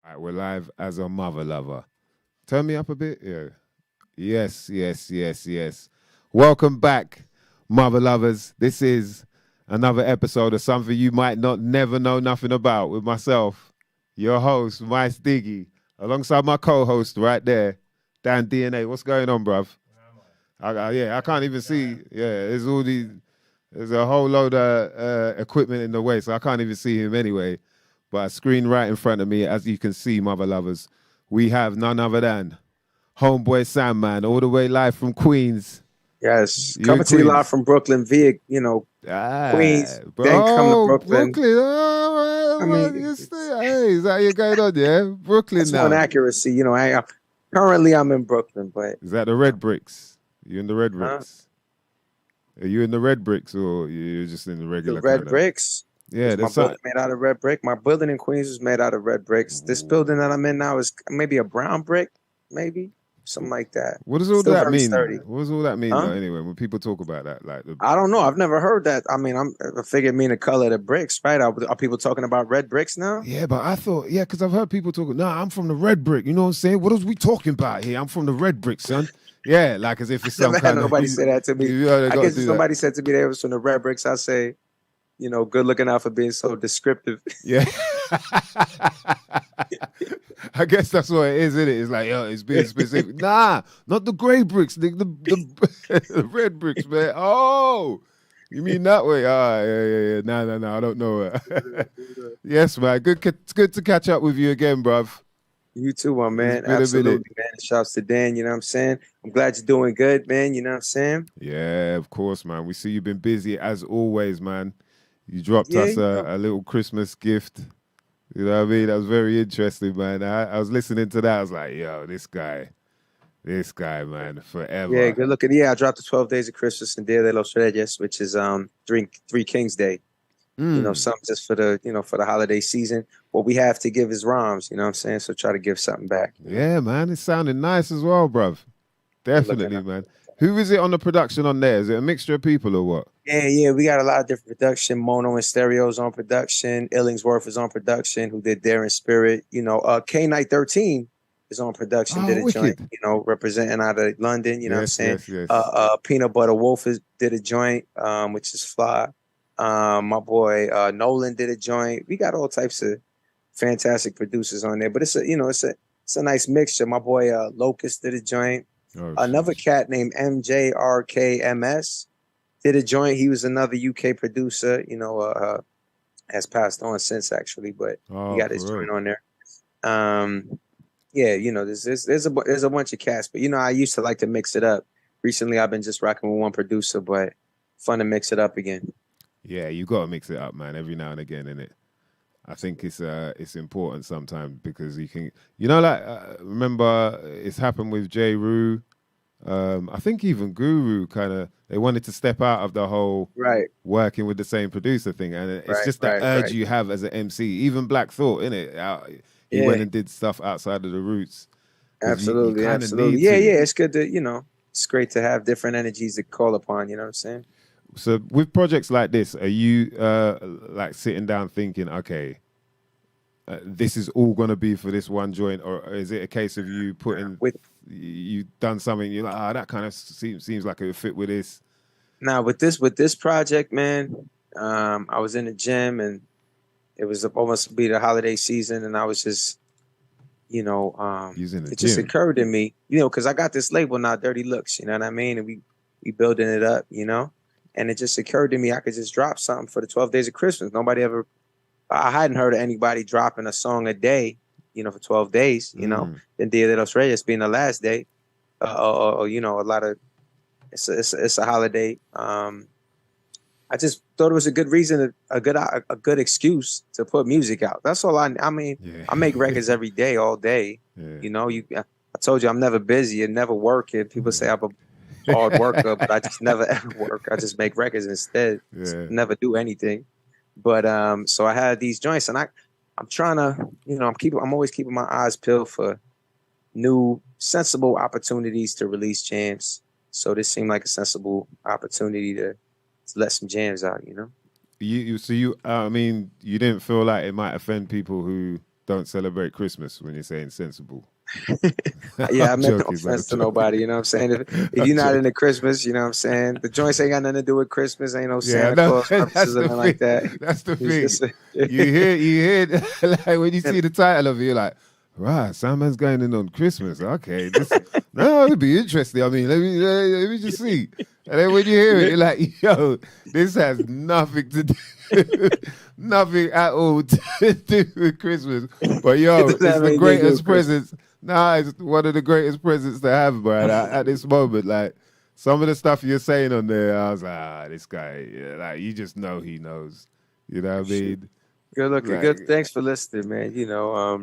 All right, we're live as a mother lover. Turn me up a bit. Yeah. Yes, yes, yes, yes. Welcome back, mother lovers. This is another episode of something you might not never know nothing about with myself, your host, Mice Diggy, alongside my co-host right there, Dan DNA. What's going on, bruv? I can't even see. Yeah, there's a whole load of equipment in the way, so I can't even see him anyway. But a screen right in front of me, as you can see, mother lovers, we have none other than Homeboy Sandman, all the way live from Queens. Yes, You in coming to you live Queens? from Brooklyn via, Ah, Queens, then come to bro, Brooklyn. Brooklyn. Oh, I well, mean, hey, is that how you going on, yeah? Brooklyn that's one now. accuracy. Currently I'm in Brooklyn, but Is that the Red Bricks? You in the Red huh? Bricks? Are you in the Red Bricks or you're just in the The regular red kind of? bricks. Yeah, Is my there's building something. made out of red brick? My building in Queens is made out of red bricks. This building that I'm in now is maybe a brown brick, maybe something like that. What does all Still that very mean? sturdy. What does all that mean though? Huh? Anyway, when people talk about that, like the I don't know. I've never heard that. I mean, I figure it mean the color of the bricks, right? Are people talking about red bricks now? yeah, but I thought because I've heard people talking. Nah, I'm from the Red Brick. You know what I'm saying? What else we talking about here? I'm from the Red Brick, son. Yeah, like as if it's some Never had kind of nobody say that to me. you know they I got to guess if do that. somebody said to me they was from the red bricks, I say, good looking out for being so descriptive. Yeah. I guess that's what it is, isn't it? It's like, yo, it's being specific. Nah, not the grey bricks, the red bricks, man. Oh, you mean that way? Ah, yeah. No, I don't know. Yes, man. It's good to catch up with you again, bruv. You too, my It's man. been a minute. Absolutely, man. Shouts to Dan, you know what I'm saying? I'm glad you're doing good, man. You know what I'm saying? Yeah, of course, man. We see you've been busy as always, man. You dropped Yeah, us a little Christmas gift. You know what I mean? That was very interesting, man. I was listening to that. I was like, yo, this guy, man, yeah, forever. good looking. Yeah, I dropped the 12 Days of Christmas and Dia de los Reyes, which is Three Kings Day. Mm. Something just for the holiday season. What we have to give is rhymes, you know what I'm saying? So try to give something back. Yeah, man. It's sounding nice as well, bruv. Good looking Definitely, out. man. Who is it on the production on there? Is it a mixture of people or what? Yeah, we got a lot of different production. Mono and Stereo's on production. Illingsworth is on production, who did Dare and Spirit. K Night 13 is on production, Oh, did a joint, wicked. representing out of London, you know what I'm Yes, saying? yes, yes. Peanut Butter Wolf did a joint, which is fly. My boy Nolan did a joint. We got all types of fantastic producers on there, but it's a nice mixture. My boy Locust did a joint. Oh, Another cat named MJRKMS did a joint. He was another UK producer, has passed on since actually, but he oh, got for his real. joint on there. Yeah, there's a bunch of cats, but I used to like to mix it up. Recently, I've been just rocking with one producer, but fun to mix it up again. Yeah, you got to mix it up, man, every now and again, innit? I think it's important sometimes because you can, remember it's happened with J. Rue. I think even Guru kind of they wanted to step out of the whole Right, working with the same producer thing, and it's right, just that right, urge right. you have as an MC. Even Black Thought, innit? He went Yeah, and did stuff outside of the roots because you absolutely, kind of absolutely. need Yeah, to. yeah. It's good to, it's great to have different energies to call upon. You know what I'm saying? So with projects like this, are you like sitting down thinking, okay, this is all gonna be for this one joint, or is it a case of you putting With you done something you're like, that kind of seems like it would fit with this Now with this project, man, I was in the gym and it was almost to be the holiday season, and I was just, using the it just gym? occurred to me, because I got this label now, Dirty Looks, you know what I mean, and we building it up, and it just occurred to me I could just drop something for the 12 Days of Christmas. I hadn't heard of anybody dropping a song a day, for 12 days, Mm. then Dia de los Reyes being the last day, a lot of it's a holiday. I just thought it was a good reason, a good excuse to put music out. That's all I mean, Yeah. I make records every day, all day. Yeah. I told you I'm never busy and never working. People say I'm a hard worker, but I just never ever work. I just make records instead. Yeah. Never do anything. But so I had these joints, and I'm trying to, I'm always keeping my eyes peeled for new sensible opportunities to release jams. So this seemed like a sensible opportunity to let some jams out. I mean, you didn't feel like it might offend people who don't celebrate Christmas when you're saying sensible. Yeah, I I'm meant no joking, man. offense to nobody. You know what I'm saying? If I'm you're not joking. into Christmas, you know what I'm saying? The joints ain't got nothing to do with Christmas. Ain't no Yeah, Santa no, Claus that's purposes or the nothing like thing. that. That's the It's thing. just You hear, like when you see the title of it, you're like, right, Sandman's going in on Christmas. Okay, this no, it'd be interesting. I mean, let me just see. And then when you hear it, you're like, yo, this has nothing to do, nothing at all to do with Christmas. But it yo, doesn't it's have the anything to do with greatest Christmas. presents. Nah, it's one of the greatest presents to have, bro. At this moment, like. Some of the stuff you're saying on there, I was like, this guy, yeah, like you just know he knows. You know what I Shoot. mean? Good looking. Like, Good. Thanks for listening, man. You know,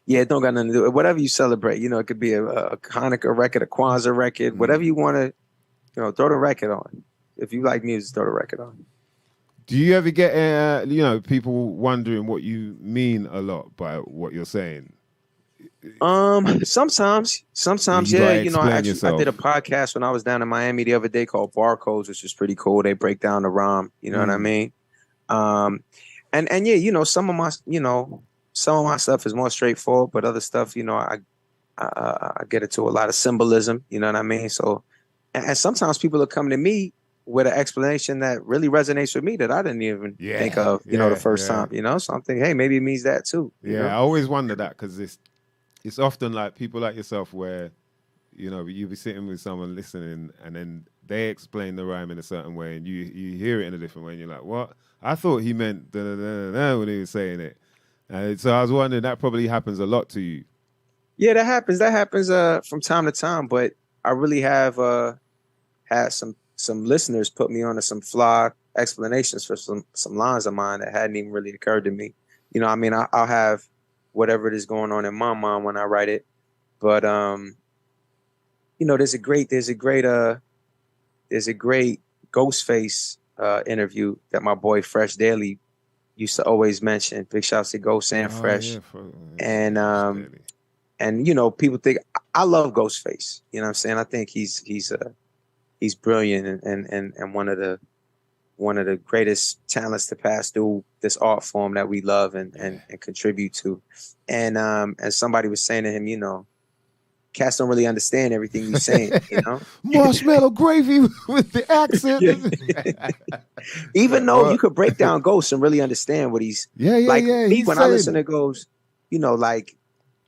yeah, it don't got nothing to do. Whatever you celebrate, you know, it could be a Hanukkah record, a Kwanzaa record, whatever you want to, you know, throw the record on. If you like music, throw the record on. do you ever get, people wondering what you mean a lot by what you're saying? Sometimes, You yeah. gotta You know, explain I did a yourself. podcast when I was down in Miami the other day called Barcodes, which was pretty cool. They break down the rhyme. You know what I Mm. mean? Um, and yeah, you know, some of my stuff is more straightforward, but other stuff, you know, I get into a lot of symbolism. You know what I mean? So, and sometimes people will come to me with an explanation that really resonates with me that I didn't even think Yeah, of. You know, the yeah, first yeah, time. You know, so I'm thinking, hey, maybe it means that too. You yeah. I know? always wonder that because it's often like people like yourself where you be sitting with someone listening, and then they explain the rhyme in a certain way, and you hear it in a different way, and you're like, "What? I thought he meant da da da da when he was saying it." So I was wondering that probably happens a lot to you. Yeah, that happens. That happens from time to time, but I really have had some listeners put me on to some fly explanations for some lines of mine that hadn't even really occurred to me. You know, I mean, I'll have whatever it is going on in my mind when I write it, but you know, there's a great Ghostface interview that my boy Fresh Daily used to always mention. Big shouts to Ghost and Oh Fresh, yeah, and Fresh Daily. you know, people think I love Ghostface. You know what I'm saying? I think he's brilliant and one of the greatest talents to pass through this art form that we love Yeah. and contribute to. And somebody was saying to him, you know, cats don't really understand everything you're saying, you know? Marshmallow gravy with the accent. Yeah. Even Like, though you what? could break down Ghost and really understand what he's Yeah, yeah, like yeah. me He's when I listen saying. to Ghost, you know, like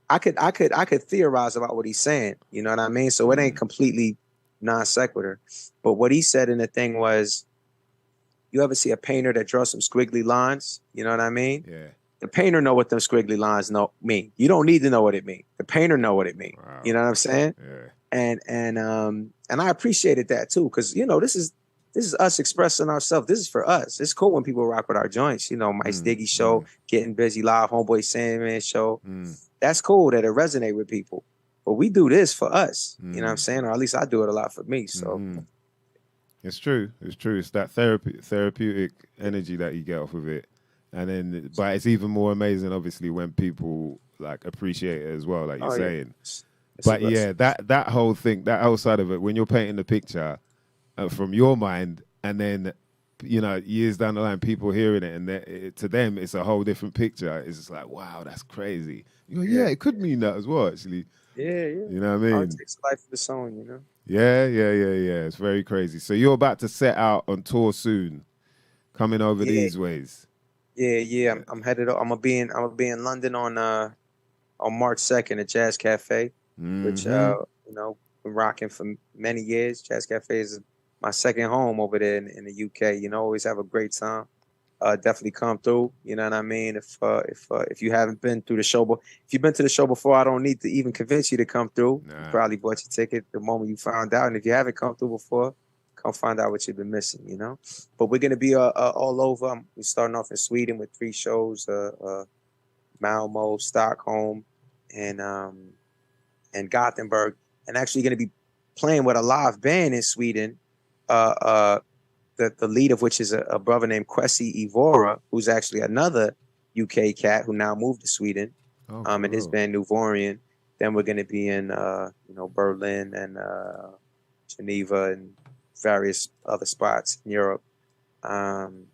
I could theorize about what he's saying, you know what I mean? So it ain't completely non sequitur. But what he said in the thing was, you ever see a painter that draws some squiggly lines? You know what I mean? Yeah. The painter know what them squiggly lines mean. You don't need to know what it means. The painter know what it means. You Wow. know what I'm saying? Yeah. And I appreciated that too, because you know this is us expressing ourselves. This is for us. It's cool when people rock with our joints. You know, Mike's Diggy show, Getting Busy Live, Homeboy Sandman show. That's cool that it resonate with people. But we do this for us. You know what I'm saying? Or at least I do it a lot for me. So It's true. It's true. It's that therapeutic energy that you get off of it, and then, but it's even more amazing, obviously, when people like appreciate it as well, like you're oh yeah, saying. it's a But blessing. yeah, that whole thing, that whole side of it, when you're painting the picture from your mind, and then years down the line, people hearing it, and to them, it's a whole different picture. It's just like, wow, that's crazy. You go, yeah, Yeah. it could mean that as well, actually. Yeah, yeah. You know what I Art mean? takes a life of its own, you know. Yeah, yeah, yeah, yeah. It's very crazy. So you're about to set out on tour soon, coming over Yeah, these ways. yeah. Yeah. I'm headed. I'm gonna be in London on March 2nd at Jazz Cafe, which Mm-hmm. you know, been rocking for many years. Jazz Cafe is my second home over there in the UK. You know, always have a great time. Definitely come through. You know what I mean? If you haven't been through the show, but if you've been to the show before, I don't need to even convince you to come through. You Nah. probably bought your ticket the moment you found out, and if you haven't come through before, come find out what you've been missing. You know, but we're gonna be all over. We're starting off in Sweden with 3 shows: Malmo, Stockholm, and Gothenburg, and actually going to be playing with a live band in Sweden. Uh, uh, the lead of which is a brother named Kwesi Ivora, who's actually another UK cat who now moved to Sweden, Oh, and his cool. band Nuvorian. Then we're going to be in Berlin and Geneva and various other spots in Europe. Um,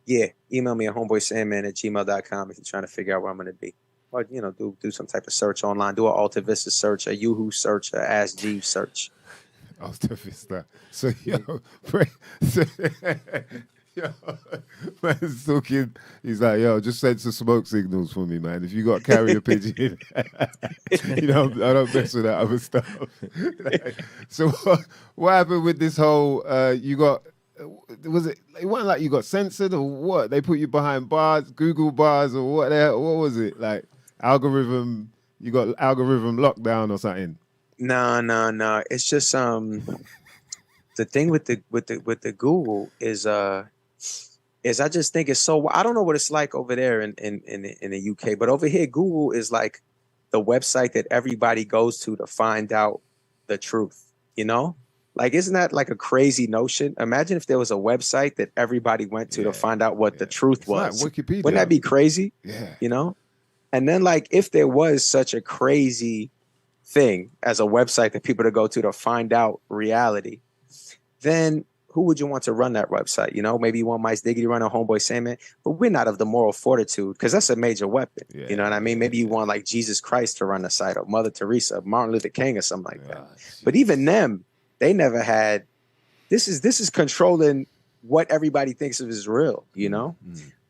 Yeah, email me at homeboysandman@gmail.com if you're trying to figure out where I'm going to be. Or, you know, do some type of search online. Do an Alta Vista search, a Yahoo search, a Ask Jeeves search. Alta Vista. So, yo, yo, man's talking. He's like, yo, just send some smoke signals for me, man. If you got carrier pigeon, you know, I don't mess with that other stuff. So, what happened with this whole? You got. Was it wasn't like you got censored or what? They put you behind bars, Google bars or what? What was it like? Algorithm? You got algorithm lockdown or something? No. It's just the thing with the Google is I just think it's so. I don't know what it's like over there in the UK, but over here Google is like the website that everybody goes to find out the truth. You know. Like, isn't that like a crazy notion? Imagine if there was a website that everybody went to find out what the truth was. Like Wikipedia. Wouldn't that be crazy? Yeah. You know? And then, like, if there was such a crazy thing as a website that people to go to find out reality, then who would you want to run that website? You know, maybe you want Mice Diggity run a Homeboy Sandman, but we're not of the moral fortitude because that's a major weapon. Yeah, you know what I mean? Maybe you want like Jesus Christ to run the site or Mother Teresa, Martin Luther King or something like that. But even them, they never had. This is controlling what everybody thinks of as real, you know.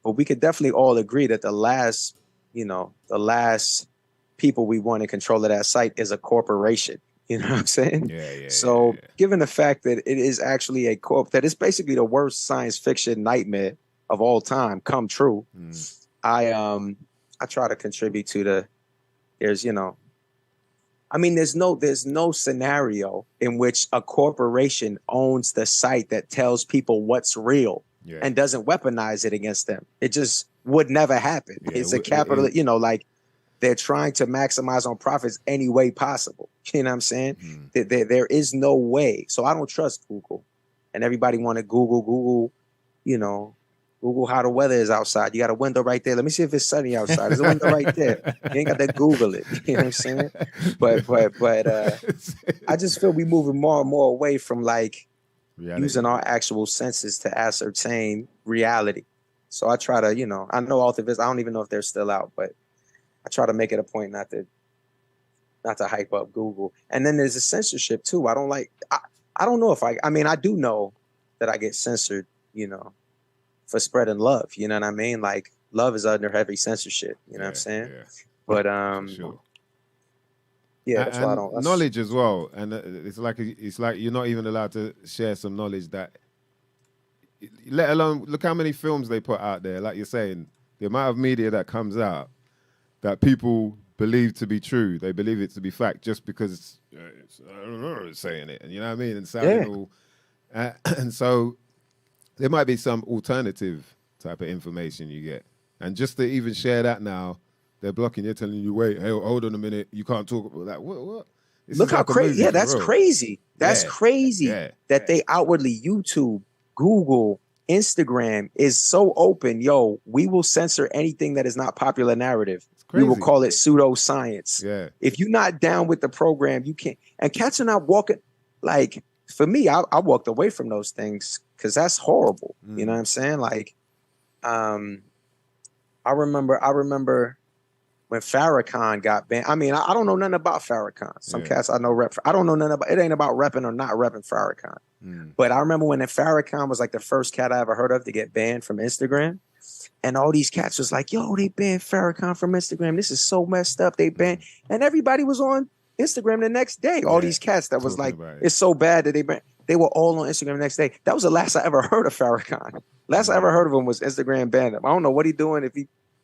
But we could definitely all agree that the last people we want in control of that site is a corporation. You know what I'm saying? So, given the fact that it is actually a corp, that is basically the worst science fiction nightmare of all time come true. I try to contribute to the. There's there's no scenario in which a corporation owns the site that tells people what's real and doesn't weaponize it against them. It just would never happen. It's a capital, like they're trying to maximize on profits any way possible. You know what I'm saying? There is no way. So I don't trust Google. And everybody want to Google, Google how the weather is outside. You got a window right there. Let me see if it's sunny outside. There's a window right there. You ain't got to Google it. You know what I'm saying? But I just feel we moving more and more away from like reality. Using our actual senses to ascertain reality. So I try to, I know all of this. I don't even know if they're still out, but I try to make it a point not to hype up Google. And then there's a censorship too. I don't know if I do know that I get censored, for spreading love, you know what I mean? Like love is under heavy censorship, you know what I'm saying? Yeah. But sure. Yeah, that's why I don't. Knowledge as well, and it's like you're not even allowed to share some knowledge that. Let alone look how many films they put out there. Like you're saying, the amount of media that comes out that people believe to be true, they believe it to be fact just because I don't know it's saying it, and you know what I mean, and sounding all, and so. There might be some alternative type of information you get. And just to even share that now, they're blocking you, telling you, wait, hey, hold on a minute, you can't talk about that. What? Look how crazy. Yeah, that's crazy. That's crazy that they outwardly YouTube, Google, Instagram is so open. Yo, we will censor anything that is not popular narrative. We will call it pseudoscience. Yeah. If you're not down with the program, you can't. And cats are not walking, like, for me, I walked away from those things because that's horrible. You know what I'm saying? Like, I remember when Farrakhan got banned. I mean, I don't know nothing about Farrakhan. Some cats I know rep. I don't know nothing about. It ain't about repping or not repping Farrakhan. But I remember when Farrakhan was like the first cat I ever heard of to get banned from Instagram, and all these cats was like, "Yo, they banned Farrakhan from Instagram. This is so messed up. They banned," and everybody was on Instagram the next day. All these cats that was like, it's so bad that they were all on Instagram the next day. That was the last I ever heard of Farrakhan. Last I ever heard of him was Instagram banned him. I don't know what he's doing.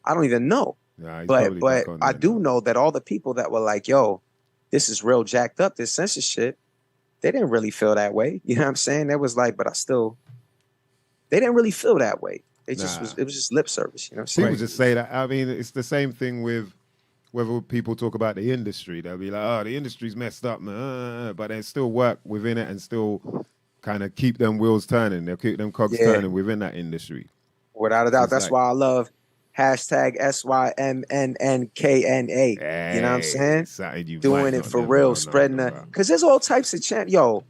I don't even know. But I do know that all the people that were like, yo, this is real jacked up, this censorship, they didn't really feel that way. You know what I'm saying? That was like, but they didn't really feel that way. It was just lip service. You know what I'm saying? People just say that. I mean, it's the same thing with whether people talk about the industry. They'll be like, oh, the industry's messed up, man. But they still work within it and still kind of keep them wheels turning. They'll keep them cogs turning within that industry. Without a doubt. That's why I love hashtag SYMNNKNA. Hey, you know what I'm saying? Doing it for real, spreading the... Because there's all types of... Yo,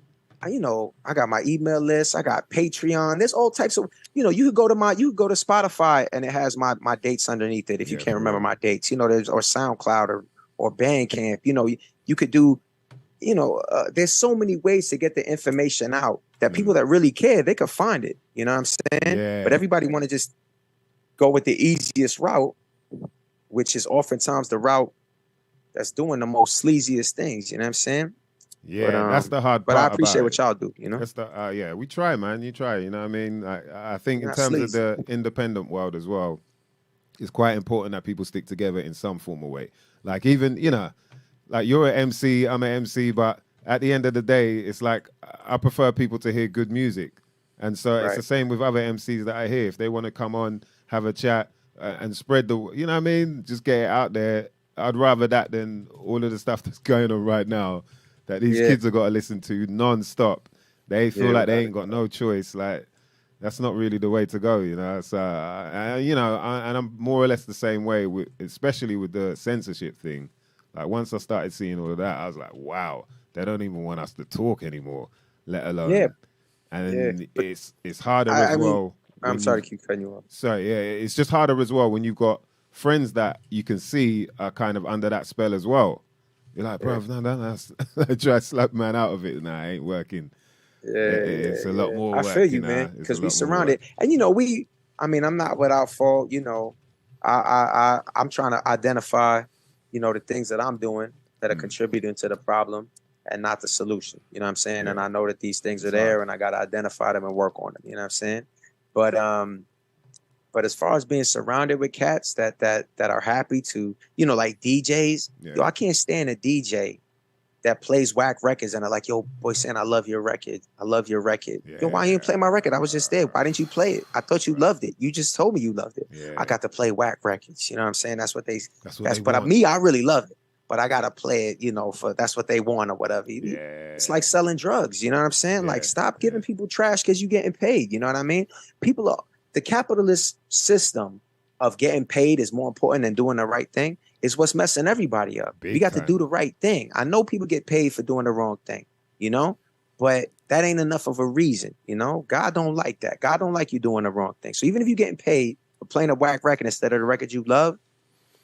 you know, I got my email list, I got Patreon. There's all types of, you know, you could go to Spotify and it has my dates underneath it if you can't remember my dates. You know, there's or SoundCloud or Bandcamp. You know, you could do, you know, there's so many ways to get the information out that people that really care, they could find it. You know what I'm saying? Yeah. But everybody want to just go with the easiest route, which is oftentimes the route that's doing the most sleaziest things. You know what I'm saying? Yeah, but, that's the hard part. But I appreciate about what it. y'all do, you know? That's the yeah, we try, man. You try, you know what I mean? I think in Not terms of sleazy. the independent world as well, it's quite important that people stick together in some form of way. Like even, you know, like you're an MC, I'm an MC, but at the end of the day, it's like I prefer people to hear good music. And so it's the same with other MCs that I hear. If they want to come on, have a chat and spread the, you know what I mean? Just get it out there. I'd rather that than all of the stuff that's going on right now that these kids have got to listen to non-stop. They feel like they ain't got no choice. Like, that's not really the way to go, you know. So, you know, and I'm more or less the same way, with, especially with the censorship thing. Like, once I started seeing all of that, I was like, wow, they don't even want us to talk anymore, let alone. Yeah. And it's harder as well. I'm sorry to keep cutting you off. Sorry, yeah, it's just harder as well when you've got friends that you can see are kind of under that spell as well. You're like, bro, that's I try to slap man out of it. Nah, it ain't working. It's a lot more work. I feel you, know? man, because we It's surrounded. And, you know, I mean, I'm not without fault, you know. I'm trying to identify, you know, the things that I'm doing that are contributing to the problem and not the solution. You know what I'm saying? Yeah. And I know that these things are there and I got to identify them and work on them. You know what I'm saying? But as far as being surrounded with cats that are happy to, you know, like DJs, yo, I can't stand a DJ that plays whack records and are like, yo, boy, saying I love your record. I love your record. Yeah. Yo, why you didn't play my record? I was just there. Why didn't you play it? I thought you loved it. You just told me you loved it. Yeah. I got to play whack records. You know what I'm saying? That's what they want. Me, I really love it. But I gotta play it, you know, that's what they want or whatever. Yeah. It's like selling drugs, you know what I'm saying? Yeah. Like, stop giving people trash because you're getting paid. You know what I mean? The capitalist system of getting paid is more important than doing the right thing. Is what's messing everybody up. We got to do the right thing. I know people get paid for doing the wrong thing, you know, but that ain't enough of a reason, you know. God don't like that. God don't like you doing the wrong thing. So even if you're getting paid for playing a whack record instead of the record you love,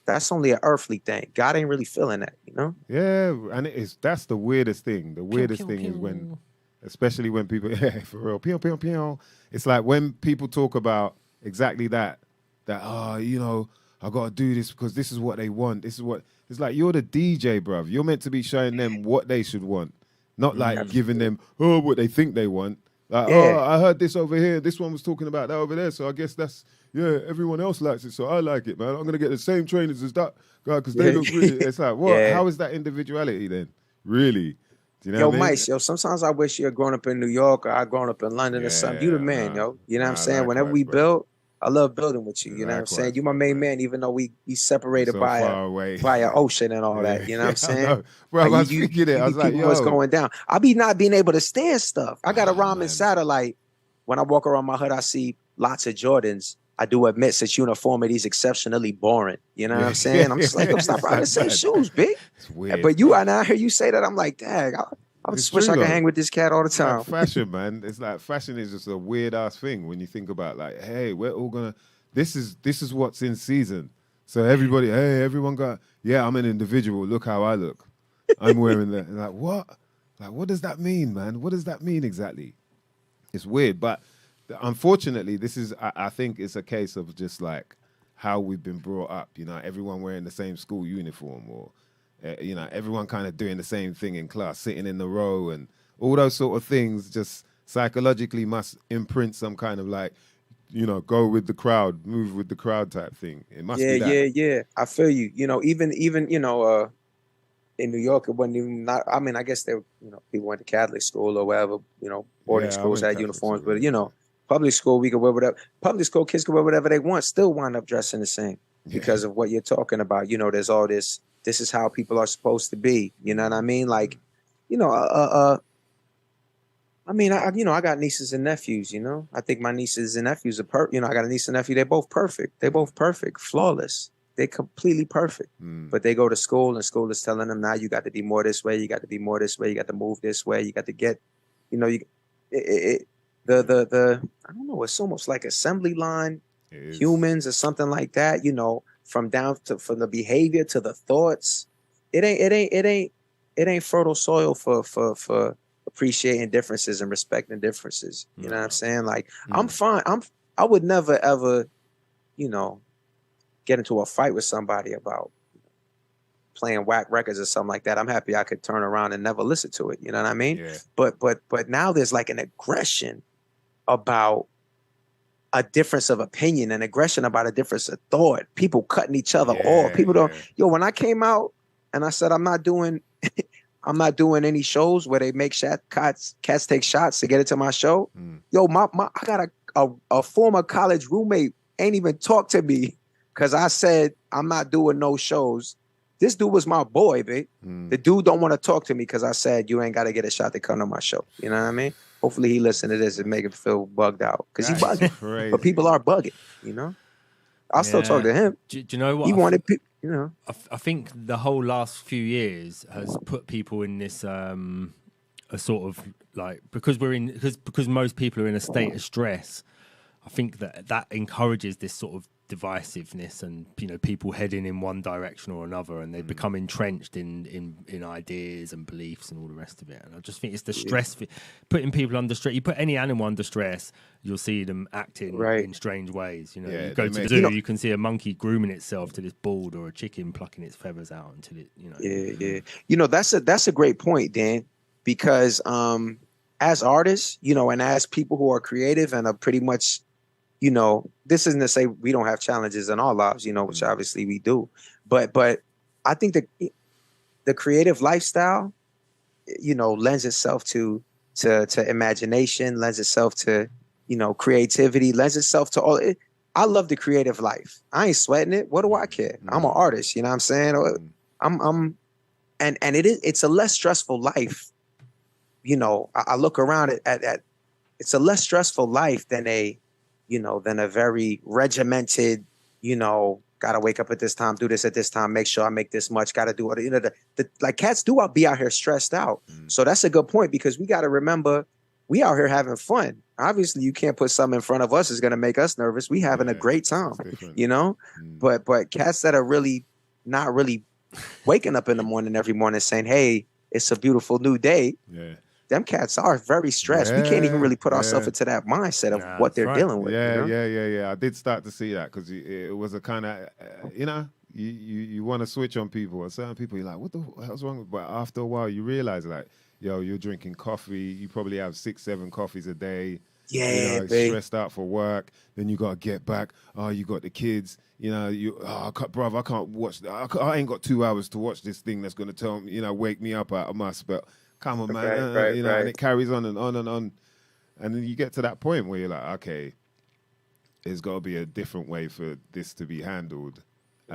that's only an earthly thing. God ain't really feeling that, you know? Yeah, and that's the weirdest thing. The weirdest thing is when, especially when people, for real, pew, pew, pew. It's like when people talk about exactly that, you know, I got to do this because this is what they want. This is what, it's like, you're the DJ, bruv. You're meant to be showing them what they should want, not like giving them, what they think they want. Like, I heard this over here. This one was talking about that over there. So I guess that's, everyone else likes it. So I like it, man. I'm going to get the same trainers as that guy because they look really, it's like, what? Yeah. How is that individuality then? Really? Do you know what I mean? Mice, sometimes I wish you had grown up in New York or I grown up in London or something. You the man, yo. You know what I'm saying? Whenever we build, I love building with you. You know what I'm saying? You my main man, even though we separated by an ocean and all that. You know what I'm saying? Bro, I was thinking it. I was like, yo. What's going down? I be not being able to stand stuff. I got a rhyming satellite. When I walk around my hood, I see lots of Jordans. I do admit such uniformity is exceptionally boring. You know what I'm saying? I'm just like, stop rocking the same shoes, big. It's weird. But I hear you say that. I'm like, dang, I just wish I could hang with this cat all the time. Like fashion, man. It's like fashion is just a weird ass thing when you think about like, hey, we're all gonna. This is what's in season. So everybody, everyone got. Yeah, I'm an individual. Look how I look. I'm wearing that. Like what? Like what does that mean, man? What does that mean exactly? It's weird, but unfortunately, this is. I think it's a case of just like how we've been brought up. You know, everyone wearing the same school uniform or. You know, everyone kind of doing the same thing in class, sitting in the row and all those sort of things just psychologically must imprint some kind of like, you know, go with the crowd, move with the crowd type thing. It must be that. Yeah. I feel you. You know, even you know, in New York, it wasn't even not. I mean, I guess they, you know, people went to Catholic school or whatever. You know, boarding schools had uniforms, but you know, public school we could wear whatever. Public school kids could wear whatever they want, still wind up dressing the same because of what you're talking about. You know, there's all this. This is how people are supposed to be. You know what I mean? Like, you know, I mean, I got nieces and nephews, you know. I think my nieces and nephews are you know, I got a niece and nephew, they're both perfect. They're both perfect, flawless. They're completely perfect. But they go to school and school is telling them, now you got to be more this way, you got to be more this way, you got to move this way, you got to get You know, the I don't know, it's almost like assembly line humans or something like that, you know, from the behavior to the thoughts. It ain't fertile soil for appreciating differences and respecting differences. You know what I'm saying? Like I'm fine. I would never ever, you know, get into a fight with somebody about playing whack records or something like that. I'm happy I could turn around and never listen to it. You know what I mean? Yeah. But now there's like an aggression about a difference of opinion, an aggression about a difference of thought. People cutting each other off. People don't. Yo, when I came out and I said I'm not doing any shows where they make cats take shots to get into my show. Yo, I got a former college roommate ain't even talked to me because I said I'm not doing no shows. This dude was my boy, babe. The dude don't want to talk to me because I said you ain't got to get a shot to come to my show. You know what I mean? Hopefully he listen to this and make him feel bugged out because he bugging. But people are bugging, you know? I'll still talk to him. Do you know what? He wanted people, you know. I think the whole last few years has put people in this a sort of like because most people are in a state of stress. I think that encourages this sort of divisiveness and, you know, people heading in one direction or another, and they become entrenched in ideas and beliefs and all the rest of it. And I just think it's the stress, putting people under stress. You put any animal under stress, you'll see them acting in strange ways. You know, you go to the zoo, you can see a monkey grooming itself till it's bald, or a chicken plucking its feathers out until it, you know. Yeah. You know, that's a great point, Dan, because as artists, you know, and as people who are creative and are pretty much, you know, this isn't to say we don't have challenges in our lives, you know, which obviously we do. But I think the creative lifestyle, you know, lends itself to imagination, lends itself to, you know, creativity, lends itself to all. I love the creative life. I ain't sweating it. What do I care? I'm an artist. You know what I'm saying? It's a less stressful life. You know, I look around at it's a less stressful life than a very regimented, you know, gotta wake up at this time, do this at this time, make sure I make this much, gotta do it. You know, like cats do be out here stressed out. So that's a good point, because we gotta remember we out here having fun. Obviously, you can't put something in front of us that's gonna make us nervous. We having a great time, you know. But cats that are really not really waking up in the morning every morning saying, "Hey, it's a beautiful new day." Yeah. Them cats are very stressed. We can't even really put ourselves into that mindset of what they're dealing with. Yeah, you know? yeah. I did start to see that, because it was a kind of, you know, you want to switch on people. And certain people, you're like, what the hell's wrong with? But after a while, you realize, like, yo, you're drinking coffee. You probably have 6-7 coffees a day. Yeah, you know, stressed out for work. Then you got to get back. Oh, you got the kids. You know, brother, I can't watch. I ain't got 2 hours to watch this thing that's going to tell me, you know, wake me up out of my spell. Come on, man. You know, and it carries on and on and on. And then you get to that point where you're like, okay, there's got to be a different way for this to be handled.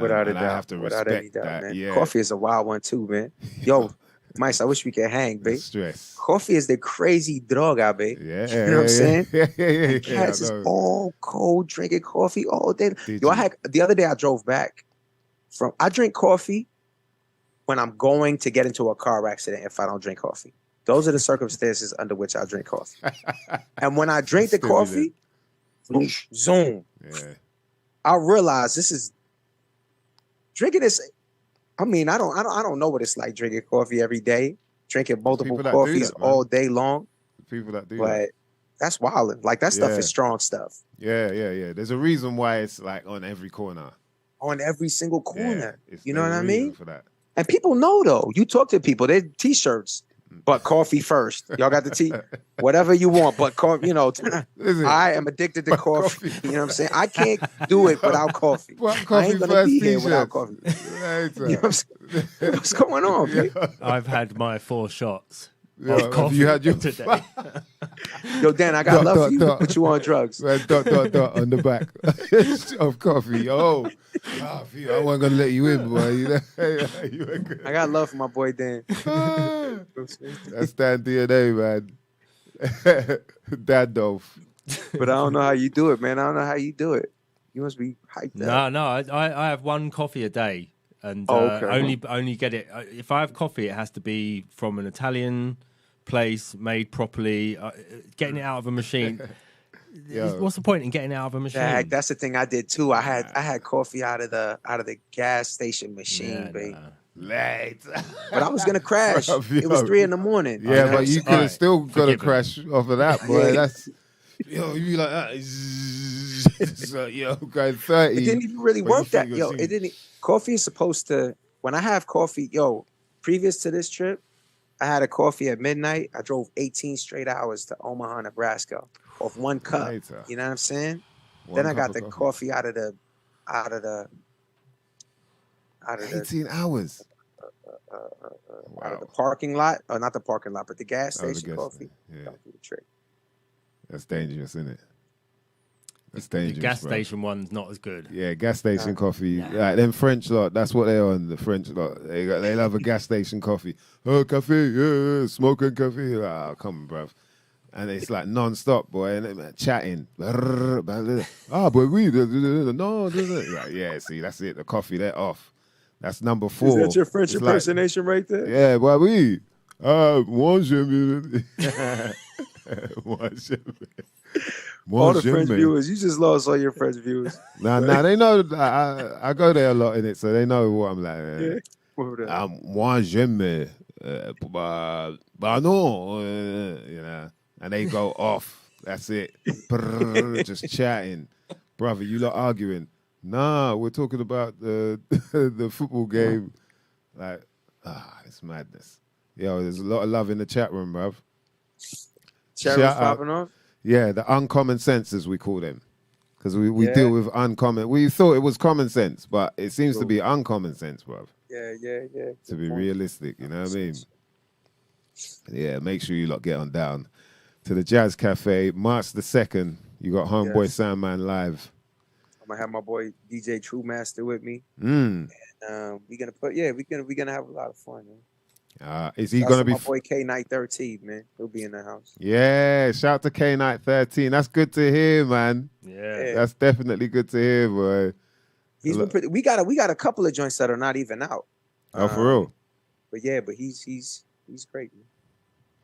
Without a doubt. I have to respect that. Man. Yeah. Coffee is a wild one too, man. Yo, Mice, I wish we could hang, babe. Stress. Coffee is the crazy droga, babe. Yeah. You know what I'm saying? Yeah. Cats is all cold drinking coffee all day. The other day I drove back I drink coffee when I'm going to get into a car accident if I don't drink coffee. Those are the circumstances under which I drink coffee. And when I drink the coffee, zoom. Yeah. I realize drinking this. I mean, I don't know what it's like drinking coffee every day, drinking multiple coffees all day long. People that do but that's wild. Like that stuff is strong stuff. Yeah. There's a reason why it's like on every corner. On every single corner. Yeah, you know what I mean? For that. And people know, though. You talk to people, they're T-shirts, but coffee first. Y'all got the tea? Whatever you want, but coffee, you know. I am addicted to coffee. You know what I'm saying? I can't do it without coffee. I ain't going to be here without coffee. You know what I'm saying? What's going on, man? I've had my 4 shots. Coffee you had your today. Yo, Dan, I got love for you. Put you on drugs. On the back of coffee. Oh, I wasn't gonna let you in, boy. You know? I got love for my boy Dan. That's that DNA, man. Dad Dolph. But I don't know how you do it, man. I don't know how you do it. You must be hyped up. No. I have 1 coffee a day. And only get it if I have coffee. It has to be from an Italian place, made properly, getting it out of a machine. Yo. What's the point in getting it out of a machine? That's the thing I did too. I had coffee out of the gas station machine, babe. Nah. Late. But I was gonna crash. Bruv, It was yo. 3 a.m. Yeah, but you could have Alright, still got to forgiven. crash off of that, boy. Yeah. That's yo, you be like that. So, yo, going 30. It didn't even really but you work that. think Yo, you're it didn't. Coffee is supposed to. When I have coffee, yo, previous to this trip, I had a coffee at midnight. I drove 18 straight hours to Omaha, Nebraska, off one cup. Later. You know what I'm saying? One Then I cup got of the coffee out of the 18 hours. out of the parking lot, or not the parking lot, but the gas Oh, the station gas coffee. station, yeah. Don't do the trick. That's dangerous, isn't it? That's The dangerous. gas bro. station one's not as good. Yeah, gas station coffee. Like them French lot, that's what they're on. The French lot, they love a gas station coffee. Oh, cafe, yeah, smoking coffee. Ah, come on, bruv. And it's like non-stop, boy, and they're chatting. Ah, but we no. Like, yeah, see, that's it. The coffee, they're off. That's number 4. Is that your French It's like, impersonation right there? yeah, but we. Moi j'aime. Moi j'aime. All the French viewers, you just lost all your French viewers. Nah, they know that I go there a lot in it, so they know what I'm like. Yeah. Word up. Moi j'aime, bah non, you know, and they go off. That's it. Brrr, just chatting, brother. You lot arguing? Nah, we're talking about the the football game. Like, it's madness. Yo, there's a lot of love in the chat room, bruv. Chat room's Shout out. popping off. Yeah, the uncommon sense, as we call them. Because we Yeah. deal with uncommon. We thought it was common sense, but it seems to be uncommon sense, bruv. Yeah. To be realistic, you know what I mean? Yeah, make sure you lot get on down to the Jazz Cafe, March the 2nd. You got Homeboy Yes. Sandman live. I'm gonna have my boy DJ True Master with me. Mm. We're gonna have a lot of fun, man. Is he Shouts going to to be... my boy K Night 13, man? He'll be in the house. Yeah, shout to K Night 13. That's good to hear, man. Yeah. That's definitely good to hear, boy. He's been pretty. We got a couple of joints that are not even out. Oh, for real? But yeah, but he's great, man.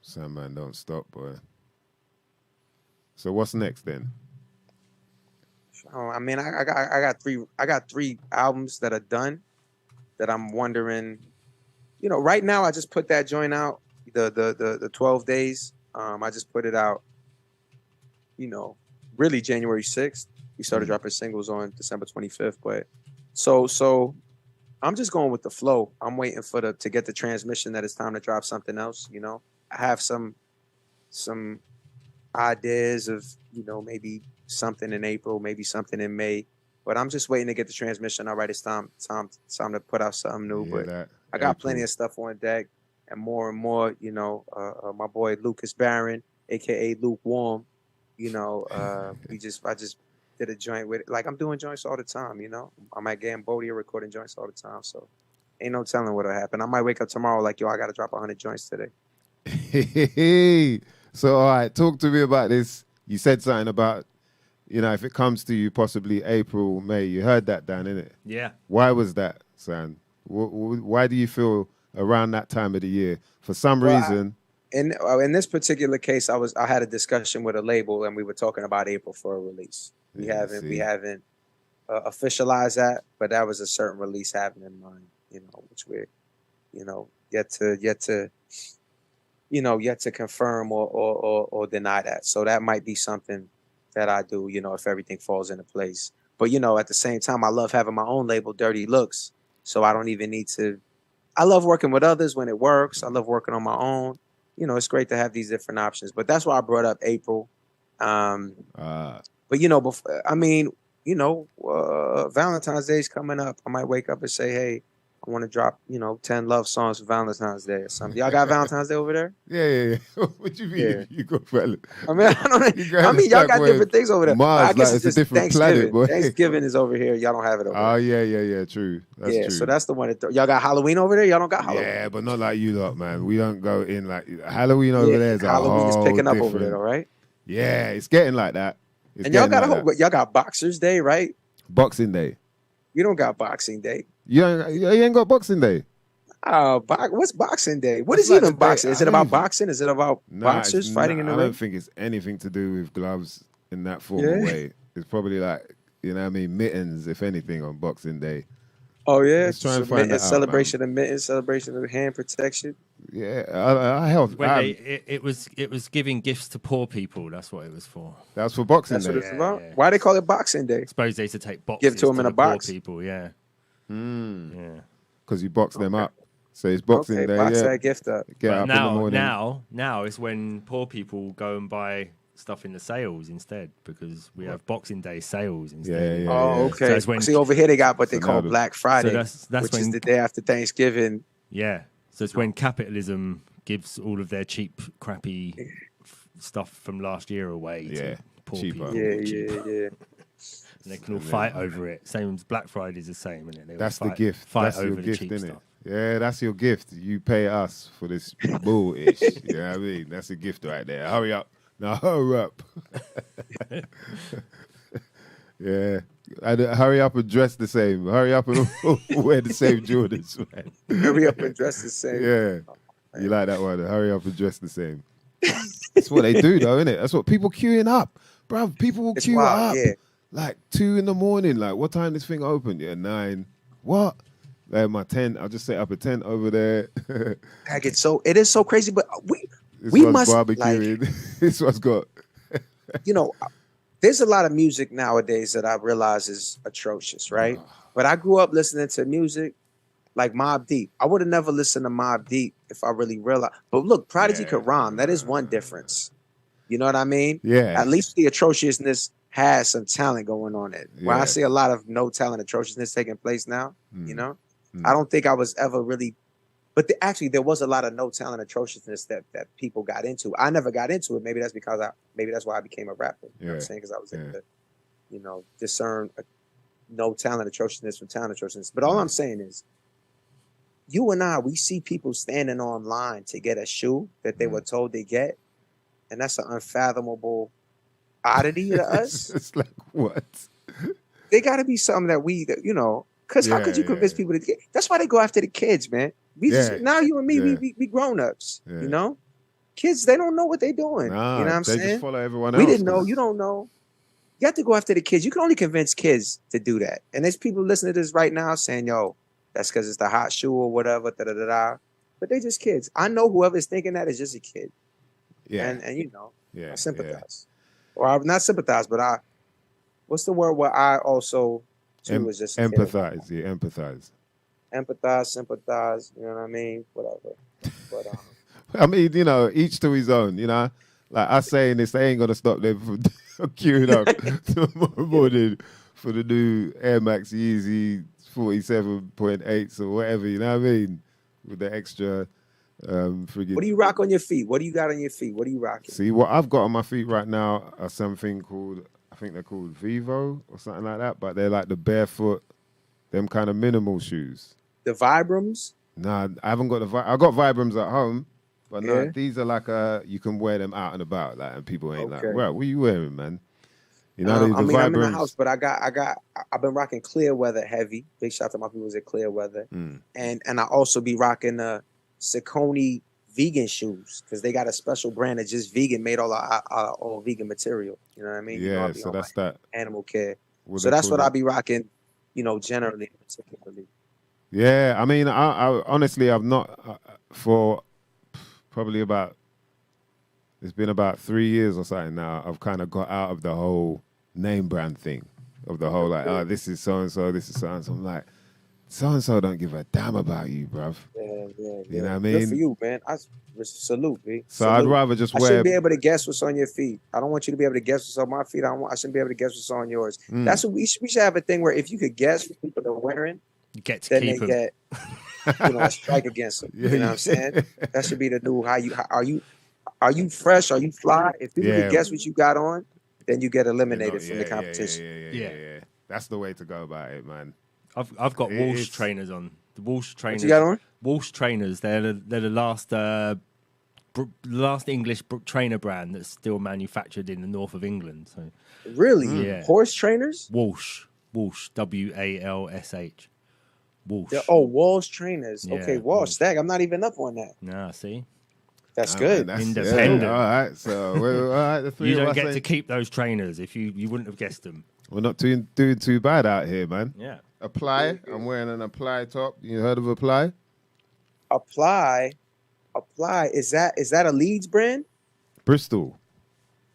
Sandman don't stop, boy. So what's next then? I mean, I got three albums that are done that I'm wondering. You know, right now I just put that joint out, the 12 days. I just put it out. You know, really January 6th. We started dropping singles on December 25th, but so I'm just going with the flow. I'm waiting to get the transmission that it's time to drop something else. You know, I have some ideas of, you know, maybe something in April, maybe something in May, but I'm just waiting to get the transmission. All right, it's time to put out something new. But I got plenty of stuff on deck, and more. You know, my boy Lucas Barron, aka Lukewarm. You know, I just did a joint with it. Like, I'm doing joints all the time. You know, I'm at Cambodia recording joints all the time. So ain't no telling what'll happen. I might wake up tomorrow like, yo, I got to drop 100 joints today. So, all right, talk to me about this. You said something about, you know, if it comes to you, possibly April, May. You heard that, Dan, innit? Yeah. Why was that, San? Why do you feel around that time of the year? For some reason. In this particular case, I had a discussion with a label, and we were talking about April for a release. We haven't officialized that, but that was a certain release having in mind. You know, which we're, you know, yet to confirm or deny that. So that might be something that I do, you know, if everything falls into place. But, you know, at the same time, I love having my own label, Dirty Looks. So I don't even need to. I love working with others when it works. I love working on my own. You know, it's great to have these different options. But that's why I brought up April. But, you know, I mean, you know, Valentine's Day is coming up. I might wake up and say, hey, I want to drop, you know, 10 love songs for Valentine's Day or something. Y'all got Valentine's Day over there? Yeah. What you mean? Yeah. You got valid. I mean, I don't know. I mean, y'all got different things over there. Mars, I guess like, it's it's a just different Thanksgiving. planet, boy. Thanksgiving is over here. Y'all don't have it over Oh, there. yeah. True. That's true. So that's the one. Y'all got Halloween over there? Y'all don't got Halloween? Yeah, but not like you lot, man. We don't go in like Halloween over there. Halloween is picking up over there, though, right? Yeah, it's getting like that. And y'all got y'all got Boxers Day, right? Boxing Day. You don't got Boxing Day. You ain't got Boxing Day. What's Boxing Day? What That's is like even the day- boxing? Is I it don't about even- boxing? Is it about boxers fighting in the I ring? don't think it's anything to do with gloves in that formal Yeah. way. It's probably like, you know what I mean, mittens, if anything, on Boxing Day. Oh yeah, Let's try and find that out, celebration of mittens, celebration of hand protection. Yeah, I helped. It was giving gifts to poor people. That's what it was for. That's for Boxing That's Day. what it's Yeah, about. yeah. Why they call it Boxing Day? I suppose they used to take boxes Give to 'em in the a box. poor people. Yeah, yeah. Because you box them up. So it's Boxing Okay, Day. box Yeah. that gift up. Get But up in the morning. now it's when poor people go and buy stuff in the sales instead, because we have Boxing Day sales instead. Yeah. Oh, okay. So it's when- See, over here they got what they So call now Black Friday, that's which when- is the day after Thanksgiving. Yeah. So it's when capitalism gives all of their cheap, crappy stuff from last year away Yeah, to poor cheaper. people. Yeah, cheap. yeah. And they can all fight over it. Same as Black Friday's the same, isn't it? They all That's the fight- gift. Fight That's over your the gift, cheap innit? stuff. Yeah, that's your gift. You pay us for this bullish. You know what I mean? That's a gift right there. Hurry up. Now hurry up. Yeah. And hurry up and dress the same. Hurry up and wear the same Jordans, man. Hurry up and dress the same. Yeah. You like that one? Hurry up and dress the same. That's what they do, though, isn't it? That's what people queuing up. Bruv, people will It's queue wild, up. yeah. Like 2 in the morning. Like, what time this thing open? Yeah, 9. What? Like my tent. I'll just set up a tent over there. Like it is so crazy, but This we one's must barbecuing. This one's got. there's a lot of music nowadays that I realize is atrocious, right? But I grew up listening to music like Mobb Deep. I would have never listened to Mobb Deep if I really realized. But look, Prodigy could rhyme. That is one difference. You know what I mean? Yeah. At least the atrociousness has some talent going on it. Where Yeah. I see a lot of no talent atrociousness taking place now, I don't think I was ever really. But actually, there was a lot of no talent atrociousness that people got into. I never got into it. Maybe that's because maybe that's why I became a rapper. You know what I'm saying? Because I was able to, discern no talent atrociousness from talent atrociousness. But all I'm saying is, you and I, we see people standing online to get a shoe that they were told they get, and that's an unfathomable oddity to us. It's like, what? They got to be something that because how could you convince people to get? That's why they go after the kids, man. Now you and me, we grown ups. Yeah. Kids, they don't know what they're doing. Nah, you know what I'm they saying? just follow everyone else. We didn't know. You don't know. You have to go after the kids. You can only convince kids to do that. And there's people listening to this right now saying, "Yo, that's because it's the hot shoe or whatever." Da da da da. But they're just kids. I know whoever's thinking that is just a kid. Yeah. And Yeah. I sympathize. Or I not sympathize, but what's the word where I also too was just a kid. Empathize. Yeah, empathize. Empathize, sympathize, you know what I mean? Whatever. But I mean, each to his own, Like us saying this, they ain't gonna stop them from queuing up tomorrow morning for the new Air Max Yeezy 47.8s or whatever, you know what I mean? With the extra friggin'. what do you rock on your feet? What do you got on your feet? What are you rocking? See, what I've got on my feet right now are something called, I think they're called Vivo or something like that, but they're like the barefoot, them kind of minimal shoes. The Vibrams? Nah, I haven't got I got Vibrams at home, but no, Yeah. these are like you can wear them out and about, like, and people ain't like, Okay. well, what are you wearing, man? The I mean, I'm in the Vibrams. house, but I've been rocking Clear Weather heavy. Big shout out to my people at Clear Weather. And I also be rocking Saucony vegan shoes because they got a special brand that's just vegan, made all vegan material. You know what I mean? Yeah, I be so on that's my that. animal care. What So they that's call what it. I'll be rocking, generally, particularly. Yeah, I mean, I honestly, I've not for probably it's been about 3 years or something now. I've kind of got out of the whole name brand thing, of the whole like, this is so and so, this is so and so. I'm like, so and so don't give a damn about you, bruv. Yeah. You know what I Good for mean? you, man. I salute, B. So Salute. I'd rather just I wear. shouldn't be able to guess what's on your feet. I don't want you to be able to guess what's on my feet. I shouldn't be able to guess what's on yours. That's what we should have a thing where if you could guess what people are wearing, You get to then keep they them. get a strike against them. Yeah, You know what I'm saying? That should be the new are you fresh? Are you fly? If people Yeah. can guess what you got on, then you get eliminated from the competition. Yeah. That's the way to go about it, man. I've got It's- Walsh trainers on. The Walsh trainers. What you got on? Walsh trainers. They're the last English trainer brand that's still manufactured in the north of England. So Really? Yeah. Horse trainers? Walsh, WALSH. Walsh. Walsh Trainers. Yeah, Okay, Walsh Stag. I'm not even up on that. Nah, see, That's Nah, good. man, Independent. Yeah, all right, so all right, the three you of don't us get ain't- to keep those trainers if you wouldn't have guessed them. We're not doing too bad out here, man. Yeah. Apply. I'm wearing an Apply top. You heard of Apply? Apply. Is that a Leeds brand? Bristol.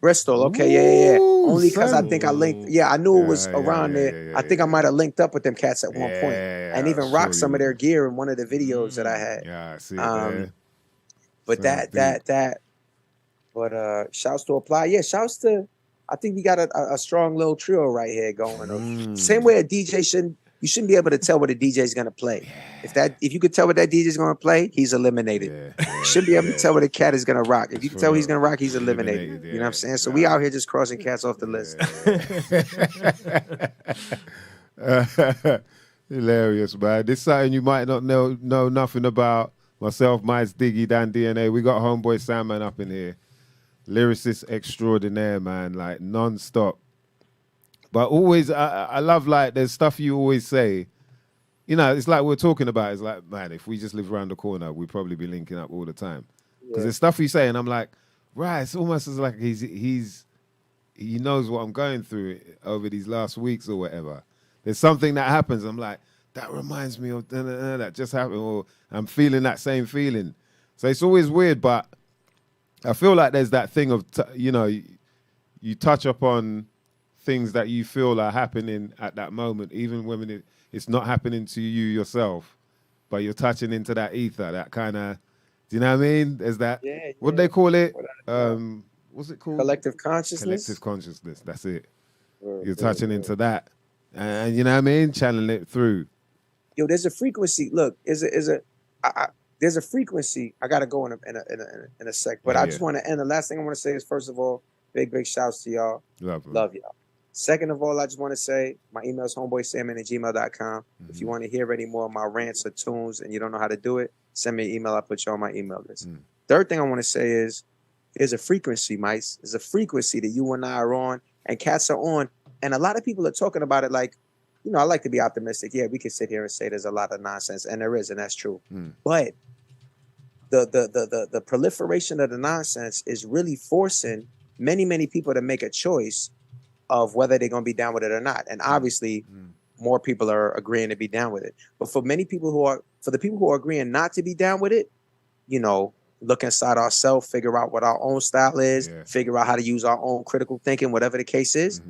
Bristol. Okay, yeah. Ooh, Only because I son. think I linked. Yeah, I knew it was around there. Yeah, I think I might have linked up with them cats at one point, and even sure rocked some you of their would. gear in one of the videos that I had. Yeah, I see it Um, there. But Sounds that. But shouts to Apply. Yeah, shouts to. I think we got a strong little trio right here going. Same way a DJ you shouldn't be able to tell what a DJ is gonna play. If you could tell what that DJ is gonna play, he's eliminated. You shouldn't be able to tell what a cat is gonna rock. If you can tell what he's gonna rock, he's eliminated. You know what I'm saying? So we out here just crossing cats off the list. Hilarious, man. This is something you might not know nothing about. Myself, Miles Diggy, Dan DNA. We got Homeboy Sandman up in here. Lyricist extraordinaire, man. Like non-stop. But always, I love, like, there's stuff you always say. You know, it's like we're talking about. It's like, man, if we just live around the corner, we'd probably be linking up all the time. Because there's stuff you say, and I'm like, right, it's almost as like he knows what I'm going through over these last weeks or whatever. There's something that happens. I'm like, that reminds me of that just happened, or I'm feeling that same feeling. So it's always weird, but I feel like there's that thing of, you touch upon things that you feel are happening at that moment, even when it's not happening to you yourself, but you're touching into that ether, that kind of, do you know what I mean? There's that, what do they call it? What's it called? Collective consciousness. Collective consciousness, that's it. You're touching into that. And you know what I mean? Channeling it through. Yo, there's a frequency. Look, there's a frequency. I gotta go in a sec, but I just want to end. The last thing I want to say is, first of all, big shouts to y'all. Love y'all. Second of all, I just want to say my email is homeboysandman@gmail.com. If you want to hear any more of my rants or tunes and you don't know how to do it, send me an email. I'll put you on my email list. Third thing I want to say is there's a frequency, mice. There's a frequency that you and I are on and cats are on. And a lot of people are talking about it like, I like to be optimistic. Yeah, we can sit here and say there's a lot of nonsense, and there is, and that's true. But the proliferation of the nonsense is really forcing many people to make a choice of whether they're going to be down with it or not. And obviously, more people are agreeing to be down with it. But for the people who are agreeing not to be down with it, look inside ourselves, figure out what our own style is, figure out how to use our own critical thinking, whatever the case is.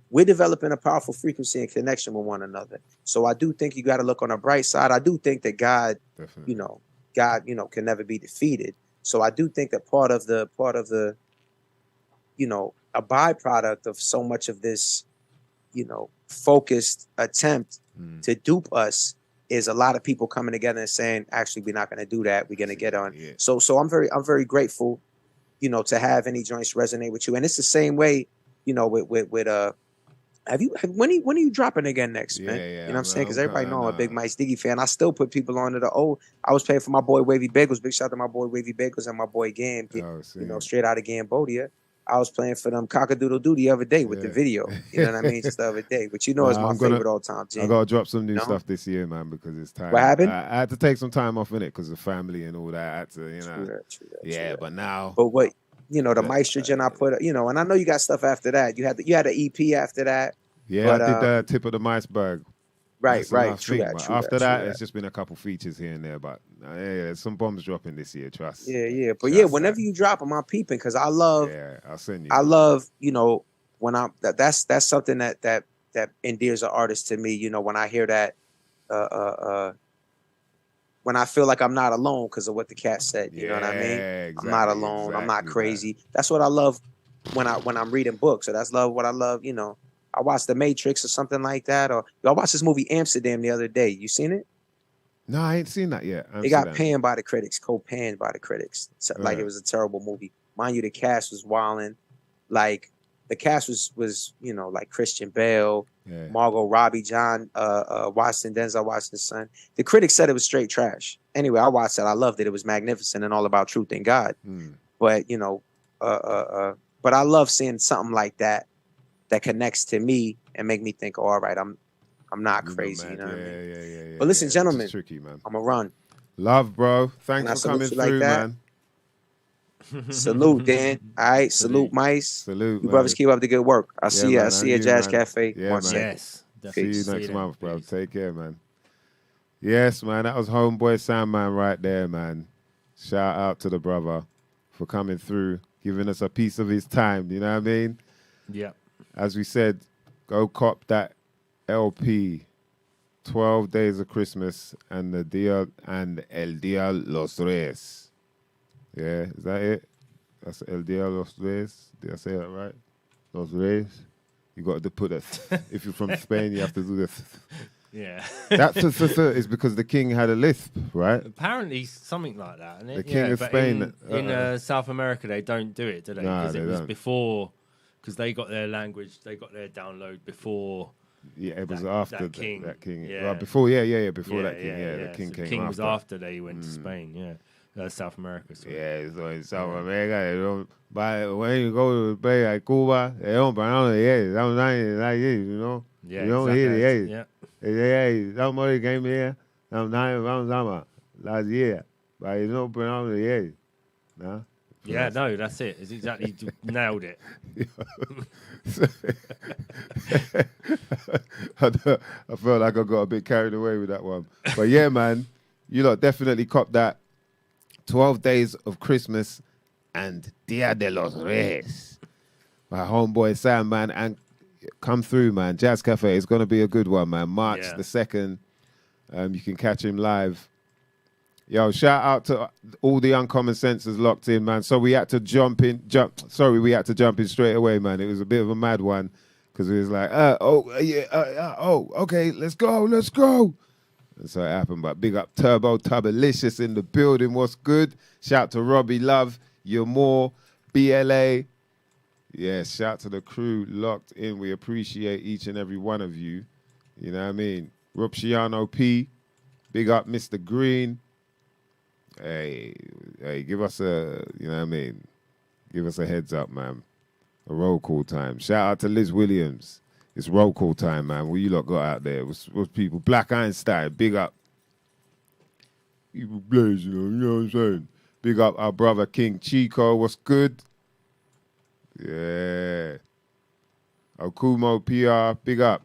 We're developing a powerful frequency and connection with one another. So I do think you got to look on the bright side. I do think that God, God, can never be defeated. So I do think that part of the, a byproduct of so much of this, focused attempt to dupe us is a lot of people coming together and saying, actually, we're not going to do that. We're going to get on. So I'm very grateful, to have any joints resonate with you. And it's the same way, with when are you dropping again next, man? You know what I'm saying? Because everybody know I'm a big Mice Diggy fan. I still put people on to the old. I was playing for my boy Wavy Bagels. Big shout out to my boy Wavy Bagels and my boy Gam. Straight out of Cambodia. I was playing for them Cockadoodle-Doo the other day with the video. You know what I mean? Just the other day. But it's my favorite all-time jam. I got to drop some new stuff this year, man, because it's time. What happened? I had to take some time off in it because of family and all that. I had to, True that. But now. But what, the Maestrogen I put, and I know you got stuff after that. You had an EP after that. Yeah, I did the Tip of the Iceberg. Right. True After that, it's just been a couple features here and there. But there's some bombs dropping this year, trust. Yeah. But whenever you drop them, I'm peeping because I love. Yeah, I'll send you. I love, when I'm that's something that endears an artist to me. When I hear that, when I feel like I'm not alone because of what the cat said. You know what I mean? Exactly, I'm not alone. I'm not crazy. That's what I love when I'm reading books. So that's what I love. I watched The Matrix or something like that. Or I watched this movie Amsterdam the other day. You seen it? No, I ain't seen that yet. It got panned by the critics, co-panned by the critics. So, like it was a terrible movie. Mind you, the cast was wilding. Like the cast was like Christian Bale, Margot Robbie, John Washington, Denzel Washington's son. The critics said it was straight trash. Anyway, I watched it. I loved it. It was magnificent and all about truth and God. But but I love seeing something like that connects to me and make me think, all right, I'm not crazy. You know what I mean? But listen, It's gentlemen, just tricky, man. I'm going to run. Love, bro. And I Thanks for salute coming you like through, that. man. Salute, Dan. All right. Salute, Mice. Salute, You man. brothers keep up the good work. I'll Yeah, see you. man, I'll see you and at you, Jazz man. Cafe. Yeah, One man. second. Yes. See you Peace. next you month, then. bro. Peace. Take care, man. Yes, man. That was Homeboy Sandman right there, man. Shout out to the brother for coming through, giving us a piece of his time. You know what I mean? Yeah. As we said, go cop that LP, 12 Days of Christmas and the Dia and El Dia Los Reyes. Yeah, is that it? That's El Dia Los Reyes. Did I say that right? Los Reyes. You got to put it. If you're from Spain, you have to do this. Yeah. That is because the king had a lisp, right? Apparently something like that, isn't it? The King of but Spain, in South America, they don't do it, do they? Nah, Because they it was don't. before, because they got their language, they got their download before. Yeah, it was That- after that king. king. Yeah. Well, before, before that king. Yeah, the king So came the king after. was after they went to Spain. Yeah, South America. Sorry. Yeah, so in South America, they don't. But when you go to a place like Cuba, they don't pronounce the A's. That's not like this, you know. Yeah, You don't hear the A's. Yeah. They say, hey, somebody came here. I'm not around summer last year, but you don't pronounce the A's. Nah. Yeah, no, that's it. It's exactly nailed it. I felt like I got a bit carried away with that one. But yeah, man, you lot definitely cop that 12 Days of Christmas and Dia de los Reyes by Homeboy Sandman. And come through, man. Jazz Cafe is going to be a good one, man. March the 2nd. You can catch him live. Yo, shout out to all the Uncommon Senses locked in, man. So we had to jump in straight away, man. It was a bit of a mad one because it was like, okay, let's go. And so it happened. But big up Turbo Tubberlicious in the building. What's good? Shout to Robbie Love, You're More, BLA. Yeah, shout to the crew locked in. We appreciate each and every one of you. You know what I mean? Rupciano P, big up Mr. Green. Hey, give us a, you know what I mean? Give us a heads up, man. A roll call time. Shout out to Liz Williams. It's roll call time, man. What you lot got out there? What's people? Black Einstein, big up. Evil Blaze, you know what I'm saying? Big up our brother King Chico. What's good? Yeah. Okumo PR, big up.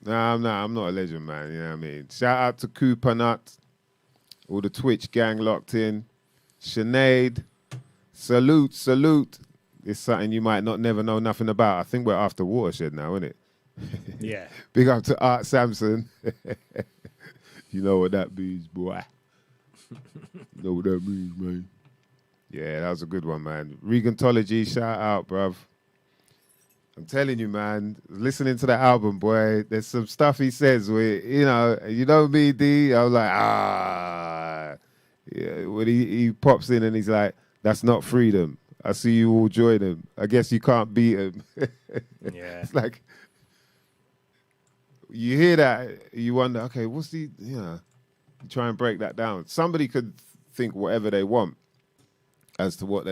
Nah, I'm not a legend, man. You know what I mean? Shout out to Cooper Nut. All the Twitch gang locked in. Sinead. Salute. It's something you might not never know nothing about. I think we're after Watershed now, isn't it? Yeah. Big up to Art Sampson. You know what that means, boy. You know what that means, man. Yeah, that was a good one, man. Regantology, shout out, bruv. I'm telling you, man, listening to the album, boy, there's some stuff he says where, you know me, D, I was like, yeah, when he pops in and he's like, that's not freedom. I see you all join him. I guess you can't beat him. Yeah. It's like, you hear that, you wonder, okay, what's the, you try and break that down. Somebody could think whatever they want as to what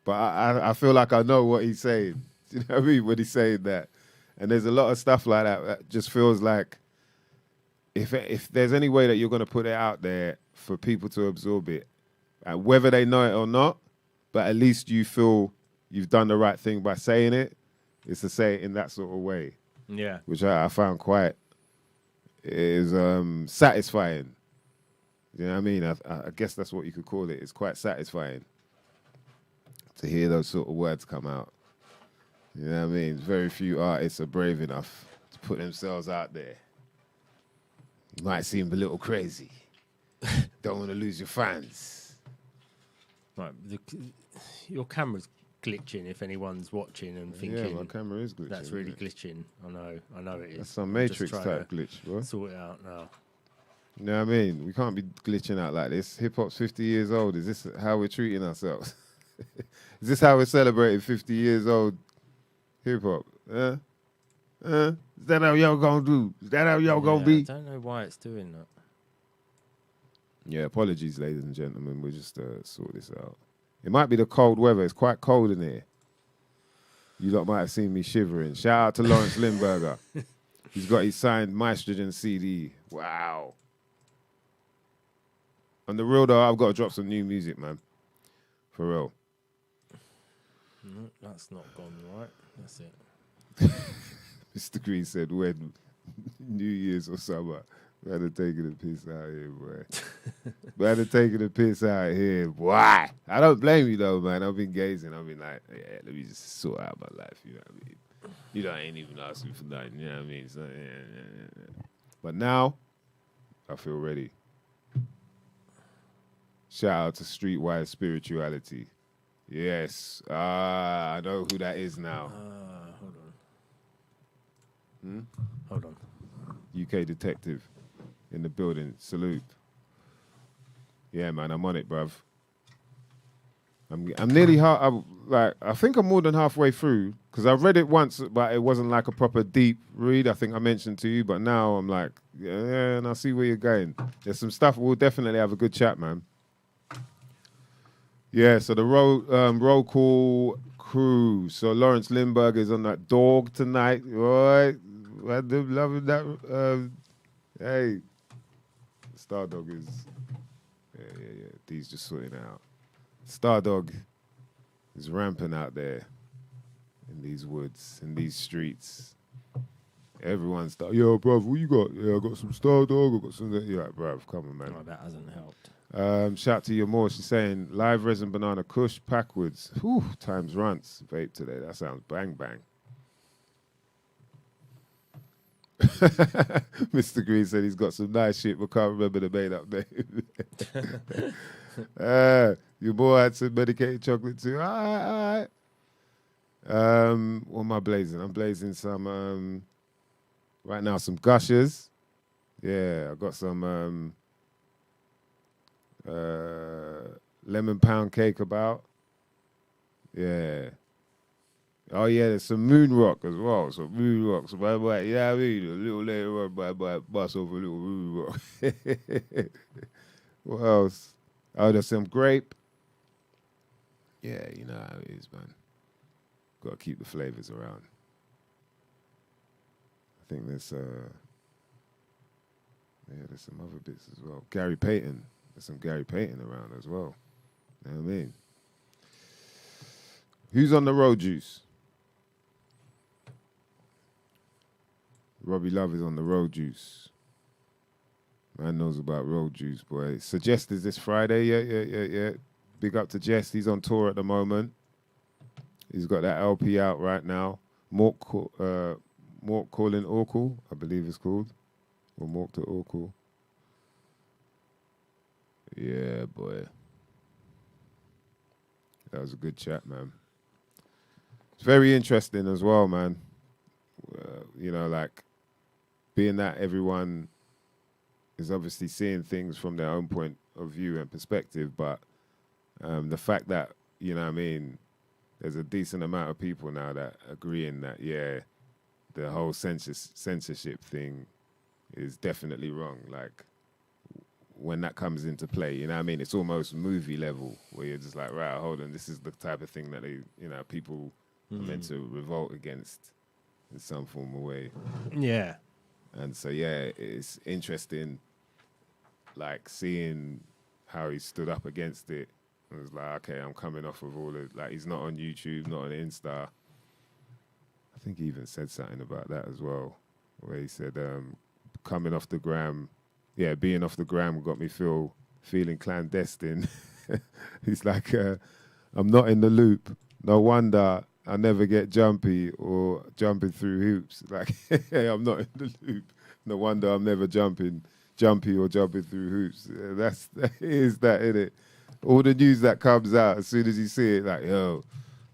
but I feel like I know what he's saying. You know what I mean? When he's saying that. And there's a lot of stuff like that just feels like if there's any way that you're going to put it out there for people to absorb it, whether they know it or not, but at least you feel you've done the right thing by saying it, it's to say it in that sort of way. Yeah. Which I found quite satisfying. You know what I mean? I guess that's what you could call it. It's quite satisfying to hear those sort of words come out. You know what I mean? Very few artists are brave enough to put themselves out there. You might seem a little crazy. Don't want to lose your fans. Right. Your camera's glitching if anyone's watching and thinking. Yeah, my camera is glitching. That's really glitching. I know it is. That's some I'm just Matrix trying type to glitch, bro. Sort it out now. You know what I mean? We can't be glitching out like this. Hip hop's 50 years old. Is this how we're treating ourselves? Is this how we're celebrating 50 years old hip hop? Is that how y'all gonna do? Is that how y'all gonna be? I don't know why it's doing that. Yeah, apologies, ladies and gentlemen. We'll just sort this out. It might be the cold weather. It's quite cold in here. You lot might have seen me shivering. Shout out to Lawrence Limburger. He's got his signed Maestrogen CD. Wow. On the real though, I've got to drop some new music, man. For real. No, that's not gone right. That's it. Mr. Green said when New Year's or summer. Man, taking the piss out here, boy. Man, taking the piss out here, boy. I don't blame you though, man. I've been gazing. I've been like, yeah, let me just sort out my life. You know what I mean? You know, I ain't even asking for nothing. You know what I mean? So, yeah. But now, I feel ready. Shout out to Streetwise Spirituality. Yes. I know who that is now. Hold on. UK detective in the building. Salute. Yeah, man, I'm on it, bruv. I'm nearly I think I'm more than halfway through because I read it once, but it wasn't like a proper deep read. I think I mentioned to you, but now I'm like, yeah, and I see where you're going. There's some stuff. We'll definitely have a good chat, man. Yeah, so the roll call crew. So Lawrence Lindbergh is on that dog tonight. All right. I'm loving that. Hey, Stardog is. Yeah. D's just sorting it out. Stardog is ramping out there in these woods, in these streets. Everyone's yo, bruv, what you got? Yeah, I got some Stardog. I got some. Yeah, bruv, come on, man. Oh, that hasn't helped. Shout to your more. She's saying live resin banana kush backwoods. Whew, times runs vape today. That sounds bang bang. Mr. Green said he's got some nice shit, but can't remember the made up name. Your boy had some medicated chocolate too. All right. What am I blazing? I'm blazing some right now some gushers. Yeah, I got some lemon pound cake about. Yeah. Oh yeah, there's some moon rock as well. Some moon rock. So yeah, you know what I mean? A little later on, bust over a little moon rock. What else? Oh, there's some grape. Yeah, you know how it is, man. Got to keep the flavors around. I think there's some other bits as well. Gary Payton. There's some Gary Payton around as well. You know what I mean? Who's on the road juice? Robbie Love is on the road juice. Man knows about road juice, boy. Suggest is this Friday. Yeah. Big up to Jess. He's on tour at the moment. He's got that LP out right now. Mork Calling Orkle, I believe it's called. Or Mork to Orkle. Yeah, boy. That was a good chat, man. It's very interesting as well, man. Like, being that everyone is obviously seeing things from their own point of view and perspective, but the fact that, you know what I mean, there's a decent amount of people now that agreeing that, yeah, the whole censorship thing is definitely wrong. Like, when that comes into play, you know what I mean? It's almost movie level where you're just like, right, hold on, this is the type of thing that people are meant to revolt against in some form of way. Yeah. And so, yeah, it's interesting, like, seeing how he stood up against it. It was like, okay, I'm coming off of all of, like, he's not on YouTube, not on Insta. I think he even said something about that as well, where he said, coming off the gram, yeah, being off the gram got me feeling clandestine. He's like, I'm not in the loop. No wonder I never get jumpy or jumping through hoops. Like, I'm not in the loop. No wonder I'm never jumpy or jumping through hoops. That is that, innit? All the news that comes out, as soon as you see it, like, yo,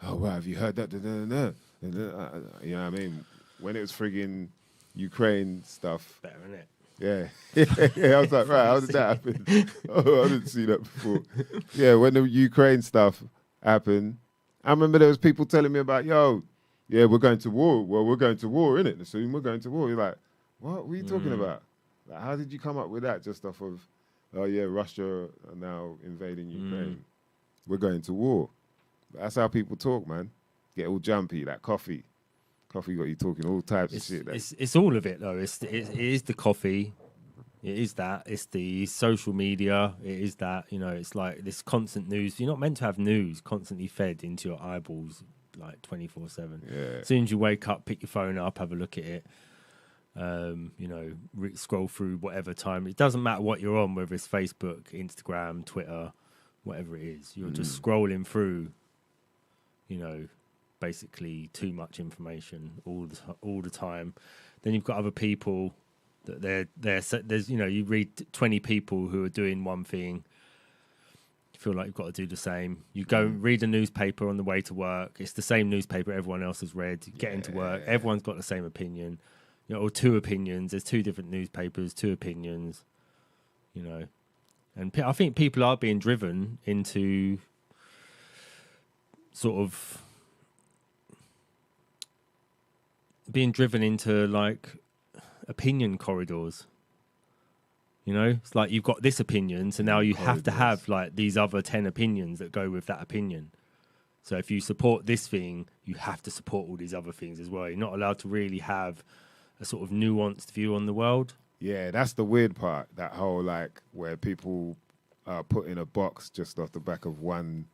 oh, wow, have you heard that? You know what I mean? When it was frigging Ukraine stuff. Better, innit? Yeah. I was like, right, how did that happen? Oh, I didn't see that before. Yeah, when the Ukraine stuff happened, I remember there was people telling me about, yo, yeah, we're going to war. Well, we're going to war, innit? Soon we're going to war. You're like, what are you talking about? Like, how did you come up with that just off of, oh, yeah, Russia are now invading Ukraine. We're going to war. But that's how people talk, man. Get all jumpy, like coffee. Coffee got you talking all types of shit. It's all of it, though. It is the coffee. It is that. It's the social media. It is that. You know, it's like this constant news. You're not meant to have news constantly fed into your eyeballs like 24/7. Yeah. As soon as you wake up, pick your phone up, have a look at it. You know, scroll through whatever time. It doesn't matter what you're on, whether it's Facebook, Instagram, Twitter, whatever it is. You're just scrolling through, you know, basically too much information all the time. Then you've got other people that there's, you know, you read 20 people who are doing one thing. You feel like you've got to do the same. You go read a newspaper on the way to work. It's the same newspaper everyone else has read. You get into work. Everyone's got the same opinion. You know, or two opinions. There's two different newspapers, two opinions, you know. And I think people are being driven into sort of like opinion corridors. You know, it's like you've got this opinion, so now you have to have like these other 10 opinions that go with that opinion. So if you support this thing, you have to support all these other things as well. You're not allowed to really have a sort of nuanced view on the world. Yeah, that's the weird part. That whole like where people are put in a box just off the back of one,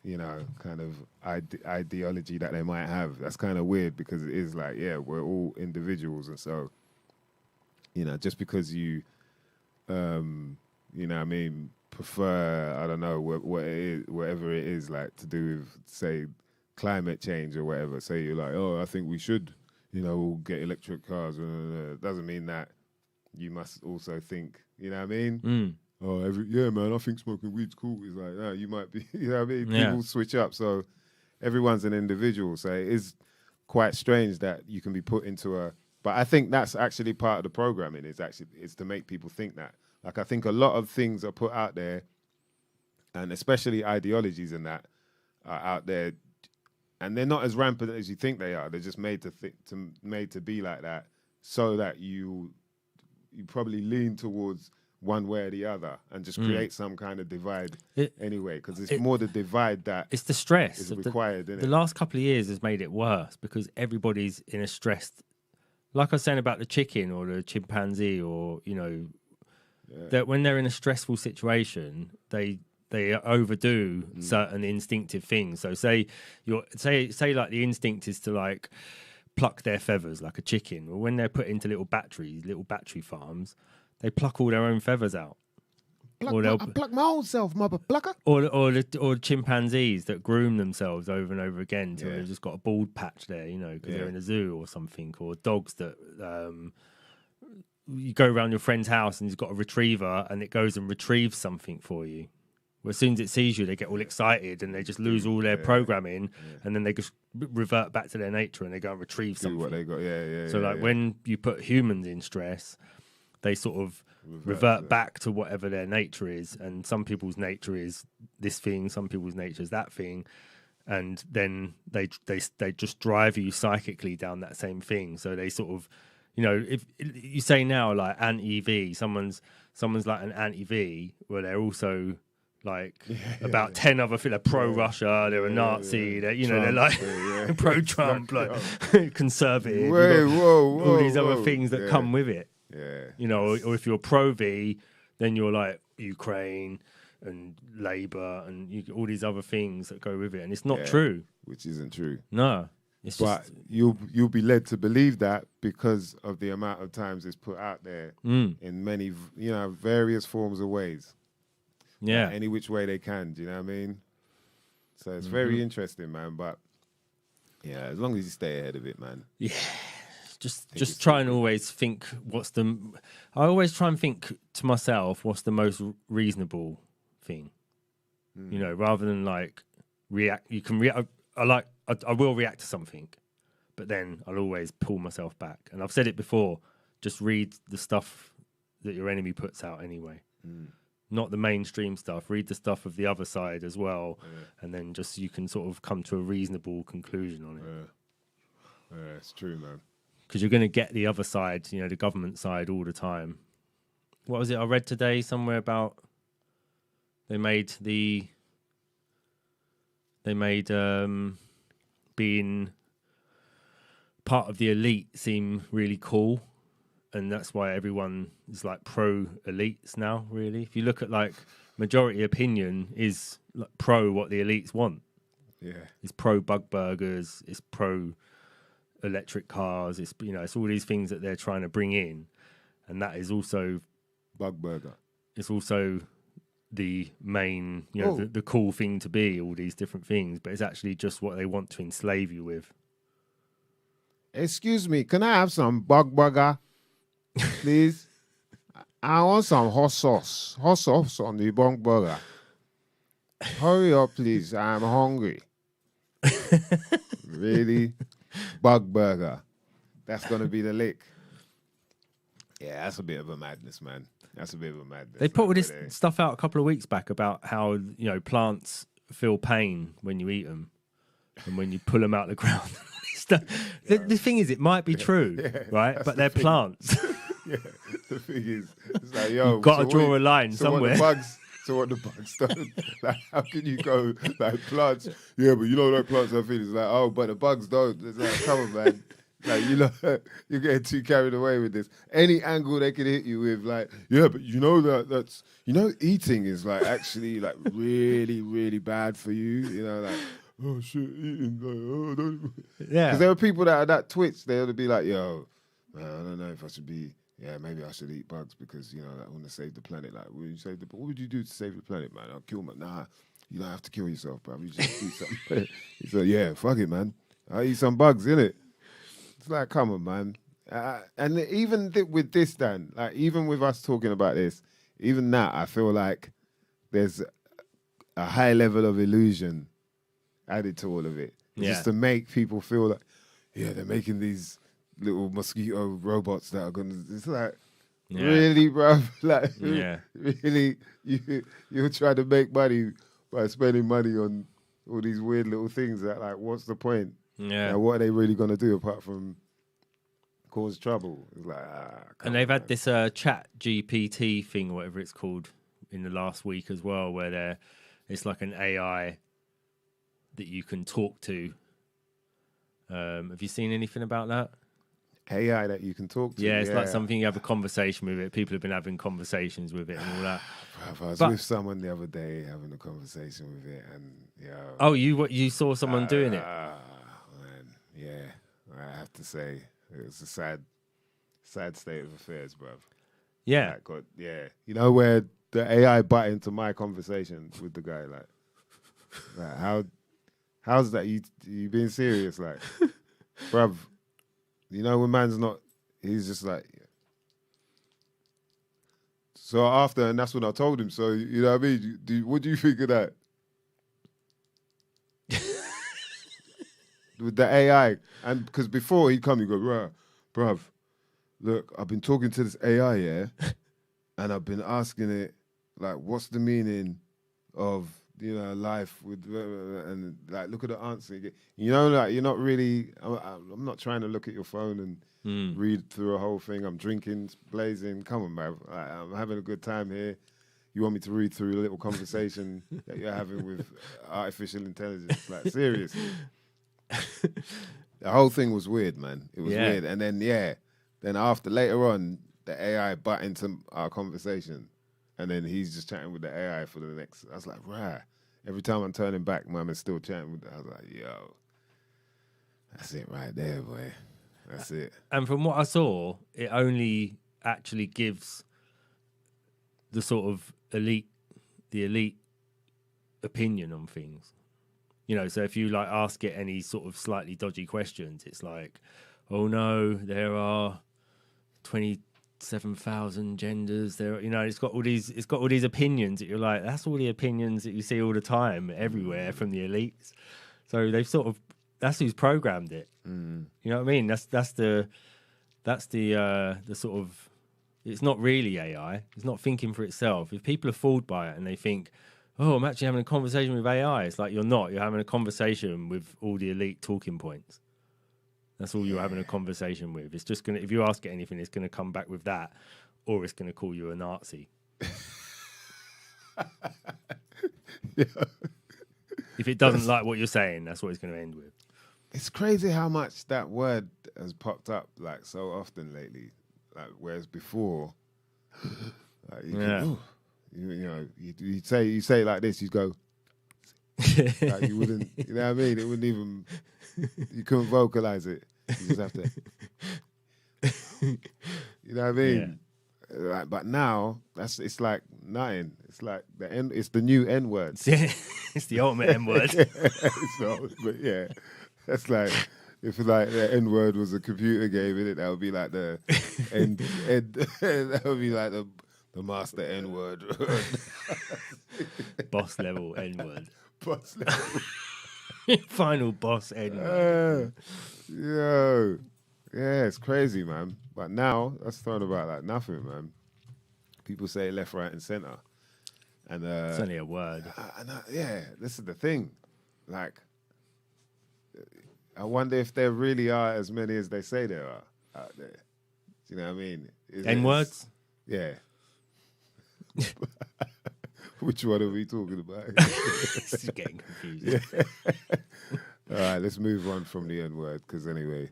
you know, kind of ideology that they might have. That's kind of weird because it is like, yeah, we're all individuals, and so, you know, just because you, you know, what I mean, prefer, I don't know, what it is, whatever it is, like to do with, say, climate change or whatever. Say you're like, oh, I think we should, you know, get electric cars. Doesn't mean that you must also think, you know what I mean? Oh, yeah, man, I think smoking weed's cool. It's like, no, you might be, you know what I mean? Yeah. People switch up. So everyone's an individual. So it is quite strange that you can be put into but I think that's actually part of the programming is to make people think that. Like, I think a lot of things are put out there, and especially ideologies and that are out there, and they're not as rampant as you think they are. They're just made to be like that, so that you probably lean towards one way or the other, and just create some kind of divide anyway. Because it's more the divide that it's the stress is required. The last couple of years has made it worse because everybody's in a stressed. Like I was saying about the chicken or the chimpanzee, or you know, that when they're in a stressful situation, they overdo certain instinctive things. So say like the instinct is to like pluck their feathers like a chicken. Or when they're put into little battery farms, they pluck all their own feathers out. I pluck my own self, mother plucker. Or chimpanzees that groom themselves over and over again till they've just got a bald patch there, you know, because they're in a zoo or something. Or dogs that you go around your friend's house and he's got a retriever and it goes and retrieves something for you. Well, as soon as it sees you, they get all excited and they just lose all their programming, and then they just revert back to their nature and they go and retrieve something. Do what they got, So when you put humans in stress, they sort of revert back to whatever their nature is, and some people's nature is this thing, some people's nature is that thing, and then they just drive you psychically down that same thing. So they sort of, you know, if you say now like anti-V, someone's like an anti-V, well, they're also like about 10 other things. They're pro-Russia, they're a Nazi, they're, you know, Trump, they're like pro-Trump, like conservative, all these other things that come with it. Yeah, you know, or if you're pro-V, then you're like Ukraine and Labour and all these other things that go with it, and it's not true. Which isn't true. No, it's but just you'll be led to believe that because of the amount of times it's put out there in many, you know, various forms of ways. Yeah, any which way they can. Do you know what I mean? So it's very interesting, man. But yeah, as long as you stay ahead of it, man. Yeah. Just try and always think I always try and think to myself what's the most reasonable thing, you know, rather than like react. You can react. I will react to something, but then I'll always pull myself back. And I've said it before, just read the stuff that your enemy puts out anyway. Not the mainstream stuff. Read the stuff of the other side as well, and then just you can sort of come to a reasonable conclusion on it. Yeah, it's true, man. Because you're going to get the other side, you know, the government side all the time. What was it I read today somewhere about they made being part of the elite seem really cool, and that's why everyone is like pro elites now. Really, if you look at like majority opinion is like pro what the elites want. Yeah. It's pro bug burgers. It's pro electric cars. It's it's all these things that they're trying to bring in, and that is also Bug burger. it's also the main Oh. the cool thing to be. All these different things, but it's actually just what they want to enslave you with. Excuse me, can I have some bug burger, please? I want some hot sauce on the bug burger. Hurry up, please. I'm hungry. Really? Bug burger. That's going to be the lick. Yeah, that's a bit of a madness, man. That's a bit of a madness. They put all this stuff out a couple of weeks back about how plants feel pain when you eat them and when you pull them out of the ground. The thing is, it might be true, right? But they're plants. Yeah, the thing is, it's like, yo, you've got to draw a line somewhere. So what the bugs don't, like, how can you go, like, plants, yeah, but like plants have feelings, like, oh, but the bugs don't. It's like, come on, man. Like, you're getting too carried away with this. Any angle they can hit you with, like, yeah, but that's eating is, like, actually, like, really, really bad for you, like, oh, shit, eating, like, oh, don't. Yeah. Because there are people that are that Twitch, they'll be like, yo, man, I don't know if I should be, maybe I should eat bugs because, I want to save the planet. Like, what would you do to save the planet, man? I'll kill nah, you don't have to kill yourself, bro. You just eat something. He's like, yeah, fuck it, man. I'll eat some bugs, innit? It's like, come on, man. And even with this, Dan, like, even with us talking about this, even that, I feel like there's a high level of illusion added to all of it. Just to make people feel like, they're making these little mosquito robots that are gonna. It's like, really, bro. Like, really, you're trying to make money by spending money on all these weird little things. That, like, what's the point? Yeah. Like, what are they really gonna do apart from cause trouble? It's like, and they've had this chat GPT thing, or whatever it's called, in the last week as well, where it's like an AI that you can talk to. Have you seen anything about that? AI that you can talk to. Yeah, it's like something you have a conversation with it. People have been having conversations with it and all that. I was with someone the other day having a conversation with it, and oh, you saw someone doing it? Man, yeah, I have to say it's a sad state of affairs, bruv. Yeah, where the AI bite into my conversation with the guy, like how's that? You being serious, like, bruv? When man's not, he's just like, So after, and that's when I told him. So, you know what I mean? What do you think of that? With the AI. And because before he'd come, he'd go, bruv, look, I've been talking to this AI, yeah? And I've been asking it, like, what's the meaning of, life with, and like, look at the answer you get. Like, you're not really, I'm not trying to look at your phone and read through a whole thing. I'm drinking, blazing. Come on, man. I'm having a good time here. You want me to read through a little conversation that you're having with artificial intelligence? Like, seriously. The whole thing was weird, man. It was weird. And then, then later on, the AI butt into our conversation. And then he's just chatting with the AI for the next. I was like, right. Every time I'm turning back, man is still chatting with. I was like, yo, that's it right there, boy. That's it. And from what I saw, it only actually gives the sort of elite opinion on things. So if you like ask it any sort of slightly dodgy questions, it's like, oh no, there are 27,000 genders. There, it's got all these opinions that you're like, that's all the opinions that you see all the time, everywhere from the elites. So they've that's who's programmed it. You know what I mean? That's the sort of. It's not really AI. It's not thinking for itself. If people are fooled by it and they think, oh, I'm actually having a conversation with AI, it's like you're not. You're having a conversation with all the elite talking points. That's all you're having a conversation with. It's just if you ask it anything, it's gonna come back with that, or it's gonna call you a Nazi. If it doesn't like what you're saying, that's what it's gonna end with. It's crazy how much that word has popped up like so often lately. Like whereas before, like Yeah. you say it like this, you go like you wouldn't, you know what I mean? It wouldn't even, you couldn't vocalize it. You just have to, you know what I mean? Like, but now it's like nothing. It's like it's the new N word. It's the ultimate N word. But yeah, that's like if like the N word was a computer game, innit? That would be like the end. That would be like the master N word. Boss level N word. Boss level. Final boss N word. Yo. Yeah, it's crazy, man. But now that's thrown about like nothing, man. People say left, right, and center, and It's only a word. yeah, this is the thing. Like, I wonder if there really are as many as they say there are out there. Do you know what I mean? N words. Yeah. Which one are we talking about? It's just getting confused. Yeah. All right, let's move on from the N word because anyway.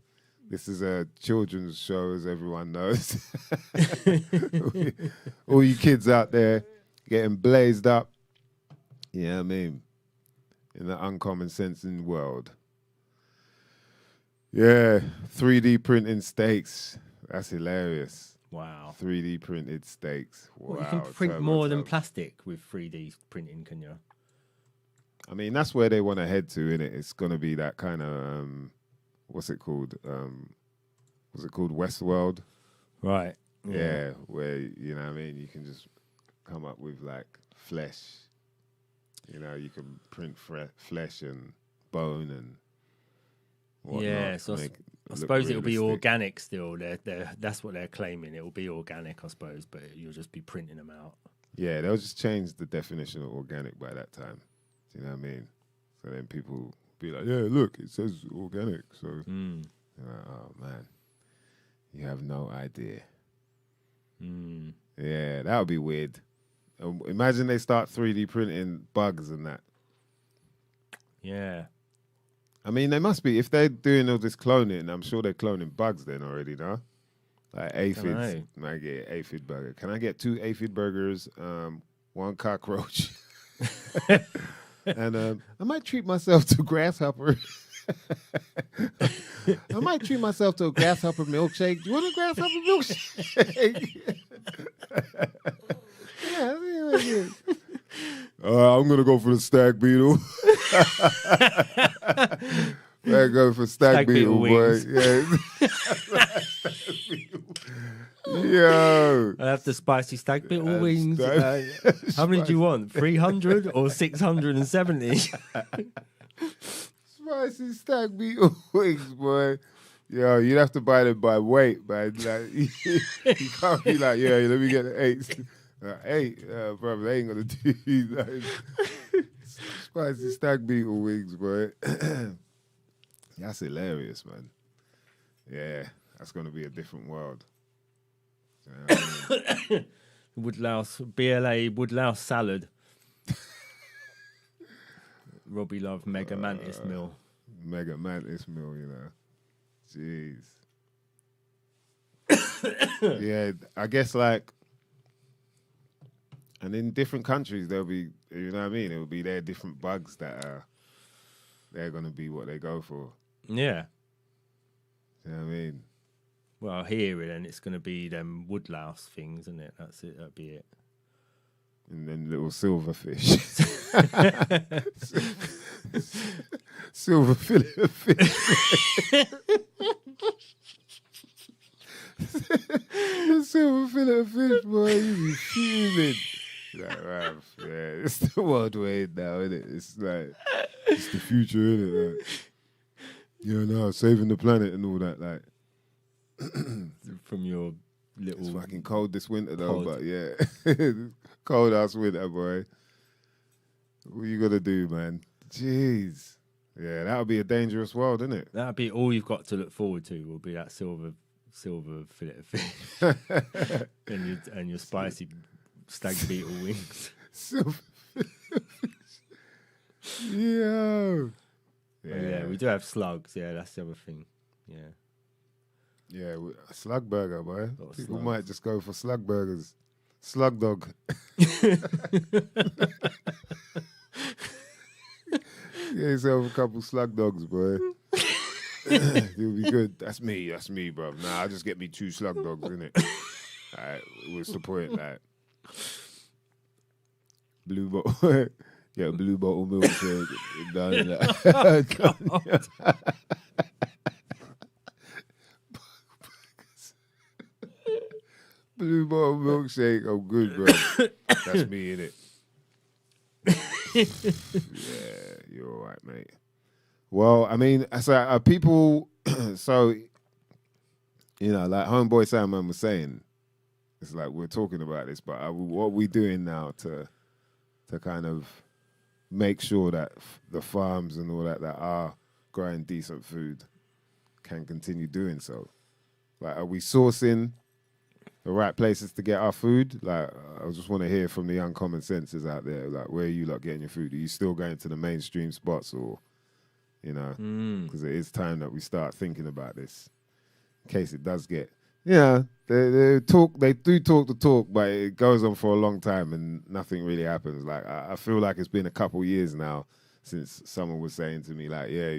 This is a children's show, as everyone knows. All you kids out there getting blazed up, you know what I mean, in the uncommon sensing world. Yeah, 3D printing steaks. That's hilarious. Wow. 3D printed steaks. Wow. Well, you can print more than plastic with 3D printing, can you? I mean, that's where they want to head to, innit? It's going to be that kind of... what's it called? Was it called Westworld? Right. Yeah, where, you know what I mean, you can just come up with like flesh. You know, you can print flesh and bone and whatnot. Yeah, so I suppose it'll be organic still. That's what they're claiming. It will be organic, I suppose, but you'll just be printing them out. Yeah, they'll just change the definition of organic by that time. Do you know what I mean? So then people be like, yeah, look, it says organic. So, oh man, you have no idea. Yeah, that would be weird. Imagine they start 3D printing bugs and that. Yeah. I mean, they must be, if they're doing all this cloning, I'm sure they're cloning bugs then already, no? Like aphids. I get aphid burger. Can I get 2 aphid burgers, 1 cockroach? And I might treat myself to grasshopper. I might treat myself to a grasshopper milkshake. Do you want a grasshopper milkshake? Yeah. I'm gonna go for the stag beetle. I go for stag beetle, boy. Yeah. Yo, I have the spicy stag beetle wings. How many do you want? 300 or 670? Spicy stag beetle wings, boy. Yo, you'd have to buy them by weight, man. Like, you can't be like, yeah, let me get the 8. 8, brother, they ain't gonna do that. Spicy stag beetle wings, boy. That's hilarious, man. Yeah, that's gonna be a different world. Woodlouse, BLA Woodlouse salad. Robbie loved Mega Mantis meal. Mega Mantis meal, you know. Jeez. Yeah, I guess like, and in different countries there'll be, you know what I mean? It will be their different bugs that they're gonna be what they go for. Yeah. You know what I mean? Well, here then it's going to be them woodlouse things, isn't it? That's it. That'd be it. And then little silverfish. Silver fillet of fish. The silver fillet of fish, boy. You be fuming. Like, right, yeah, it's the world we're in now, isn't it? It's like, it's the future, isn't it? Like, you know, saving the planet and all that, like. From your little... It's fucking cold this winter, though, pod. but yeah. Cold ass winter, boy. What you gonna do, man? Jeez. Yeah, that would be a dangerous world, isn't it? That'd be all you've got to look forward to. Will be that silver fillet of fish and your spicy stag beetle wings. Silver fillet of fish. Yo. Yeah, we do have slugs. Yeah, that's the other thing. Yeah. Yeah, a slug burger, boy. Lot of People slugs. might just go for slug burgers. Slug dog. Get yourself a couple slug dogs, boy. You'll be good. That's me, bro. Nah, I'll just get me 2 slug dogs, innit? Alright, what's the point? Like, blue bottle. Yeah, blue bottle milkshake. Done that. Blue bottle milkshake. I'm good, bro. That's me, innit? Yeah, you're all right, mate. Well, I mean, so people, so, you know, like Homeboy Sandman was saying, it's like we're talking about this, but what are we doing now to kind of make sure that the farms and all that are growing decent food can continue doing so? Like, are we sourcing the right places to get our food? Like, I just want to hear from the young common senses out there. Like, where are you like getting your food? Are you still going to the mainstream spots, or, you know, because it is time that we start thinking about this in case it does get, yeah, they do talk the talk, but it goes on for a long time and nothing really happens. Like, I feel like it's been a couple years now since someone was saying to me, like, yeah,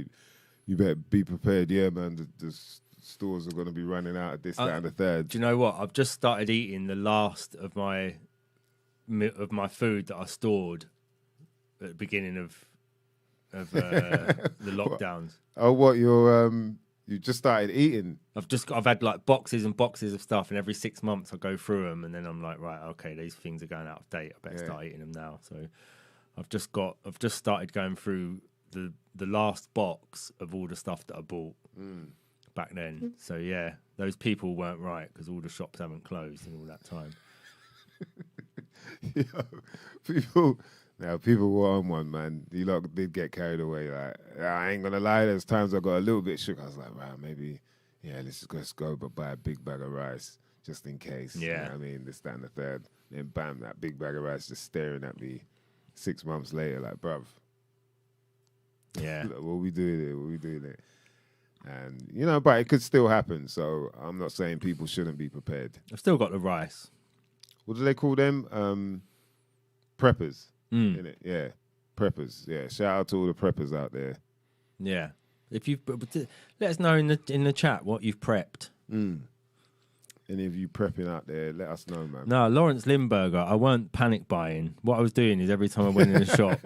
you better be prepared. Yeah, man, the stores are going to be running out of this, that, and the third. Do you know what? I've just started eating the last of my food that I stored at the beginning of the lockdowns. Oh, what, you just started eating? I've had like boxes and boxes of stuff, and every 6 months I go through them, and then I'm like, right, okay, these things are going out of date. I better start eating them now. So I've just started going through the last box of all the stuff that I bought back then. So yeah, those people weren't right, because all the shops haven't closed in all that time. People were on one, man. You lot did get carried away. Like, I ain't gonna lie, there's times I got a little bit shook. I was like, wow, maybe, yeah, let's just go but buy a big bag of rice just in case. Yeah. You know what I mean, this, that, and the third. Then bam, that big bag of rice just staring at me 6 months later, like, bruv. Yeah. What we doing here? What we doing there? And, you know, but it could still happen. So I'm not saying people shouldn't be prepared. I've still got the rice. What do they call them? Preppers. Innit? Yeah. Preppers. Yeah. Shout out to all the preppers out there. Yeah. If you've let us know in the chat what you've prepped. Any of you prepping out there, let us know, man. No, Lawrence Limburger, I weren't panic buying. What I was doing is every time I went in the shop,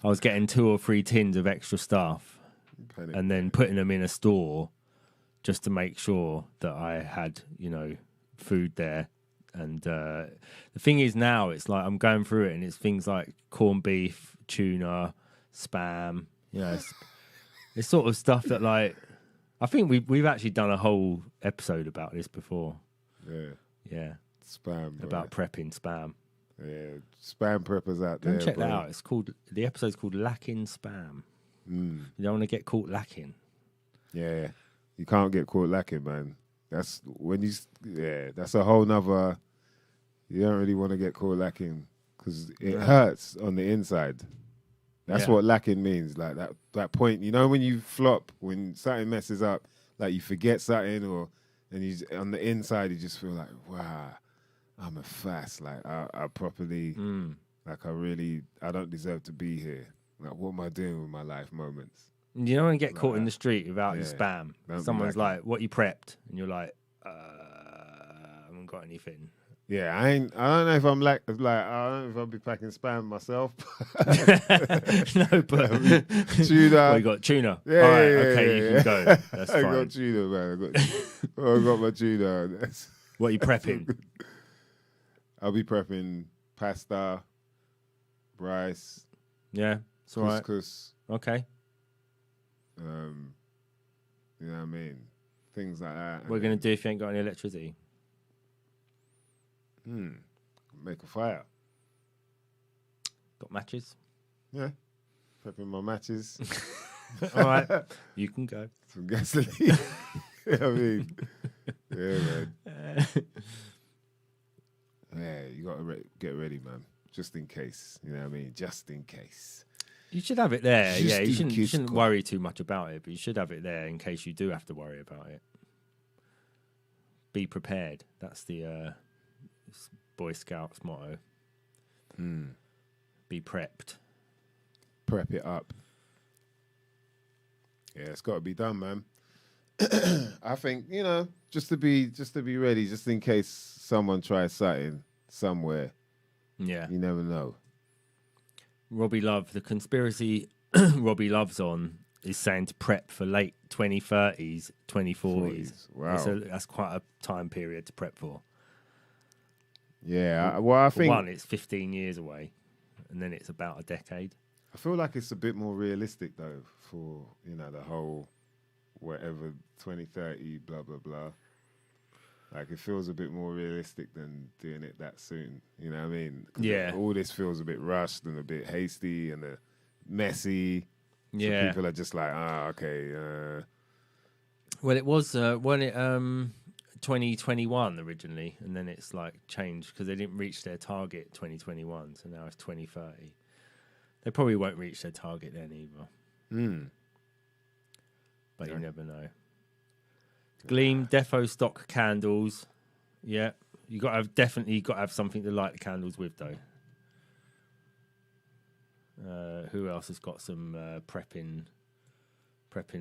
I was getting 2 or 3 tins of extra stuff and then putting them in a store just to make sure that I had, you know, food there. And the thing is now, it's like I'm going through it and it's things like corned beef, tuna, Spam, you know, it's sort of stuff that, like, I think we've actually done a whole episode about this before. Yeah. Spam. About prepping Spam. Yeah, Spam preppers out there. Go and check that out. The episode's called Lacking Spam. You don't want to get caught lacking. Yeah. You can't get caught lacking, man. That's that's a whole nother. You don't really want to get caught lacking because it hurts on the inside. That's what lacking means. Like that point, you know, when you flop, when something messes up, like you forget something, and you on the inside, you just feel like, wow, I'm a fast. Like I properly, like I don't deserve to be here. Like, what am I doing with my life moments? You don't want to get caught in the street without your Spam. Don't Someone's like, what you prepped? And you're like, I haven't got anything. Yeah, I don't know if I'm I don't know if I'll be packing Spam myself. No, but tuna. Well, you got tuna. Yeah, all right, yeah, okay, yeah, you can go. That's I fine. got tuna, man. I got my tuna. What are you prepping? I'll be prepping pasta, rice. Yeah, it's all right. Couscous. Okay. You know what I mean? Things like that. What are you going to do if you ain't got any electricity? Make a fire. Got matches? Yeah. Prepping my matches. All right. You can go. Some gasoline. You know what I mean? Yeah, man. Yeah, you got to get ready, man. Just in case. You know what I mean? Just in case. You should have it there. Just yeah, you in shouldn't case, worry too much about it, but you should have it there in case you do have to worry about it. Be prepared. That's the Boy Scouts motto. Be prepped. Prep it up. Yeah, it's got to be done, man. I think, you know, just to be ready, just in case someone tries something somewhere. Yeah. You never know. Robbie Love, the conspiracy Robbie Love's on is saying to prep for late 2030s, 2040s. Wow. So that's quite a time period to prep for. Yeah, well, I think... For one, it's 15 years away, and then it's about a decade. I feel like it's a bit more realistic, though, for, you know, the whole whatever 2030, blah, blah, blah. Like, it feels a bit more realistic than doing it that soon. You know what I mean? 'Cause Yeah. all this feels a bit rushed and a bit hasty and messy. Yeah. So people are just like, okay. Well, it was, when it 2021 originally, and then it's like changed because they didn't reach their target 2021, so now it's 2030. They probably won't reach their target then either. But you never know. Gleam Defo stock candles. Yeah, you definitely got to have something to light the candles with, though. Who else has got some prepping